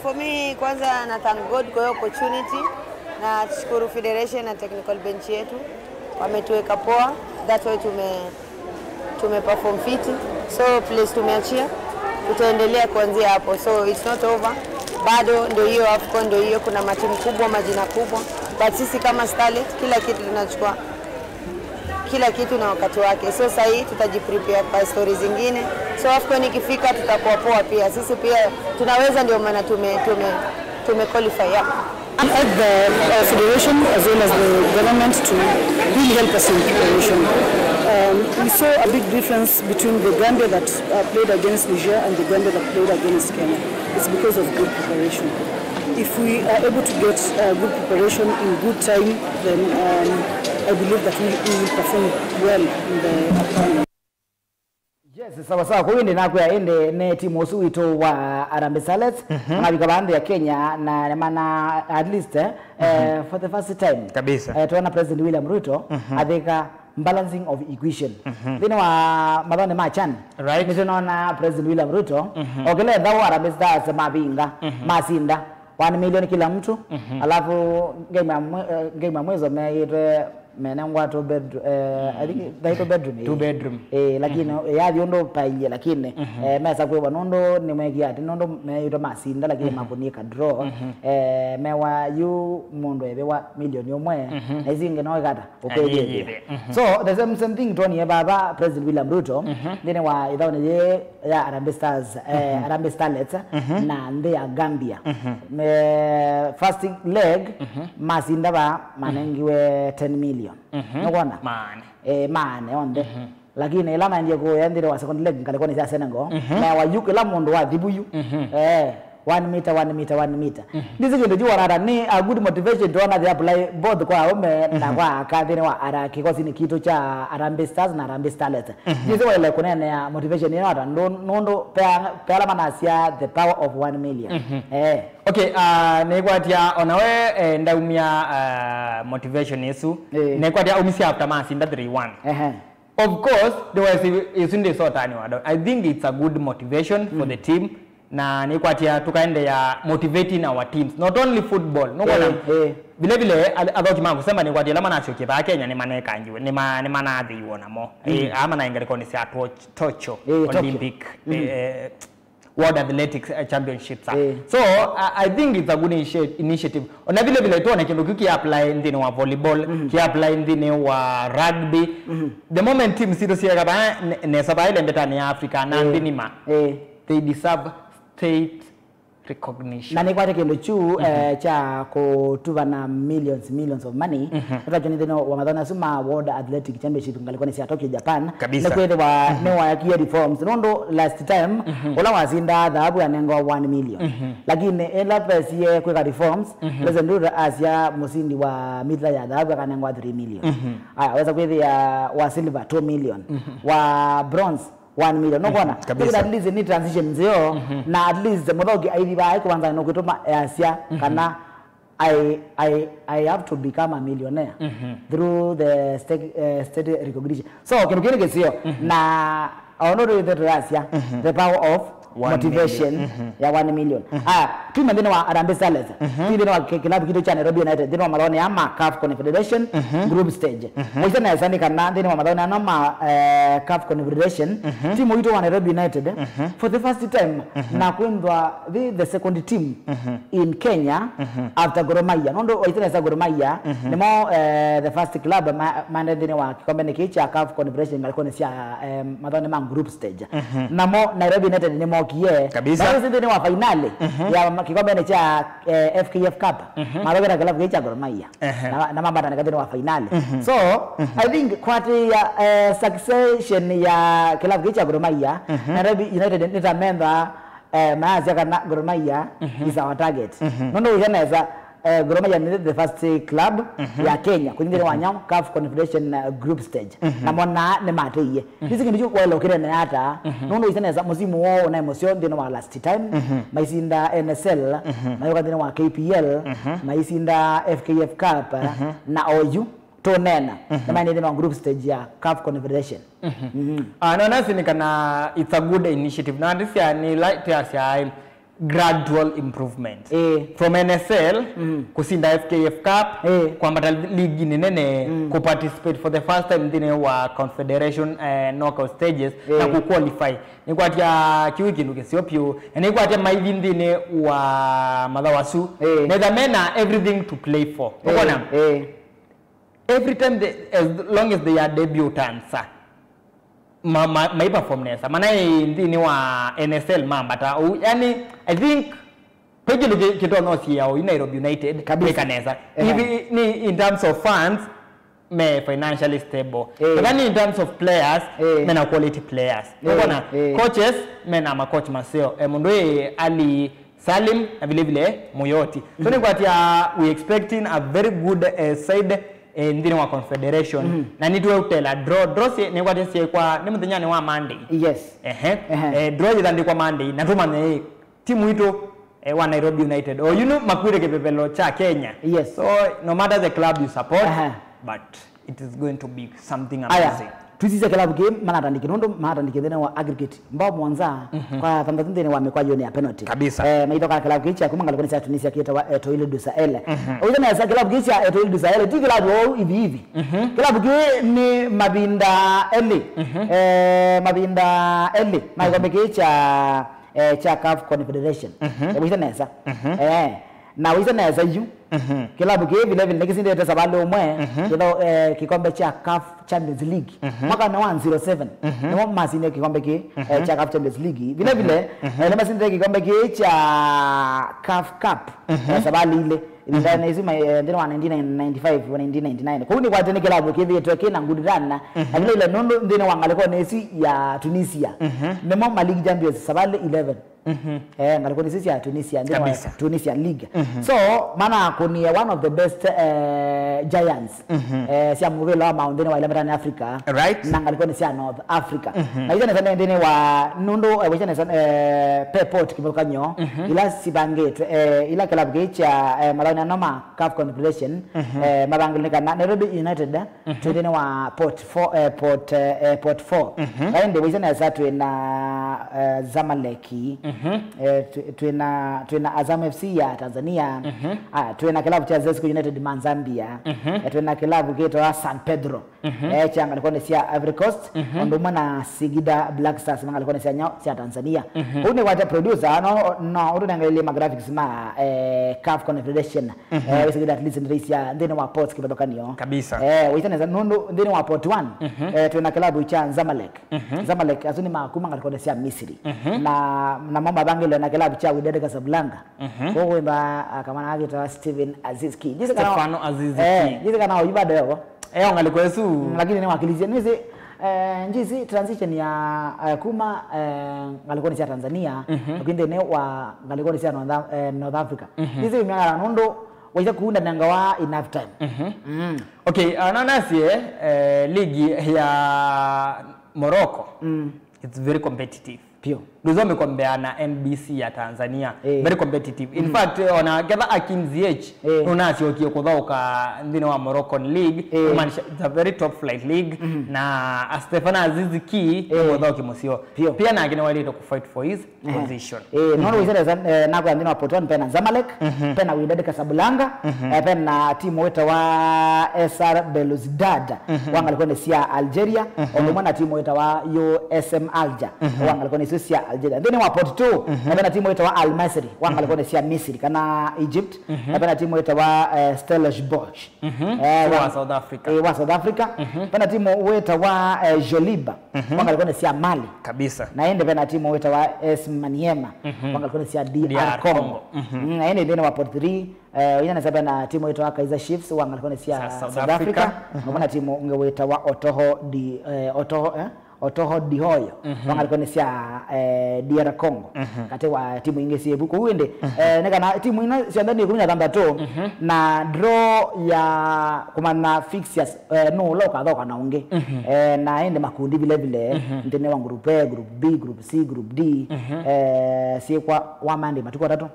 Speaker 4: For me kwanza na thank God kwa hiyo opportunity na shukuru Federation na technical bench yetu wametuweka poa, that way tume perform fit, so place tumeachia tutaendelea kuanzia hapo, so it's not over, bado ndio hiyo AFCON, ndio hiyo kuna matimu kubwa, majina kubwa, but sisi kama Starlet kila kitu tunachukua kila kitu na wakati wake, so sasa hii tutajiprepare kwa stories zingine, so AFCON ikifika tutakuwa poa pia, sisi pia tunaweza, ndio maana tume qualify.
Speaker 5: I urge the federation as well as the government to really help us in preparation. We saw a big difference between the Gambia that played against Niger and the Gambia that played against Kenya. It's because of good preparation. If we are able to get good preparation in good time, then I believe that we will perform well in the upcoming.
Speaker 2: Yes, sawa kwa wende nakuya ende ne timu usuito wa Harambee Starlets na bikabande ya Kenya na maana at least for the first time
Speaker 1: kabisa
Speaker 2: tuona President William Ruto adeka balancing of equation then wa madhone machan
Speaker 1: right
Speaker 2: nitunaona President William Ruto ogele dhawo Harambee Stars mabinga masinda 1 million kila mtu alafu game ya mwezo meitwe menengwa to bedroom I think daito bedroom
Speaker 1: 2 bedroom
Speaker 2: lakini ya vyondo painje lakini mesa kwa nondo ni mweki ati nondo meito masinda lakini makunika draw mewa yu mondo ebewa million yomwe na izinge no gata upeje so the same thing Tony baba President William Ruto ndine wa idhaone ye ya Harambee Stars Harambee Starlets na nde ya Gambia first leg masinda ba manengiwe 10 million nokona mane onde lakini lama ndiye ko yandire wa second leg kalikuwa ni Senegal na wa yuko la mondo wa dibuyu 1 meter ndizo ndio jua rara ni a good motivation to ona apply both kwa ome na kwa kadhini wa ara kikosi ni kitu cha Harambee Stars na Harambee Starlets ndizo wale kunene ya motivation ni hata nondo pela manasia the power of 1 million
Speaker 1: okay nekwatia onawe ndaumia motivation yesu nekwatia umisi after masinda 3-1 of course there was isinde sotani wado I think it's a good motivation for the team na nekwatia tukaende ya motivating our teams not only football no vile vile about ma kusema nekwatia lama nacho kipa Kenya ni maneka njiwe ni mana adhi wona mo ama na ingereko ni sia tocho Olympic World Athletics Championships. So I think it's a good initiative. Ona vile vile tuone kindu kiki apply ndine wa volleyball, ki apply ndine wa rugby. The moment team sito siya ba ne sabaile mbetani ya Africa na ndinima. They deserve state recognition.
Speaker 2: Na ni kwa kindu chu cha kutuva na millions of money. Kwa joni ndino wa madhana suma World Athletic Championship ngalikuwa ni Tokyo Japan.
Speaker 1: Kabisa.
Speaker 2: Na kwede wa newa ya kia reforms. Nondo last time ola wazinda dhahabu ya nengo 1 million. Lakini ela pesi ye kweka reforms leze ndura Asia musindi wa mitra ya dhahabu ya kanengo 3 million. Weza kwede ya wa silver 2 million. Wa bronze 1 million. No kona. Kabisa. At least ni transition zio na at least mwadhoki aidiba kuwanza nukitoma Asia kana I have to become a millionaire through the state recognition. So kinukini kesio na honor the Asia the power of motivation ya 1 million. Timu ndino wa Harambee Stars. Timu ndino wa kilabu kitu cha Nairobi United ndino wa maloni ama CAF Confederation group stage. Moja na sani kana ndino wa maloni ama CAF Confederation. Timu ito wa Nairobi United for the first time na kuindwa the second team in Kenya after Gor Mahia. Nondo waitana sa Gor Mahia nimo the first club mande ndino wa kikombe cha CAF Confederation ngalikuwa ni sia maloni ma group stage. Namo Nairobi United nimo kie kabisa ndio wa finali ya kikombe cha FKF Cup maroga klabu cha Gor Mahia na mabata na kadri wa finali. So I think kwati ya succession ya klabu cha Gor Mahia Nairobi United ni member maazi kana Gor Mahia is our target. Nondo yanaweza Gor Mahia ni the first club ya Kenya kuingia wanyao CAF Confederation group stage na mona ne mateye hizi kindu kwa lokere na hata nono isaneza musimu wao na emotion ndino wa last time maisinda NSL mayo kadina wa KPL maisinda FKF Cup na OU tonena na maana ndino wa group stage ya CAF Confederation.
Speaker 1: No nasi ni kana it's a good initiative na this ya ni like ya gradual improvement from NSL kusinda FKF Cup kwamba ligi nene kuparticipate for the first time ndine wa Confederation knockout stages na kuqualify ni kwa tia kiwiki nduke siopio ni kwa tia maivi ndine wa madhawasu nethamena everything to play for ukona every time as long as they are debutants my performance maana ndini wa NSL mambata yani I think page look kitono sia Nairobi United kaneza hivi ni in terms of funds me financially stable but then in terms of players me na quality players unaona coaches me na ma coach Maseo Mundwe Ali Salim na vile vile Moyoti so ni kwa tia we expecting a very good side ndini wa Confederation na nitwe utela draw ni kwa tesi kwa ni mthenya wa Monday
Speaker 2: yes
Speaker 1: draw itandikwa Monday na tuma ne timu ito wa Nairobi United or makwire kepepelo cha Kenya
Speaker 2: yes
Speaker 1: so no matter the club you support but it is going to be something amazing.
Speaker 2: Tuzize club game mana tandike nondo mana tandike thena wa aggregate mbao mwanza kwa tambathinde wa mekwa yone ya penalty
Speaker 1: kabisa
Speaker 2: maitoka club game cha kumanga alikuwa ni Tunisia kieta wa Etoile du Sahel uzana ya club game cha Etoile du Sahel ti club wao hivi club game ni Mabinda Eli Mabinda Eli na kwa mechi cha CAF Confederation uzana ya na uzana ya yu kilabu ke vile vile nikisinde hata sabalo mwe kilo kikombe cha CAF Champions League mwaka na 107 na masinde kikombe ke cha CAF Champions League vile vile na masinde kikombe ke cha CAF Cup sabali ile ndani hizo ndio 1995 1999 kwa hiyo kwa tena kilabu ke vile toke na ngudana na vile ile nondo ndio wangalikuwa nesi ya Tunisia ndio League Champions sabali 11 ngalikuwa nesi ya Tunisia ndio Tunisia League so maana kuni one of the best giants sia movelo ama ndene wa Eastern Africa
Speaker 1: right
Speaker 2: na ngalikuwa ni sia North Africa na hizo ni ndene wa nundo wachana Pepot kibolkanyo ila Sibangate ila club gecha malani noma CAF Confederation mabangile kana Nairobi United ndene wa Port 4 na ndio wachana satu na Zamaleki, tuena Azam FC ya Tanzania, tuena kilabu cha Zesco United Manzambia, tuena kilabu kiitwa San Pedro, changa alikuwa ni sia Ivory Coast, ondoma na Singida Black Stars manga alikuwa ni sia nyao sia Tanzania. Une wata producer no unaangalia ma graphics ma CAF Confederation, Singida at least ndio ya ndene wa ports kibadokanio.
Speaker 1: Kabisa.
Speaker 2: Waitana nondo ndene wa port 1, tuena kilabu cha Zamalek. Zamalek azuni makuma alikuwa ni sia Misri. Na mama bangelo na kilabu cha Wydad Casablanca. Kwa hiyo kama na agita Steven Aziz Ki.
Speaker 1: Stefano Aziz Ki.
Speaker 2: Jize kana ubado yao.
Speaker 1: Ngalikuwa su
Speaker 2: Lakini ni wakilizia nizi njizi transition ya kuma ngalikuwa ni sia Tanzania, lakini ne wa ngalikuwa ni sia North Africa. Nizi mianga nondo waisa kuunda nangawa enough time.
Speaker 1: Okay, ananasi ligi ya Morocco. It's very competitive.
Speaker 2: Pio.
Speaker 1: Ndio mikombea na NBC ya Tanzania. Very competitive. In fact, ona kadha Akin Ziyech unasi okiyokudhoka ndine wa Moroccan League. It's a very top flight league. Na Stefano Aziz Ki kudhoki musio. Pia na akina wale to fight for his position.
Speaker 2: Nono wizara na kwa ndine wa Porto pena Zamalek, pena Wydad Casablanca, pena timu weta wa SR Belouizdad. Wanga alikuwa ni sia Algeria, ondoma na timu weta wa USM Alger. Wanga alikuwa ni sia Algeria. Then wa Port 2 na timu itawa Al Masry wanga alikuwa ni sia Misri kana Egypt, na timu itawa Stellenbosch
Speaker 1: wa South Africa.
Speaker 2: Wa South Africa. Na timu itawa Joliba wanga alikuwa ni sia Mali
Speaker 1: kabisa.
Speaker 2: Na ende na timu itawa AS Maniema wanga alikuwa ni sia DR Congo. Na ende then wa Port 3 yana sababu na timu itawa Kaizer Chiefs wanga alikuwa ni sia South Africa. Na timu itawa Otoho Dihoyo wanga alikuwa ni sia DR Congo kati wa timu ingesi ebuko uende neka na timu ina sia ndani 13 na draw ya kumana fixtures no loka dhoka na unge na ende makundi vile vile ndene wa group A, group B, group C, group D si kwa wamande matuko 3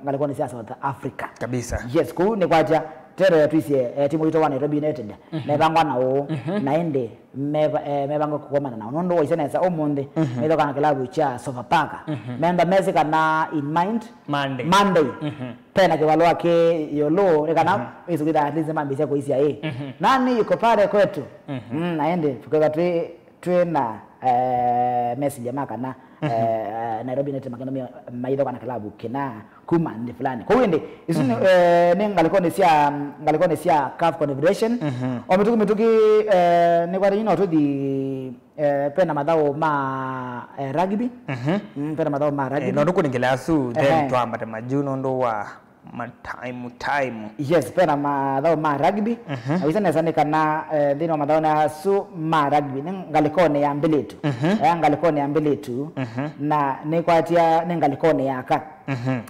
Speaker 2: ngalikuwa ni sia South Africa
Speaker 1: kabisa.
Speaker 2: Yes ku ne kwacha tere tuisie timu ito wa Nairobi United nebangwa nao naende mebango kukomana na nondo waisana za omonde medoka na klabu cha Sofapaka member mezi kana in mind Monday pena kiwalo wake yolo kana isugida at least mambisia kwa isia nani yuko pale kwetu naende tukaka twena Messi jamaa kana Nairobi United makana maido kana klabu kina kuma ndi fulani kwa wende isini ngalikuwa ni sia CAF Confederation ometuki ni kwa rino to di pena madao ma rugby pena madao ma rugby
Speaker 1: no kuningela su then twamba majuno ndo wa time
Speaker 2: yes pena madao ma rugby awisana sana kana ndino madao na su ma rugby ngalikone ya mbeletu ngalikone ya mbeletu na ni kwatia ngalikone yaka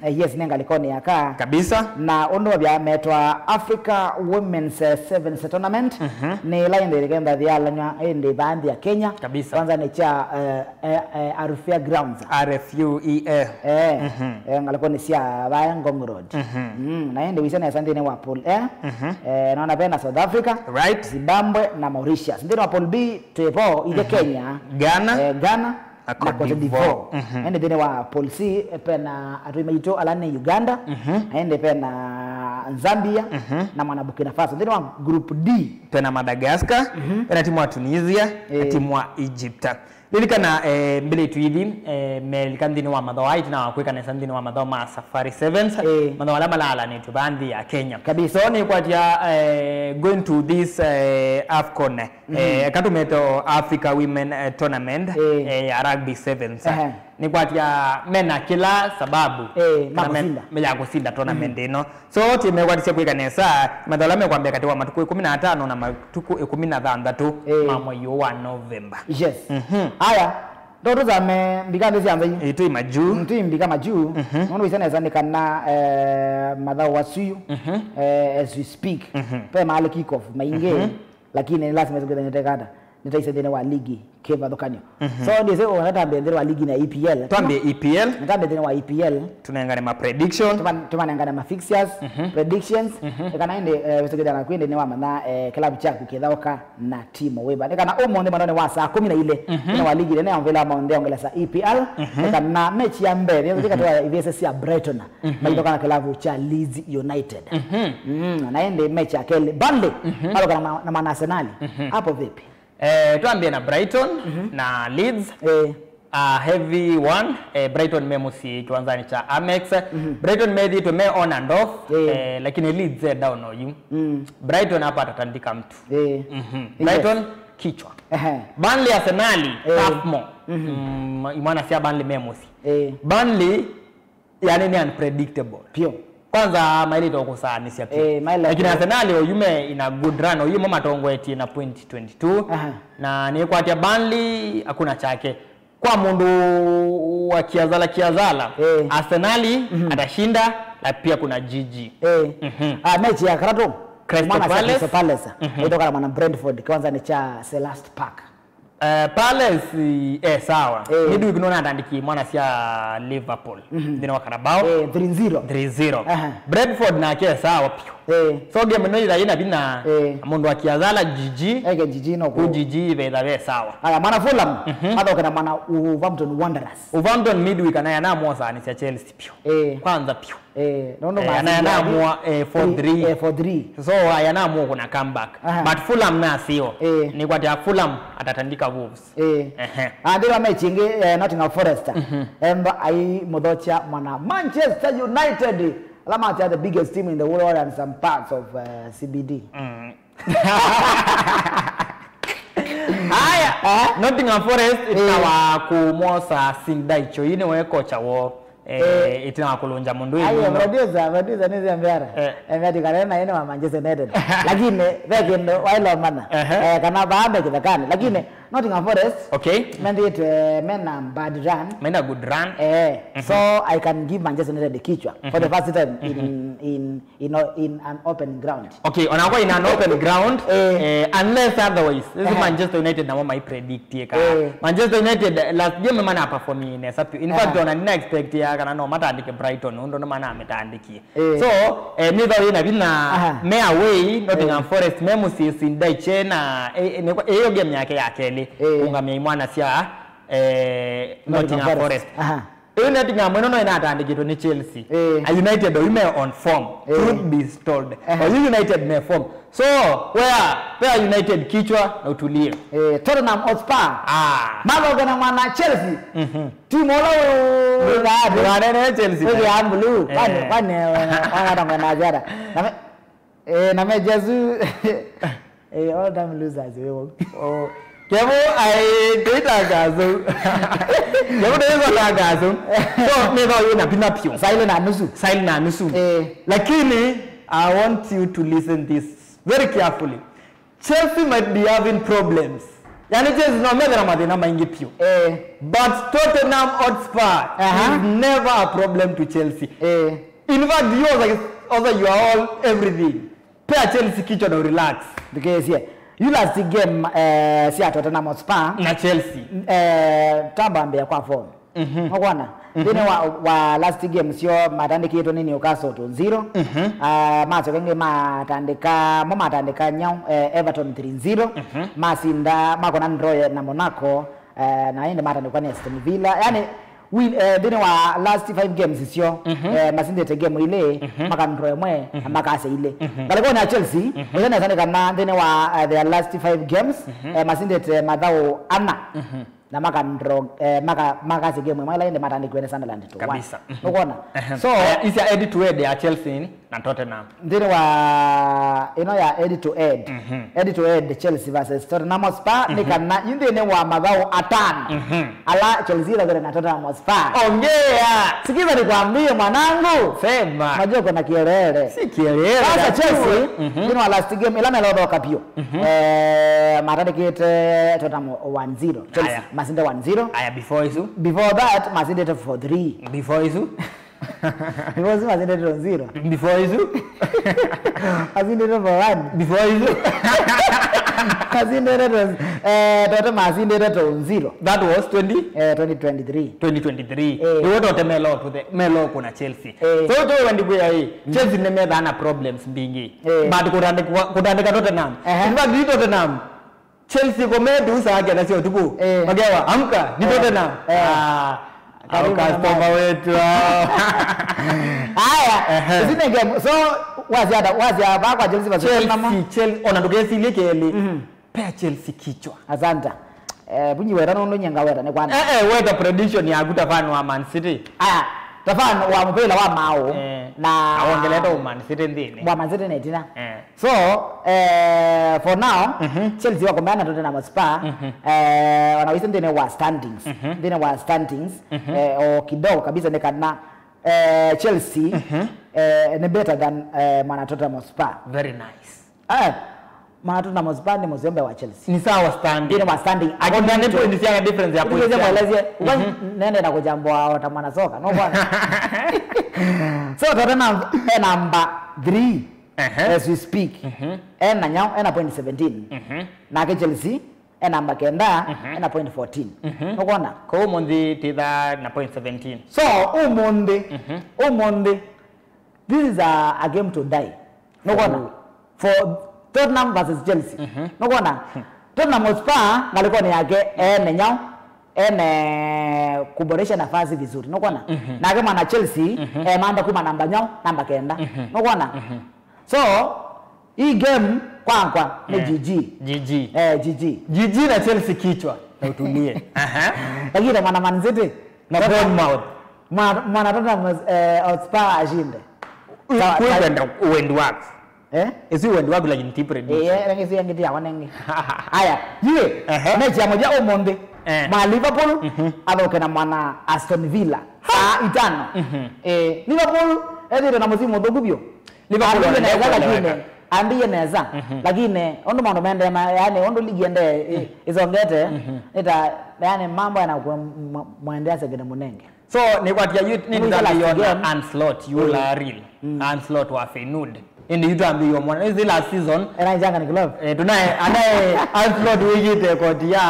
Speaker 2: yes nengalikone yaka
Speaker 1: kabisa
Speaker 2: na ondo bya metwa Africa Women's Sevens Tournament ni line legenda ya lanya ende bandi ya Kenya
Speaker 1: kabisa.
Speaker 2: Kwanza ni cha Arufia Grounds
Speaker 1: RFUEA
Speaker 2: ngalikone sia Ngong Road na ende wisana ya sande ni wa Pool A naona pena South Africa
Speaker 1: right
Speaker 2: Zimbabwe na Mauritius ndino wa Pool B tuepo ile Kenya Ghana na Cote d'Ivoire ende dene wa polisi pena atuimaito alane Uganda ende pena Zambia na mwana Burkina Faso dene wa group D
Speaker 1: pena Madagascar pena timu wa Tunisia na timu wa Egypt lilikana mbele tu hivi melikandini wa madhawa itina wakweka na sandini wa madhawa ma Safari Sevens madhawa malala ni tubandi ya Kenya
Speaker 2: kabisa.
Speaker 1: So ni kwa tia going to this AFCON katumeto Africa Women Tournament ya rugby sevens ni kwa tia mena kila sababu meja kusinda tournament ino so timu kwa tia kweka nesa madhawa mekwambia kati wa matuku 15 na matuku 16 mamo yo November.
Speaker 2: Yes. Aya ndoto za mbikande zianza hii
Speaker 1: itu imaju
Speaker 2: mbika maju nono isana zani kana madhao wasuyu as we speak pe mahali kick off mainge lakini lazima zungeza nyetekada nitaisa thina wa ligi kivathukanio so ndise unatambe thina wa ligi na EPL
Speaker 1: Tuambie EPL,
Speaker 2: natambe thina wa EPL
Speaker 1: tunaangana ma prediction,
Speaker 2: tumanangana ma fixtures predictions kana inde wetogedana kwende ni wa mana club chaku kithauka na timu weba kana umonde manone wa saa 10 thina wa ligi ne amvela maonde ongela sa EPL kana mechi ya mbele ndio katoa VSS ya Brighton baitoka na club cha Leeds United na inde mechi ya Kelly Burnley alokana na Man Arsenal hapo vipi?
Speaker 1: Tuambie na Brighton na Leeds. Heavy one. Brighton memusi kiwanzani cha Amex. Brighton maybe to may on and off. Lakini Leeds down on you. Brighton hapa atatandika mtu. Brighton kichwa. Burnley Arsenal half more. Imana sia Burnley memusi. Burnley yani ni unpredictable.
Speaker 2: Pio.
Speaker 1: Kwanza maili toko saa nisi ya pio. Lakini Arsenal yume ina good run. Yume matongo eti na point 22. Na ni kwa tia Burnley hakuna chake. Kwa mundu wa kiazala Arsenal atashinda na pia kuna GG.
Speaker 2: Mechi ya Kratom
Speaker 1: Crystal
Speaker 2: Palace itoka na Brentford kwanza ni cha Selhurst Park.
Speaker 1: Palace sawa. Midweek nona atandiki mwana sia Liverpool. Ndino wa Carabao 3-0. Brentford na kia sawa pio. So game no ina bina mundu wa kiazala GG.
Speaker 2: GG no
Speaker 1: ku GG veda sawa.
Speaker 2: Aya mana Fulham hata kana mana Wolverhampton Wanderers.
Speaker 1: Wolverhampton midweek ana mosa ni sia Chelsea pio. Kwanza pio.
Speaker 2: Nondo
Speaker 1: ana mua 4-3. So yana mua kuna comeback. But Fulham na sio. Ni kwa tia Fulham atatandika Wolves.
Speaker 2: Ndio mechi ingi Nottingham Forest. Emba ai Modocha mwana Manchester United. Alama they are the biggest team in the world and some parts of CBD.
Speaker 1: Haya, Nottingham Forest itawa kumosa Sindaicho ine we kocha wo itina kulunja mundu hivi.
Speaker 2: Ayo producer nizi ambiara. Emeti karena ine wa Manchester United. Lakini vekendo wailo mana. Kana baada kidakani. Lakini Nottingham Forest mandate mena bad run.
Speaker 1: Mena good run.
Speaker 2: So I can give Manchester United the kichwa for the first time in an open ground.
Speaker 1: Okay, onakuwa in an open ground unless otherwise. This is Manchester United na mama I predict yeka. Manchester United last game mana perform in fact on an expect ya kana no matandike Brighton ndo mana ametandiki. So neither ina bina me away Nottingham Forest memusi Sindaiche na hiyo game yake yake ungamia mwana sia Nottingham Forest. Nottingham no ina atandikito ni Chelsea. United ime on form. Truth be told. United me form. So where United kichwa na utulie.
Speaker 2: Tottenham Hotspur. Malo na mwana Chelsea. Timu lao
Speaker 1: na Chelsea.
Speaker 2: Wewe ambulu. Kwani wana najara. Na mejezu all time losers wewe.
Speaker 1: Kemo ai data gazo. Kemo data gazo. So never you na pina pio. Silent na nusu. Lakini I want you to listen this very carefully. Chelsea might be having problems. Yani Chelsea no medera madina maingi pio. But Tottenham Hotspur is never a problem to Chelsea. In fact you are all everything. Pay Chelsea kichwa na relax.
Speaker 2: Because you last game si Tottenham Hotspur
Speaker 1: na Chelsea
Speaker 2: tabambe kwa form mwana dine wa last game sio matandiki yetu nini Newcastle 0 macho kenge matandika nyao Everton 3-0 masinda mako na draw na Monaco na ende matandika ni Aston Villa yani dine wa last 5 games sio masinde te game ile maka draw mwe maka ase ile balikuwa na Chelsea ile na kana dine wa their last 5 games masinde te madhao ana na maka draw maka ase game mwe ile matandiko ene Sunderland to
Speaker 1: kabisa
Speaker 2: unaona so
Speaker 1: is ya head to head ya Chelsea na Tottenham
Speaker 2: dine wa ya head to head Chelsea versus Tottenham Hotspur ni kana yinde wa madhao atano ala Chelsea na Tottenham Hotspur.
Speaker 1: Ongea.
Speaker 2: Sikiza nikwambie mwanangu.
Speaker 1: Sema.
Speaker 2: Unajua kuna kielele.
Speaker 1: Si kielele.
Speaker 2: Sasa Chelsea ndio last game ila melodo kapio. Matandikite Tottenham 1-0. Chelsea Masinde 1-0.
Speaker 1: Aya before
Speaker 2: that Masinde 4-3.
Speaker 1: Before isu.
Speaker 2: Because Masinde 0.
Speaker 1: Before isu.
Speaker 2: Masinde 1.
Speaker 1: Before isu.
Speaker 2: Azindere Tottenham azindere to 0.
Speaker 1: That was
Speaker 2: 2023.
Speaker 1: 2023. Iwo tote melo kuna Chelsea. So to wandikuya hii. Chelsea nemedhana problems mbingi. But kutandika Tottenham. In fact Tottenham Chelsea komedu usage na sio tuku. Magewa amka ni Tottenham. Au customer wetu.
Speaker 2: Haya, zine game. So wazi hapa kwa Chelsea versus Tottenham.
Speaker 1: Chelsea onandugesi lekeli. Pea Chelsea kichwa.
Speaker 2: Asante. Bunyi wera no nyanga wera ne kwana.
Speaker 1: Weta prediction ya gutafano wa Man City.
Speaker 2: Tafano wa mpela wa mao na
Speaker 1: aongeleta Man City ndini.
Speaker 2: Wa Man City netina. So for now Chelsea wako mbana Tottenham Hotspur wanaweza ndine wa standings. Ndine wa standings o kidogo kabisa nekana Chelsea ne better than Man Tottenham Hotspur.
Speaker 1: Very nice.
Speaker 2: Man Tottenham Hotspur ni mzembe wa Chelsea.
Speaker 1: Ni sawa standing.
Speaker 2: Ndine wa standing.
Speaker 1: Akonda ne point ya difference ya point.
Speaker 2: Nene na kujambwa watamana soka. No bwana. So Tottenham number 3 as we speak. Na nyao na point 17. Na ke Chelsea number kenda na point 14. No bwana.
Speaker 1: Ko Monday tida na point 17.
Speaker 2: So Monday this is a game to die. No bwana. For Tottenham versus Chelsea. No bwana. Tottenham Hotspur ngalikuwa ni yake na nyao kuboresha nafasi vizuri no kwana na kama na Chelsea maanda kuma namba nyao namba kenda no kwana so hii game kwa ni GG
Speaker 1: na Chelsea kichwa na utulie
Speaker 2: lakini maana Man City
Speaker 1: na Bournemouth
Speaker 2: maana Tottenham Hotspur ashinde
Speaker 1: kwenda uend works isi uend works like interpret
Speaker 2: ngisi yangi ya wanenge haya yeye mechi ya moja Monday ma Liverpool adoke na mwana Aston Villa saa 5 Liverpool ndio na msimu dogubyo Liverpool andiye neza lakini ondo mando mende yani ondo ligi ende izongete ita yani mambo yanakuwa muendea segene munenge
Speaker 1: so ni kwa tia youth ni ndaliona Anslot yula real Anslot wa Feyenoord indi yutu ambiyo mwana hizi last season
Speaker 2: janga ni club
Speaker 1: tunaye anaye Anslot wigite kotia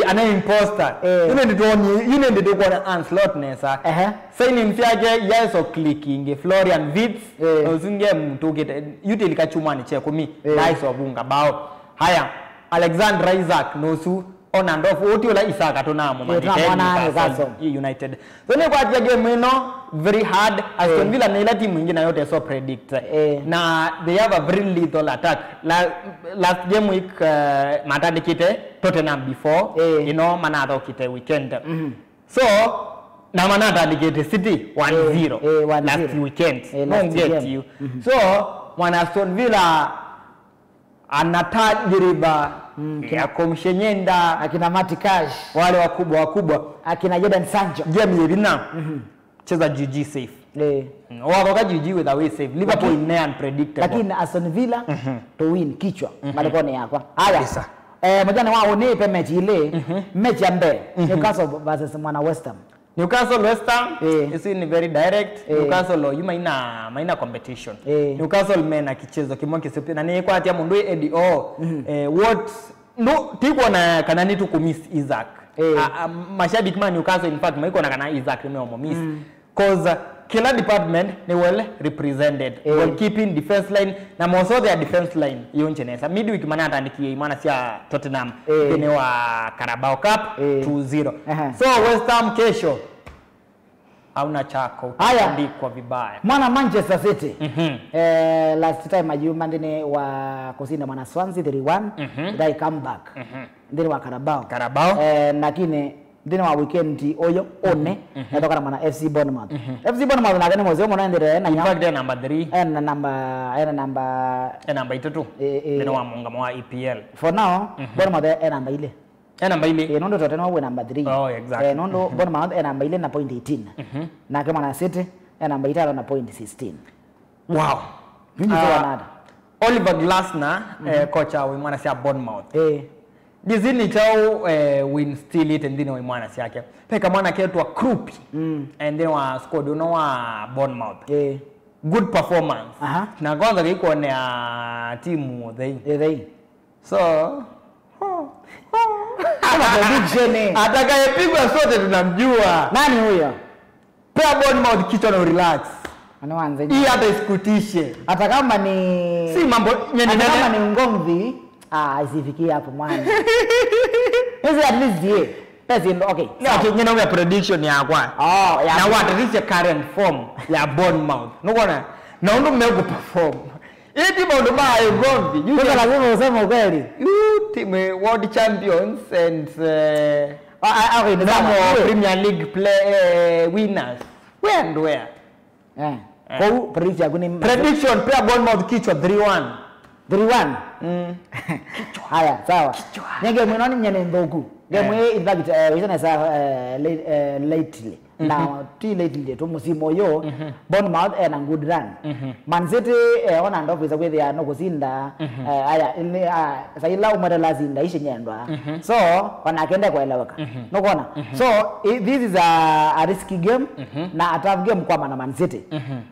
Speaker 1: anaye imposter yule ndito kwa Anslot nesa signing yake yeso clicking Florian Wirtz usinge mtu kite yutu likachuma ni cheko mi nice obunga bao haya Alexander Isaac nosu on and off otiola Isaka tonamo United so ni kwa game ino very hard Aston Villa na ile timu nyingine yote so predict na they have a very lethal attack last game week matandikite Tottenham before you know manado kite weekend so na manatandikite City 1-0 last weekend no get you so mwana Aston Villa anatajiriba ya komshenyenda
Speaker 2: akina Mati Cash
Speaker 1: wale wakubwa
Speaker 2: akina Jadon Sancho
Speaker 1: game yebina cheza GG safe wako GG with away safe Liverpool ni unpredictable
Speaker 2: lakini Aston Villa to win kichwa malikoni yako haya mjana wao ni pe mechi ile mechi ambe Newcastle versus mwana West Ham
Speaker 1: West Ham is in very direct Newcastle you maina competition Newcastle mena kichezo kimonke sepi na ni kwa atia mundu what no tiko na kanani tu kumiss Isaac mashabiki man Newcastle in fact maiko na kana Isaac ni miss cause kila department ni well represented goalkeeping defense line na most of their defense line yonche nesa midweek mana atandikie imana sia Tottenham ni wa Carabao Cup 2-0 so West Ham kesho hauna chako andikwa vibaya
Speaker 2: mwana Manchester City last time ajuma ndine wa kusina mwana Swansea 3-1 they come back ndine wa Carabao lakini ndine wa weekend oyo one natoka na mwana FC Bournemouth FC Bournemouth na gani mwanzo mwana ndire na
Speaker 1: nyamba de number 3
Speaker 2: number
Speaker 1: 3 ndine wa mungamo wa EPL
Speaker 2: for now Bournemouth number ile
Speaker 1: namba ile
Speaker 2: nondo Tottenham wa number 3
Speaker 1: oh exactly
Speaker 2: nondo Bournemouth namba ile na point 18 na kama na City namba 5 na point 16
Speaker 1: wow
Speaker 2: vingi kwa nada
Speaker 1: Oliver Glasner kocha wa mwana sia Bournemouth Dizini chao win still it ndine wa mwana siake peka mwana ketwa Krupi and then wa squad uno wa Bournemouth good performance na kwanza iko na timu they So
Speaker 2: Kama prediction
Speaker 1: atakayepigwa sote tunamjua.
Speaker 2: nani huyo?
Speaker 1: Pea Bournemouth kichwa na relax.
Speaker 2: Anaanza
Speaker 1: Hii hata isikutishe.
Speaker 2: hata kama ni
Speaker 1: Si mambo
Speaker 2: hata kama ni ngomvi isifikie hapo mwana. Hizi at least ye. Okay.
Speaker 1: No, nyingine ya prediction ya kwa.
Speaker 2: Ya
Speaker 1: na what is your current form ya Bournemouth? Nukuona? Na ndo mmego perform. Hii timu ndo baya ngomvi.
Speaker 2: Sasa lazima useme ukweli.
Speaker 1: You team world champions and
Speaker 2: Okay, ndio
Speaker 1: Premier League winners. Where and where?
Speaker 2: Kwa prediction yakuni
Speaker 1: Prediction pia Bournemouth kichwa 3-1.
Speaker 2: 3-1. Haya, sawa. Nyenge mwenoni nyene ndoku. Game in fact isana sa lately. Now lately to musimu yo Bournemouth and a good run. Man City on and off is away there no kuzinda aya ile saila umara zinda ishe nyendwa. So wanakenda kueleweka. No kuona. So this is a risky game na a tough game kwa Man City.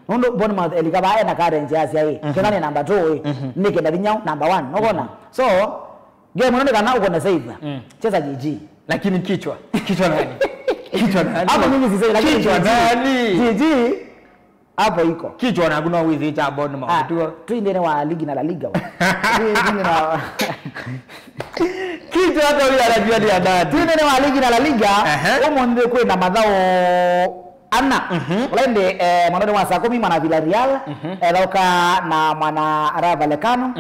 Speaker 2: Ndo Bournemouth elikaba na current ya sia hii. Kenani number 2 nike na binyao number 1. No kuona. So game unaonekana uko na save. Cheza GG.
Speaker 1: Lakini kichwa nani? Kichwa nani?
Speaker 2: Hapo mimi sisemi lakini
Speaker 1: kichwa nani?
Speaker 2: GG hapo iko.
Speaker 1: Kichwa na kuna wizi cha Bournemouth tu.
Speaker 2: Tuende na ligi na La Liga. Tuende na
Speaker 1: kichwa hata yule anajua ni adadi.
Speaker 2: Tuende na ligi na La Liga. Humo ndio kwenda madhao Anna. Ulende mwanado wa saa 10 mwana Villarreal, lauka na mwana Rayo Vallecano,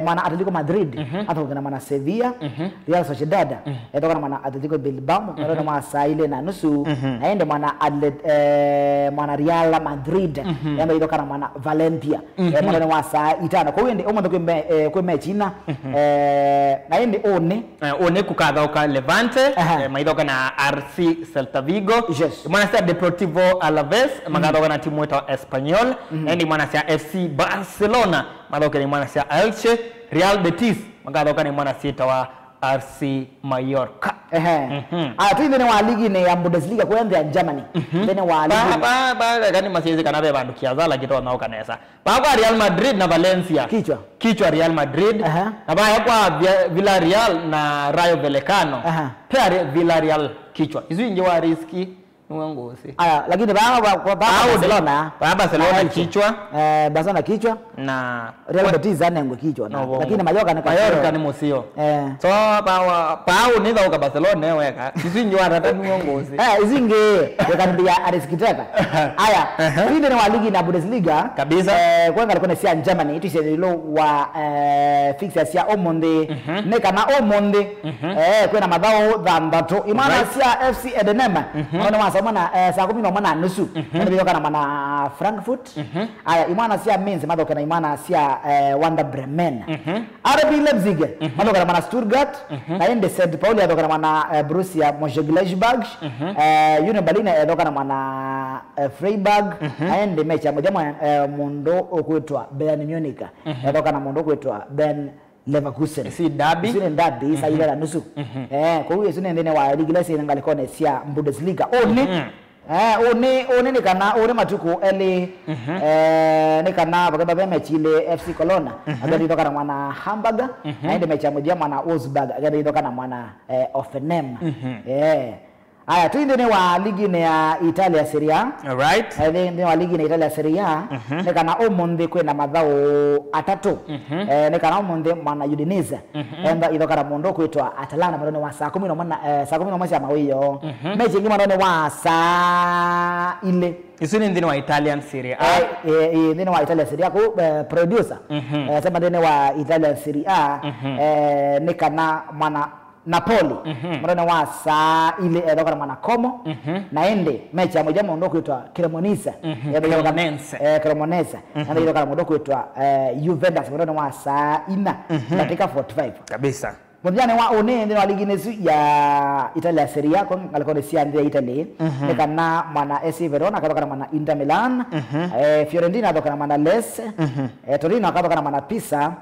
Speaker 2: mwana Atletico Madrid, hapo kuna mwana Sevilla, Real Sociedad, toka na mwana Atletico Bilbao, mwanado wa saa ile na nusu, aende mwana mwana Real Madrid, yamba toka na mwana Valencia, mwanado wa saa 5. Kwa hiyo ndio umo ndio kwa mechi na aende one
Speaker 1: kukadhoka Levante, maidoka na RC Celta Vigo. Mwanasa Deportivo Alaves, magadoka na timu yetu Espanyol, ndi mwanasa FC Barcelona, magadoka ni mwanasa Elche, Real Betis, magadoka ni mwanasa wa RC Mallorca.
Speaker 2: Tuende na ligi ni ya Bundesliga kwenda ya Germany. Tena wa ligi
Speaker 1: gani masiezi kana beba ndukia zala kitoa nao kanesa. Kwa Real Madrid na Valencia. Kichwa Real Madrid. Na kwa Villarreal na Rayo Vallecano. Pia Villarreal kichwa. Hizo nje wa riski ngosi.
Speaker 2: Lakini Barcelona
Speaker 1: kichwa.
Speaker 2: Barcelona kichwa
Speaker 1: na
Speaker 2: Real Betis anengwe kichwa na. Lakini Mallorca
Speaker 1: ni musio. So pao ni za Barcelona weka. Hizo nje wa tata ngosi.
Speaker 2: Izinge yakandia ariskiteka. Aya, tuende na ligi na Bundesliga
Speaker 1: kabisa.
Speaker 2: Kwanza alikuwa sia Germany tushelo wa fixture sia Omonde neka na Omonde kwenda madhao dhambato imana sia FC Edenham wana samana saa 10 na mwana nusu ndio kana mana Frankfurt aya imana sia Mainz madhoka na imana sia Werder Bremen RB Leipzig madhoka na mana Stuttgart na ende St Pauli madhoka na mana Borussia Mönchengladbach Union Berlin madhoka na mana Freiburg aende mechi ya moja Mondo okuitwa Bayern Munich madhoka na Mondo okuitwa Leverkusen
Speaker 1: si derby
Speaker 2: isa ile la nusu kwa hiyo sio ndene wa ligi la sina ngalikone sia Bundesliga one ni matuko ele ni kana bagaba mechi ile FC Cologne agadi toka na mwana Hamburg aende mechi ya moja mwana Wolfsburg agadi toka na mwana Hoffenheim Aya tuende wa ligi na ya Italia Serie A.
Speaker 1: Alright.
Speaker 2: Ndio wa ligi na Italia Serie A. Nika na Omonde kwenda madhao atatu. Nika na Omonde mwana Udinese. Enda idoka na Mondo kuitwa Atalanta mwana wa saa 10 na mwana saa 10 na mwana mawiyo. Mechi ngima mwana wa saa ile.
Speaker 1: Isuni ndini wa Italian Serie A.
Speaker 2: Ndini wa Italia Serie A ku producer. Sema ndini wa Italia Serie A. Nika na mwana Napoli mwana wa saa ile edoka na Como na ende mechi ya moja Mondo kuitwa Cremonese Cremonese ndio edoka na Mondo kuitwa Juventus mwana wa saa 4 katika 45
Speaker 1: kabisa.
Speaker 2: Mjane wa one ndio ligi nesu ya Italia Serie A kwa alikuwa si ndio Italy nikana mwana AC Verona katoka na mwana Inter Milan Fiorentina katoka na mwana Lecce Torino katoka na mwana Pisa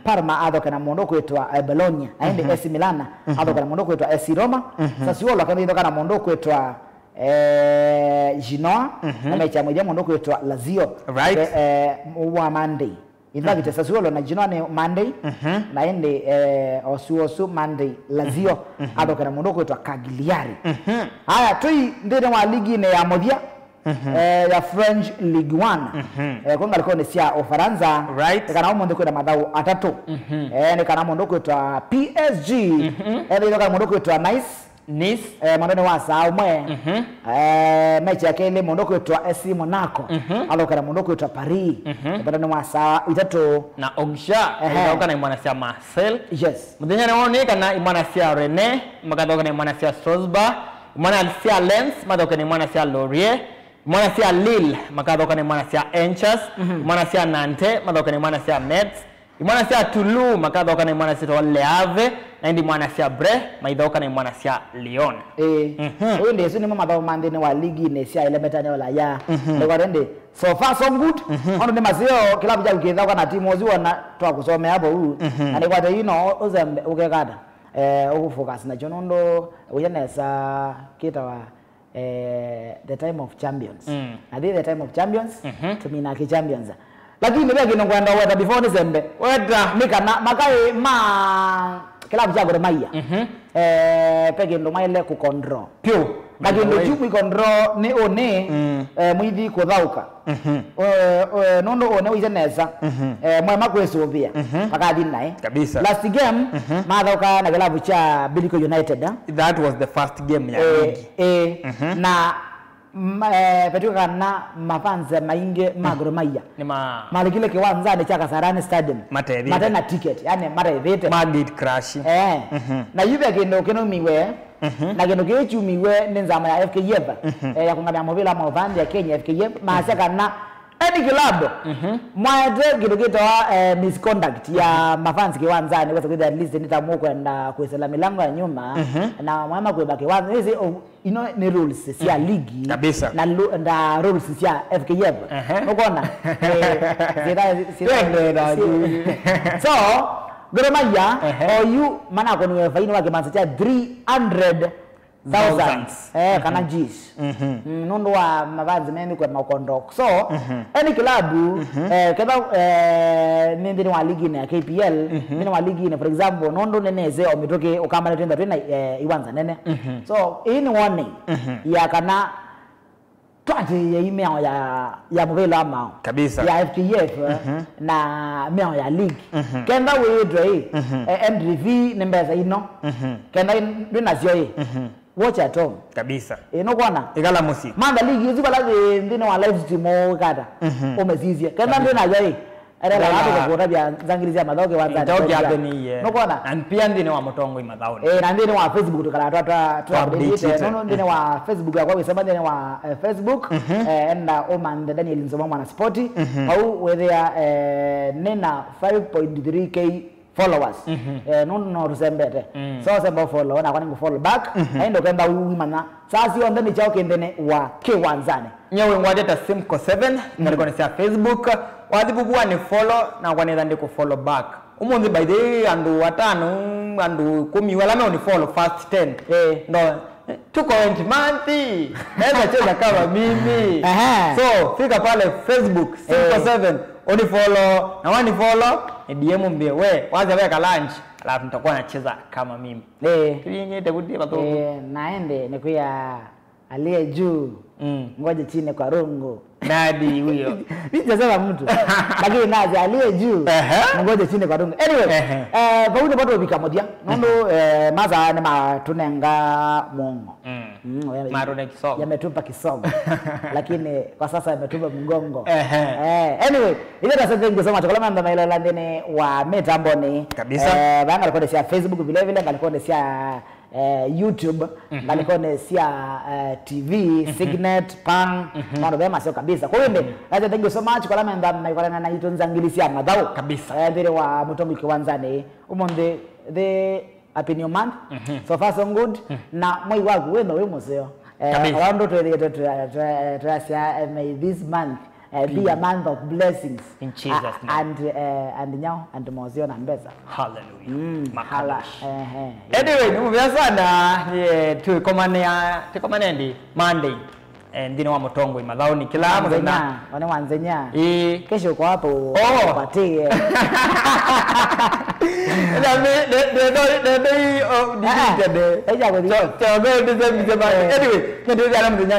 Speaker 2: Parma katoka na Mondo kuitwa Bologna aende AC Milan katoka na Mondo kuitwa AC Roma Sassuolo katoka na Mondo kuitwa Genoa na mechi ya moja Mondo kuitwa Lazio wa Monday in fact Sassuolo na jinone Monday na ende osu Monday Lazio adoka na mundu kwetwa Cagliari haya tui ndene wa ligi ne ya Modia ya French Ligue 1 konga liko ne sia Ufaransa kana mundu kwetwa madau atatu ne kana mundu kwetwa PSG ende kana mundu kwetwa Nice mandone wa saa umwe mechi yake ile mundu kwetwa AC Monaco aloka na mundu kwetwa Paris mandone wa saa itatu
Speaker 1: na Auxerre aloka na imwana sia Marseille
Speaker 2: yes
Speaker 1: muthenya ne woni kana imwana sia Rennes makadoka na imwana sia Strasbourg imwana sia Lens madoka na imwana sia Lorient imwana sia Lille makadoka na imwana sia Angers imwana sia Nantes madoka na imwana sia Metz imwana sia Toulouse makadoka na imwana sia Le Havre na ndi mwana sia Brest maidoka na imwana sia Lyon
Speaker 2: huyo ndiye suni mama bao mandene wa ligi ne sia elemeta ne wala ya ndiko rende so far so good ono ne masio kilabu cha ukidha kwa na timu oziwa na twa kusome hapo huu ani kwa the uzembe ukekada ukufocus na chonondo uyenesa kita wa the time of champions at the time of champions tumina ki champions lakini bega kinongwenda weta before December weta nikana makai kilabu cha Gor Mahia pege ndo maile ku control pio lakini chumu control ni one mwidi kuthauka nondo one wizeneza mwema kwesovia pakadi nae
Speaker 1: kabisa
Speaker 2: last game mathauka na kilabu cha Bilico United
Speaker 1: that was the first game ya ligi
Speaker 2: na petuka na mafanze mainge Gor Mahia
Speaker 1: ni
Speaker 2: malikile kiwanja ni cha Kasarani Stadium matena ticket yani mara ivete
Speaker 1: magate crash
Speaker 2: na yuve kino miwe na kino kichumiwe nenzama ya FKF ya kungamia mobile mavandi ya Kenya FKF maasaka na any club mwaete kidogito misconduct ya mafanzi kiwanzani kwa sababu at least nitamu kwenda kuisela milango ya nyuma na mwema kuiba kiwanza hizi ni rules sia ligi
Speaker 1: kabisa
Speaker 2: na rules sia FKF unaona so Gor Mahia OU maana kwa ni faini wake mansacha 300,000 kana jis nondo wa mavazi memi kwa makondo so any club kada nindi wa ligi na KPL nindi wa ligi na for example nondo neneze omitoke ukama tenda tena iwanza nene so in warning ya kana twati ya email ya mobile ama
Speaker 1: kabisa
Speaker 2: ya FKF na mail ya league kenda we dre MDV nembeza ino kenda ndina sio watch at home
Speaker 1: kabisa
Speaker 2: ino kwana
Speaker 1: igala musi
Speaker 2: manda league yuzi bala ndine wa live stream kada umezizia kenda ndina yeye era la hapo kwa tabia zangilizia madhoge wanza
Speaker 1: ndio jabe ni ye
Speaker 2: no kwana
Speaker 1: na pia ndine wa motongo imadhaoni
Speaker 2: na ndine wa Facebook tukala update no ndine wa Facebook ya kwa sema ndine wa Facebook enda Oman the Daniel Nzoma mwana sporti au whether nena 5.3k followers no rusembete so semba follow na kwani follow back endo kenda uimana sasa sio ndani chao kendene wa K1zane
Speaker 1: nyewe ngwadeta Simco 7 ngaliko ni Facebook wadhibubuwa ni follow na kwaneza ndiko follow back umundi by the andu watano andu 10 wala me follow first 10 no tuko 20 month naweza cheza kama mimi so fika pale Facebook Simco 7 oni follow na wani follow ni DM mbie we waza weka lunch alafu nitakuwa nacheza kama mimi tulinyete kuti bato
Speaker 2: naende nikuya aliye juu ngoje chini kwa rungu
Speaker 1: nadi huyo
Speaker 2: nitasema mtu lakini nazi aliye juu ngoje chini kwa rungu anyway bauni bato bikamodia nondo maza ni matunenga mongo
Speaker 1: marone kisogo
Speaker 2: yametupa kisogo lakini kwa sasa yametupa mgongo anyway ile tasema ningesema chakula mamba mailo landene wa metamboni
Speaker 1: kabisa
Speaker 2: banga alikuwa sia Facebook vile vile alikuwa sia YouTube ngalikone sia TV Signet Pang mambo bema sio kabisa kwa hiyo lazima thank you so much kwa lama ndam na na itonza ngilisia madhao
Speaker 1: kabisa
Speaker 2: ndire wa mutongo kiwanzane umonde the happy new month so far so good na moi wangu wewe wewe moseo around to sia may this month be a month of blessings
Speaker 1: in Jesus name
Speaker 2: and now and mozio na mbeza
Speaker 1: hallelujah
Speaker 2: mahala
Speaker 1: anyway ni mvya sana tukomane ndi Monday ndini wa Mutongo Mathaoni kila muthenya
Speaker 2: wana wanzenya
Speaker 1: kesho
Speaker 2: uko hapo patie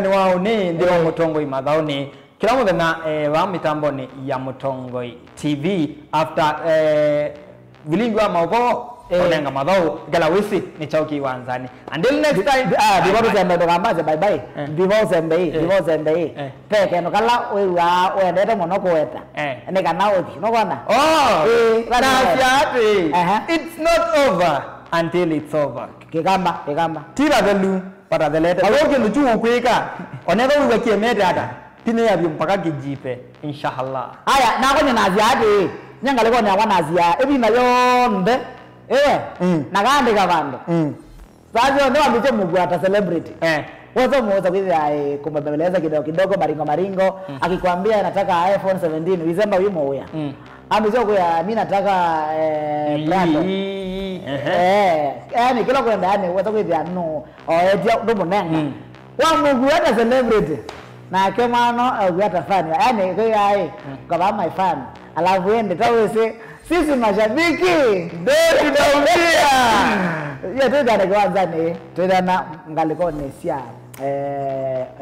Speaker 1: wao ni ndi wa Mutongo Mathaoni kila muthenya wa mitamboni ya Mutongo TV after vilingi wa mauko onenga Mathau gala wisi ni chauki wanzani until next time
Speaker 2: divorce embe ndo kamaze bye bye divorce embe peke no kala wewa wendete muno kweta ne kana uthi no kona
Speaker 1: it's not over until it's over
Speaker 2: kigamba
Speaker 1: tira velu para delete awoke nuchu kwika oneka uwe kiemete ata tine ya mpaka kijipe inshallah
Speaker 2: haya na kwenye naziade nyanga leko na wanazia ebi na yonde nagande kabando sasa ndio ambaye mugwata celebrity wazo mmoja hivi kumbebeleza kidogo maringo akikwambia anataka iPhone 17 December wimo huya amesema kwa mimi nataka brand yani kila kwenda yani wazo hivi no oetia ndo monenga wa mugwata celebrity na kama no ugwata fan yani kwa yai kama my fan alafu ende tawese sisi mashabiki ndio tunaumia tena kwanza ni tena ngaliko ni sia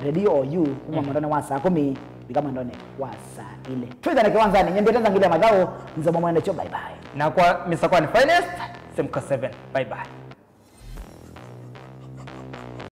Speaker 2: radio OU kuma mandone wa saa 10 kama ndone wa saa ile tena kwanza ni nyembeteza ngile Mathau nzo mwende cho bye bye
Speaker 1: na kwa Mr. Kwani Finest Semko 7 bye bye.